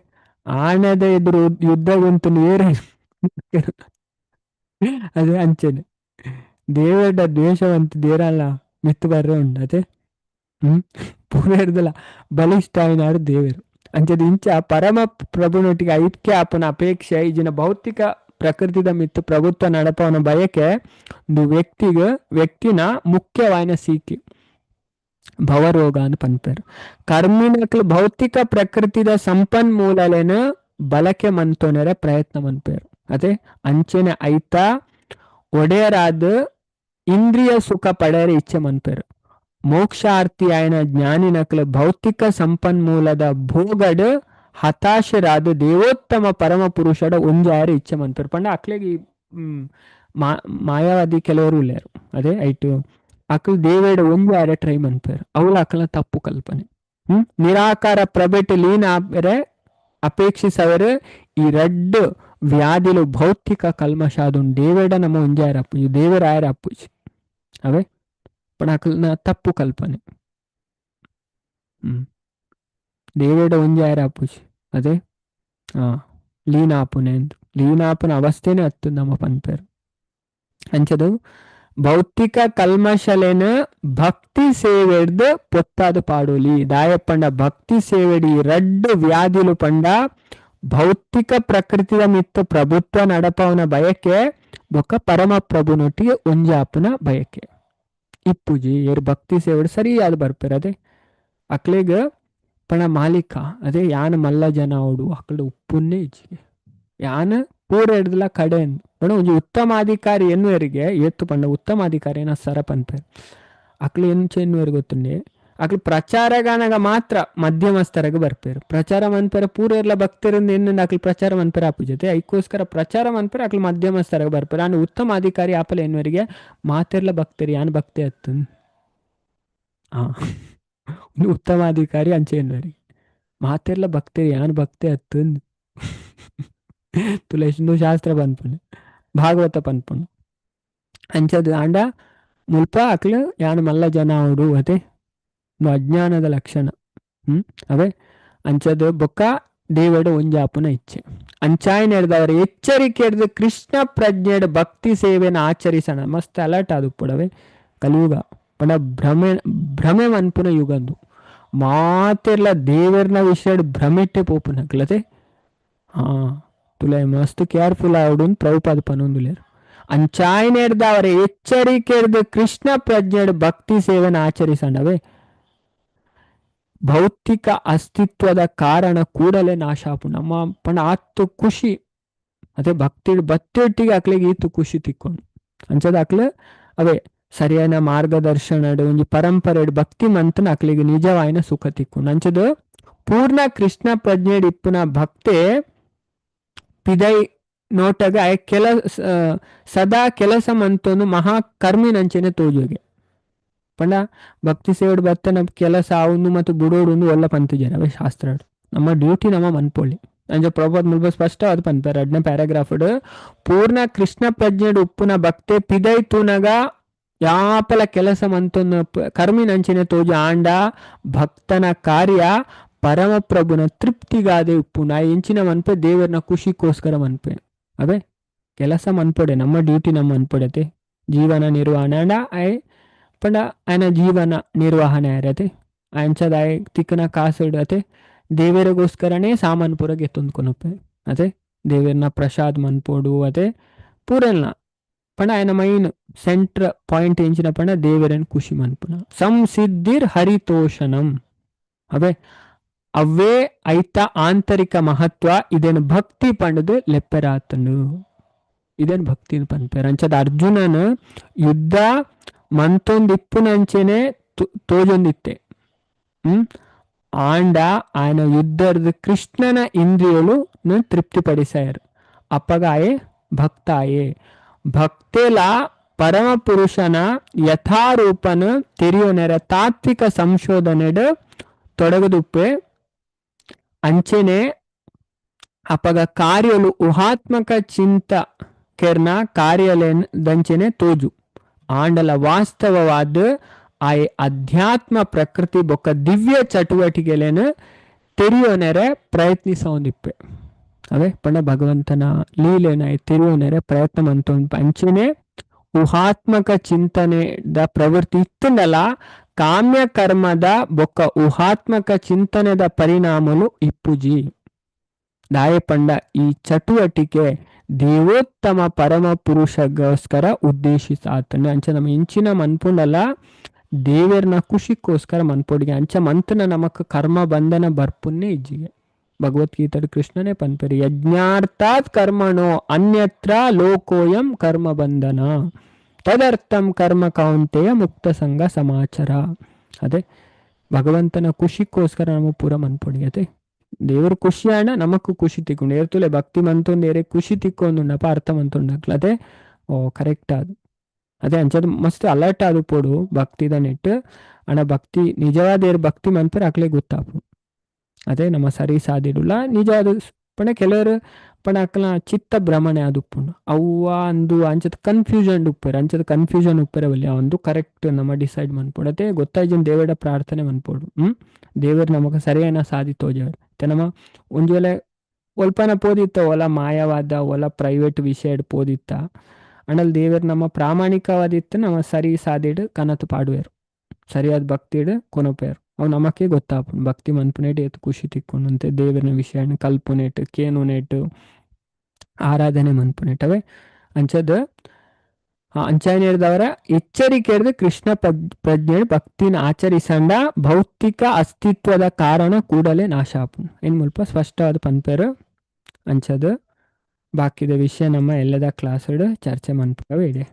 ಆಣದ ಎದುರು ಯುದ್ಧ ಗೊಂತು ನೇರ ಅದೇ ಅಂಚೆನೆ ದೇವಡ ದ್ವೇಷವಂತ ದೇರಲ್ಲ ಮಿತ್ತು ಬರ್ರೆ ಉಂಡು ಅದೇ ಪೂರೈಡ್ದಲ ಬಲಿಷ್ಠ ಆಯ್ನಾರು ದೇವರು ಅಂಚದ ಇಂಚ ಪರಮ ಪ್ರಭುನೊಟ್ಟಿಗೆ ಐಕ್ಯ ಆಪನ ಅಪೇಕ್ಷೆ ಈಜಿನ ಭೌತಿಕ ಪ್ರಕೃತಿದ ಮಿತ್ತು ಪ್ರಭುತ್ವ ನಡಪವನ ಬಯಕೆ ಒಂದು ವ್ಯಕ್ತಿನ ಮುಖ್ಯವಾಯಿನ ಸೀಕಿ ಭವರೋಗ ಅಂತ ಪನ್ಪೇರು ಕರ್ಮಿನಕ್ಲು ಭೌತಿಕ ಪ್ರಕೃತಿದ ಸಂಪನ್ಮೂಲಲೇನ ಬಳಕೆ ಮಂತೋನರ ಪ್ರಯತ್ನ ಮನ್ಪೇರು ಅದೇ ಅಂಚೆನೆ ಐತ ಒಡೆಯರಾದ ಇಂದ್ರಿಯ ಸುಖ ಪಡೆಯರ ಇಚ್ಛೆ ಮನ್ಪೇರು ಮೋಕ್ಷಾರ್ಥಿ ಆಯ್ನ ಜ್ಞಾನಿನಕ್ಲು ಭೌತಿಕ ಸಂಪನ್ಮೂಲದ ಭೋಗಡ್ ಹತಾಶರಾದ ದೇವೋತ್ತಮ ಪರಮ ಪುರುಷಡ ಒಂಜಾರ ಇಚ್ಛೆ ಮನ್ಪೇರು ಪಂಡ ಅಕ್ಲೆಗೆ ಮಾಯಾವಾದಿ ಕೆಲವರು ಉಳ್ಳೇರು ಅದೇ ಐಟು ಅಕ್ಲು ದೇವೇಡ ಒಂದು ಆರೆ ಟ್ರೈ ಮನ್ಪೇರು ಅವಳು ಅಕ್ಲ ತಪ್ಪು ಕಲ್ಪನೆ ನಿರಾಕಾರ ಪ್ರಬೆಟ್ ಲೀನ ಅಪೇಕ್ಷಿಸವರು ಈ ರಡ್ಡು ವ್ಯಾಧಿಲು ಭೌತಿಕ ಕಲ್ಮಶಾದು ದೇವೇಡ ನಮ್ಮ ಒಂಜಾರ ಅಪ್ಪುಜಿ ದೇವರಾಯರ ಅಪ್ಪುಜಿ ಅವೇ ಪಣ ಅಕ್ಲನ ತಪ್ಪು ಕಲ್ಪನೆ ದೇವೇಡ ಒಂಜಾರ ಅಪ್ಪುಜಿ ಅದೇ ಲೀನಾಪುನೆ ಎಂದು ಲೀನಾಪುನ ಅವಸ್ಥೆನೇ ಹತ್ತು ನಮ್ಮ ಪನ್ಪೇರು ಅಂಚದು ಭೌತಿಕ ಕಲ್ಮಶಲೆನ ಭಕ್ತಿ ಸೇವೆಡ್ದು ಪೊತ್ತಾದ ಪಾಡೋಲಿ ದಾಯಪಂಡ ಭಕ್ತಿ ಸೇವೆಡಿ ರಡ್ಡು ವ್ಯಾಧಿಲು ಪಂಡ ಭೌತಿಕ ಪ್ರಕೃತಿದ ಮಿತ್ತು ಪ್ರಭುತ್ವ ನಡಪವನ ಬಯಕೆ ಬೊಕ್ಕ ಪರಮ ಪ್ರಭುನೊಟ್ಟಿಗೆ ಒಂಜಾಪನ ಬಯಕೆ ಇಪ್ಪುಜಿ ಏರು ಭಕ್ತಿ ಸೇವೆಡು ಸರಿಯಾದ ಬರ್ಪೇರು ಅದೇ ಅಕ್ಲೆಗ ಪಣ ಮಾಲೀಕ ಅದೇ ಯಾನ ಮಲ್ಲ ಜನ ಓಡು ಅಕ್ಲು ಉಪ್ಪುನ್ನೇ ಇಚ್ಚಿಗೆ ಯಾನ ಪೂರ ಹಿಡ್ದಲ ಕಡೆ ಪಣ ಒಂಜಿ ಉತ್ತಮಾಧಿಕಾರಿ ಎನ್ನುವರಿಗೆ ಏತ್ತು ಪಂಡ ಉತ್ತಮಾಧಿಕಾರಿ ಏನ ಸರ ಪನ್ಪೇರು ಅಕ್ಲು ಎಂಚ ಎನ್ನುವರಿಗೆ ಗೊತ್ತುಂಡೆ ಅಕ್ಲು ಪ್ರಚಾರಗಾನಾಗ ಮಾತ್ರ ಮಧ್ಯಮಸ್ಥರಾಗ ಬರ್ಪೇರು. ಪ್ರಚಾರ ಮನ್ಪೇರ ಪೂರ ಎಲ್ಲ ಭಕ್ತರಿಂದ ಏನಿಂದ ಅಕ್ಲು ಪ್ರಚಾರ ಮನ್ಪೇರ ಆಪುಜತೆ ಐಕೋಸ್ಕರ ಪ್ರಚಾರ ಮನ್ಪೇರ ಅಕ್ಲು ಮಧ್ಯಮಸ್ಥರಾಗ ಬರ್ಪೇರು. ನಾನು ಉತ್ತಮ ಅಧಿಕಾರಿ ಆಪಲ ಎನ್ವರಿಗೆ ಮಾತೆರ್ಲ ಭಕ್ತರಿ ಯಾನ್ ಭಕ್ತಿ ಅತ್ತು ಉತ್ತಮ ಅಧಿಕಾರಿ ಅಂಚೆ ಎನ್ವರಿಗೆ ಮಾತೆರ್ಲ ಭಕ್ತರಿ ಯಾನ್ ಭಕ್ತಿ ಅತ್ತು ತುಲ ಹಿಂದೂ ಶಾಸ್ತ್ರ ಪನ್ಪುಣೆ ಭಾಗವತ ಪನ್ಪುಣೆ ಅಂಚದು ಆಂಡ ಮುಲ್ಪ ಅಕ್ಲು ಯಾನ್ ಮಲ್ಲ ಜನ ಅವರು ಅದೇ ಅಜ್ಞಾನದ ಲಕ್ಷಣ ಅವೇ ಅಂಚದು ಬೊಕ್ಕ ದೇವಡ ಒಂಜಾಪುನ ಇಚ್ಛೆ ಅಂಚಾಯನ್ ಹಿಡ್ದವ್ರ ಎಚ್ಚರಿಕೆ ಹಿಡ್ದು ಕೃಷ್ಣ ಪ್ರಜ್ಞೆಡ್ ಭಕ್ತಿ ಸೇವೆನ ಆಚರಿಸೋಣ. ಮಸ್ತ್ ಅಲರ್ಟ್ ಆದು ಪುಡವೆ ಕಲಿಯುಗ ಪಂಡ ಭ್ರಮೆ ಮನ್ಪುನ ಯುಗಂದು ಮಾತೆರ್ಲ ದೇವರ್ನ ವಿಷಯ ಭ್ರಮೆಟ್ಟೆ ಪೋಪುನಕ್ಲತೆ ತುಲ ಮಸ್ತ್ ಕೇರ್ಫುಲ್ ಆವಡು ಪ್ರಭುಪಾದ ಪನೊಂದುಲೇರು. ಅಂಚಾಯನ್ ಹಿಡ್ದವ್ರ ಎಚ್ಚರಿಕೆ ಹಿಡ್ದು ಕೃಷ್ಣ ಪ್ರಜ್ಞೆಡ್ ಭಕ್ತಿ ಸೇವೆನ ಆಚರಿಸೋಣವೇ ಭೌತಿಕ ಅಸ್ತಿತ್ವದ ಕಾರಣ ಕೂಡಲೇ ನಾಶ ಆಪು ನಮ್ಮ ಪಂಡ ಆತ್ತು ಖುಷಿ ಅದೇ ಭಕ್ತಿ ಬತ್ತೊಟ್ಟಿಗೆ ಅಕ್ಲಿಗೆ ಈತು ಖುಷಿ ತಿಕ್ಕೊಂಡು ಅಂಚದ ಅಕ್ಲು ಅವೇ ಸರಿಯಾದ ಮಾರ್ಗದರ್ಶನ ಒಂಜಿ ಪರಂಪರೆ ಭಕ್ತಿ ಮಂತನ ಅಕ್ಲಿಗೆ ನಿಜವಾಯಿನ ಸುಖ ತಿಕ್ಕೊಂಡು ಅಂಚದು ಪೂರ್ಣ ಕೃಷ್ಣ ಪ್ರಜ್ಞೆಡ್ ಇಪ್ಪುನ ಭಕ್ತೆ ಪಿದೈ ನೋಟಗ ಸದಾ ಕೆಲಸ ಮಂತೊಂದು ಮಹಾ ಕರ್ಮಿನಂಚೆನೆ ತೋಜೋಗೆ ಪಂಡ ಭಕ್ತಿ ಸೇವಡ್ ಬತ್ತ ನಮ್ ಕೆಲಸ ಆവുന്നു ಮತ್ತು ಬಿಡೋಡು ಒಲ್ಲ ಪಂತುಜಾರ ಅವೇ ಶಾಸ್ತ್ರ ನಮ್ಮ ಡ್ಯೂಟಿ ನಮ್ಮ ಮನ್ಪೊಳ್ಳಿ ಅಂಜ ಪ್ರಭಾತ್ ಮುಲ್ಪ ಸ್ಪಷ್ಟವಾದ ಪಂಪಾರ 2ನೇ ಪ್ಯಾರಾಗ್ರಾಫ್ ಪೂರ್ಣ ಕೃಷ್ಣ ಪ್ರಜ್ಞೆಡ್ ಉಪ್ಪುನ ಭಕ್ತೆ ಪಿದೈ ತೂನಗ ಯಾಪಲ ಕೆಲಸ ಮಂತೊಂದು ಕರ್ಮಿನಂಚಿನ ತೋಜು ಆಂಡ ಭಕ್ತನ ಕಾರ್ಯ ಪರಮಪ್ರಭುನ ತೃಪ್ತಿಗಾದೆ ಉಪ್ಪುನ ಎಂಚಿನ ಮನ್ಪೆ ದೇವರನ ಖುಷಿಗೋಸ್ಕರ ಮನ್ಪೆ ಅವೇ ಕೆಲಸ ಮನ್ಪೊಡೆ ನಮ್ಮ ಡ್ಯೂಟಿ ನಮ್ಮ ಮನ್ಪೊಡತೆ ಜೀವನ ನಿರ್ವಹಣೆ ಅಂಡ ಪಂಡ ಆಯ್ನ ಜೀವನ ನಿರ್ವಹಣೆ ಆರತೆ ಅಂಚದ ತಿಕ್ಕನ ಕಾಸು ಇಡತೆ ದೇವರಿಗೋಸ್ಕರನೇ ಸಾಮಾನು ಪೂರ ಗೆತ್ತೊಂದ್ಕೊನಪ್ಪೆ ಅದೇ ದೇವರನ ಪ್ರಸಾದ್ ಮನ್ಪೋಡು ಅದೇ ಪೂರೆಲ್ನ ಪಂಡ ಆಯ್ನ ಮೈನ್ ಸೆಂಟ್ರ್ ಪಾಯಿಂಟ್ ಎಂಚಿನ ಪಂಡ ದೇವರನ್ ಖುಷಿ ಮನ್ಪುನ ಸಂಸಿದ್ಧಿರ್ ಹರಿತೋಷಣಂ ಅವೇ ಅವೇ ಐತ ಆಂತರಿಕ ಮಹತ್ವ ಇದೇನು ಭಕ್ತಿ ಪಂಡದು ಲೆಪ್ಪೆರಾತನು ಇದೇನು ಭಕ್ತಿ ಪನ್ಪೇರ ಅಂಚದ ಅರ್ಜುನನ ಯುದ್ಧ ಮಂತೊಂದು ಇಪ್ಪುನಂಚೆನೆ ತೋಜೊಂದಿತ್ತೆ ಆಂಡ ఆయన ಯುದ್ಧದ ಕೃಷ್ಣನ ಇಂದ್ರಿಯಲು ತೃಪ್ತಿಪಡಿಸಾಯರು ಅಪ್ಪಗ ಆಯೆ ಭಕ್ತ ಆಯೆ ಭಕ್ತೆಲ ಪರಮ ಪುರುಷನ ಯಥಾರೂಪನ ತೆರಿಯೋನೆರ ತಾತ್ವಿಕ ಸಂಶೋಧನೆಡ್ ತೊಡಗದುಪ್ಪೆ ಅಂಚೆನೆ ಅಪ್ಪಗ ಕಾರ್ಯಲು ಊಹಾತ್ಮಕ ಚಿಂತ ಕೆರ್ನ ಕಾರ್ಯದಂಚೆನೆ ತೋಜು ಆಂಡಲ ವಾಸ್ತವವಾದ ಆಯೆ ಅಧ್ಯಾತ್ಮ ಪ್ರಕೃತಿ ಬೊಕ್ಕ ದಿವ್ಯ ಚಟುವಟಿಕೆಲೇನು ತೆರಿಯೋನೆರೆ ಪ್ರಯತ್ನಿಸೋಂದಿಪ್ಪೆ ಅವೇ ಪಂಡ ಭಗವಂತನ ಲೀಲೆನ ತೆರಿಯೋನೆರೆ ಪ್ರಯತ್ನ ಮಂತೊಂದು ಅಂಚೆನೆ ಊಹಾತ್ಮಕ ಚಿಂತನೆದ ಪ್ರವೃತ್ತಿ ಇತ್ತಂದಲ್ಲ ಕಾಮ್ಯ ಕರ್ಮದ ಬೊಕ್ಕ ಊಹಾತ್ಮಕ ಚಿಂತನೆದ ಪರಿಣಾಮಲು ಇಪ್ಪುಜಿ ದಾಯ ಪಂಡ ಈ ಚಟುವಟಿಕೆ ದೇವೋತ್ತಮ ಪರಮ ಪುರುಷಗೋಸ್ಕರ ಉದ್ದೇಶಿಸಾತನೆ ಅಂಚ ನಮ್ಮ ಇಂಚಿನ ಮನ್ಪುಂಡಲ್ಲ ದೇವರನ ಖುಷಿಗೋಸ್ಕರ ಮನ್ಪೊಡಿಗೆ ಅಂಚ ಮಂತನ ನಮಕ್ ಕರ್ಮ ಬಂಧನ ಬರ್ಪುನ್ನೆ ಇಜ್ಜಿಗೆ ಭಗವದ್ಗೀತೆ ಕೃಷ್ಣನೇ ಪನ್ಪರಿ ಯಜ್ಞಾರ್ಥಾತ್ ಕರ್ಮಣೋ ಅನ್ಯತ್ರ ಲೋಕೋಯಂ ಕರ್ಮ ಬಂಧನ ತದರ್ಥಂ ಕರ್ಮ ಕೌಂತೆಯ ಮುಕ್ತ ಸಂಘ ಸಮಾಚಾರ ಅದೇ ಭಗವಂತನ ಖುಷಿಗೋಸ್ಕರ ನಮಗೆ ಪೂರ ಮನ್ಪೊಡಿಗತೆ ದೇವ್ರ ಖುಷಿ ಆಣ ನಮಕ್ ಖುಷಿ ತಿಕ್ಕೊಂಡು ಏರ್ತುಲೆ ಭಕ್ತಿ ಮಂತೊಂದು ಏರೆ ಖುಷಿ ತಿಕ್ಕೊಂದುಂಡಪ್ಪ ಅರ್ಥ ಮಂತೊಂಡಕ್ಲ ಅದೇ ಓ ಕರೆಕ್ಟ್ ಆದು ಅದೇ ಅಂಚದು ಮಸ್ತ್ ಅಲರ್ಟ್ ಆದು ಪೋಡು ಭಕ್ತಿದ ನೆಟ್ ಅಣ್ಣ ಭಕ್ತಿ ನಿಜವಾದ ಭಕ್ತಿ ಮನ್ಪರ್ ಅಕ್ಲೆ ಗೊತ್ತಾಪು ಅದೇ ನಮ್ಮ ಸರಿ ಸಾದಿಡುಲ್ಲ ನಿಜವಾದ ಪಣ ಕೆಲವರು ಪಣ ಅಕ್ಲ ಚಿತ್ತ ಭ್ರಮಣೆ ಅದು ಉಪ್ಪುಂಡು ಅವ್ವ ಅಂದು ಅಂಚದ ಕನ್ಫ್ಯೂಷನ್ ಉಪ್ಪೇರು ಅಂಚದ ಕನ್ಫ್ಯೂಷನ್ ಉಪ್ಪೇರವಲ್ಲಿ ಒಂದು ಕರೆಕ್ಟ್ ನಮ್ಮ ಡಿಸೈಡ್ ಮನ್ಪೊಡತೆ ಗೊತ್ತಾಯ್ಜನ್ ದೇವರ ಪ್ರಾರ್ಥನೆ ಮನ್ಪೋಡು ದೇವರು ನಮಗ ಸರಿಯಾನ ಸಾಧಿ ತೋಜವ್ರು ನಮ್ಮ ಒಂದು ವೇಳೆ ಒಲ್ಪನ ಪೋದಿತ್ತ ಒಲ ಮಾಯವಾದ ಒಲ ಪ್ರೈವೇಟ್ ವಿಷಯ ಪೋದಿತ್ತ ಅಣ್ಣಲ್ ದೇವರು ನಮ್ಮ ಪ್ರಾಮಾಣಿಕವಾದಿತ್ತು ನಮ್ಮ ಸರಿ ಸಾದಿಡು ಕನತು ಪಾಡುವೇರು ಸರಿಯಾದ ಭಕ್ತಿಡು ಕೊನಪೇರು ಅವು ನಮಕ್ಕೆ ಗೊತ್ತಾಪು ಭಕ್ತಿ ಮನ್ಪುನೇಟ್ ಎತ್ತು ಖುಷಿ ತಿಕ್ಕೊಂಡಂತೆ ದೇವರನ ವಿಷಯ ಕಲ್ಪುನೇಟ್ ಕೇನುನೇಟ್ ಆರಾಧನೆ ಮನ್ಪುನೇಟ್ ಅವೇ ಅಂಚದ ಅಂಚಾಯನೇರ್ದವರ ಎಚ್ಚರಿಕೆ ಹಿಡಿದು ಕೃಷ್ಣ ಪ್ರಜ್ಞೆ ಭಕ್ತಿನ ಆಚರಿಸಂಡ ಭೌತಿಕ ಅಸ್ತಿತ್ವದ ಕಾರಣ ಕೂಡಲೇ ನಾಶ ಆಪುನ್ ಏನ್ ಮುಲ್ಪ ಸ್ಪಷ್ಟವಾದ ಪನ್ಪೇರು ಅಂಚದು ಬಾಕಿದ ವಿಷಯ ನಮ್ಮ ಎಲ್ಲದ ಕ್ಲಾಸ್ ಚರ್ಚೆ ಮನ್ಪುವೆ ಇದೆ.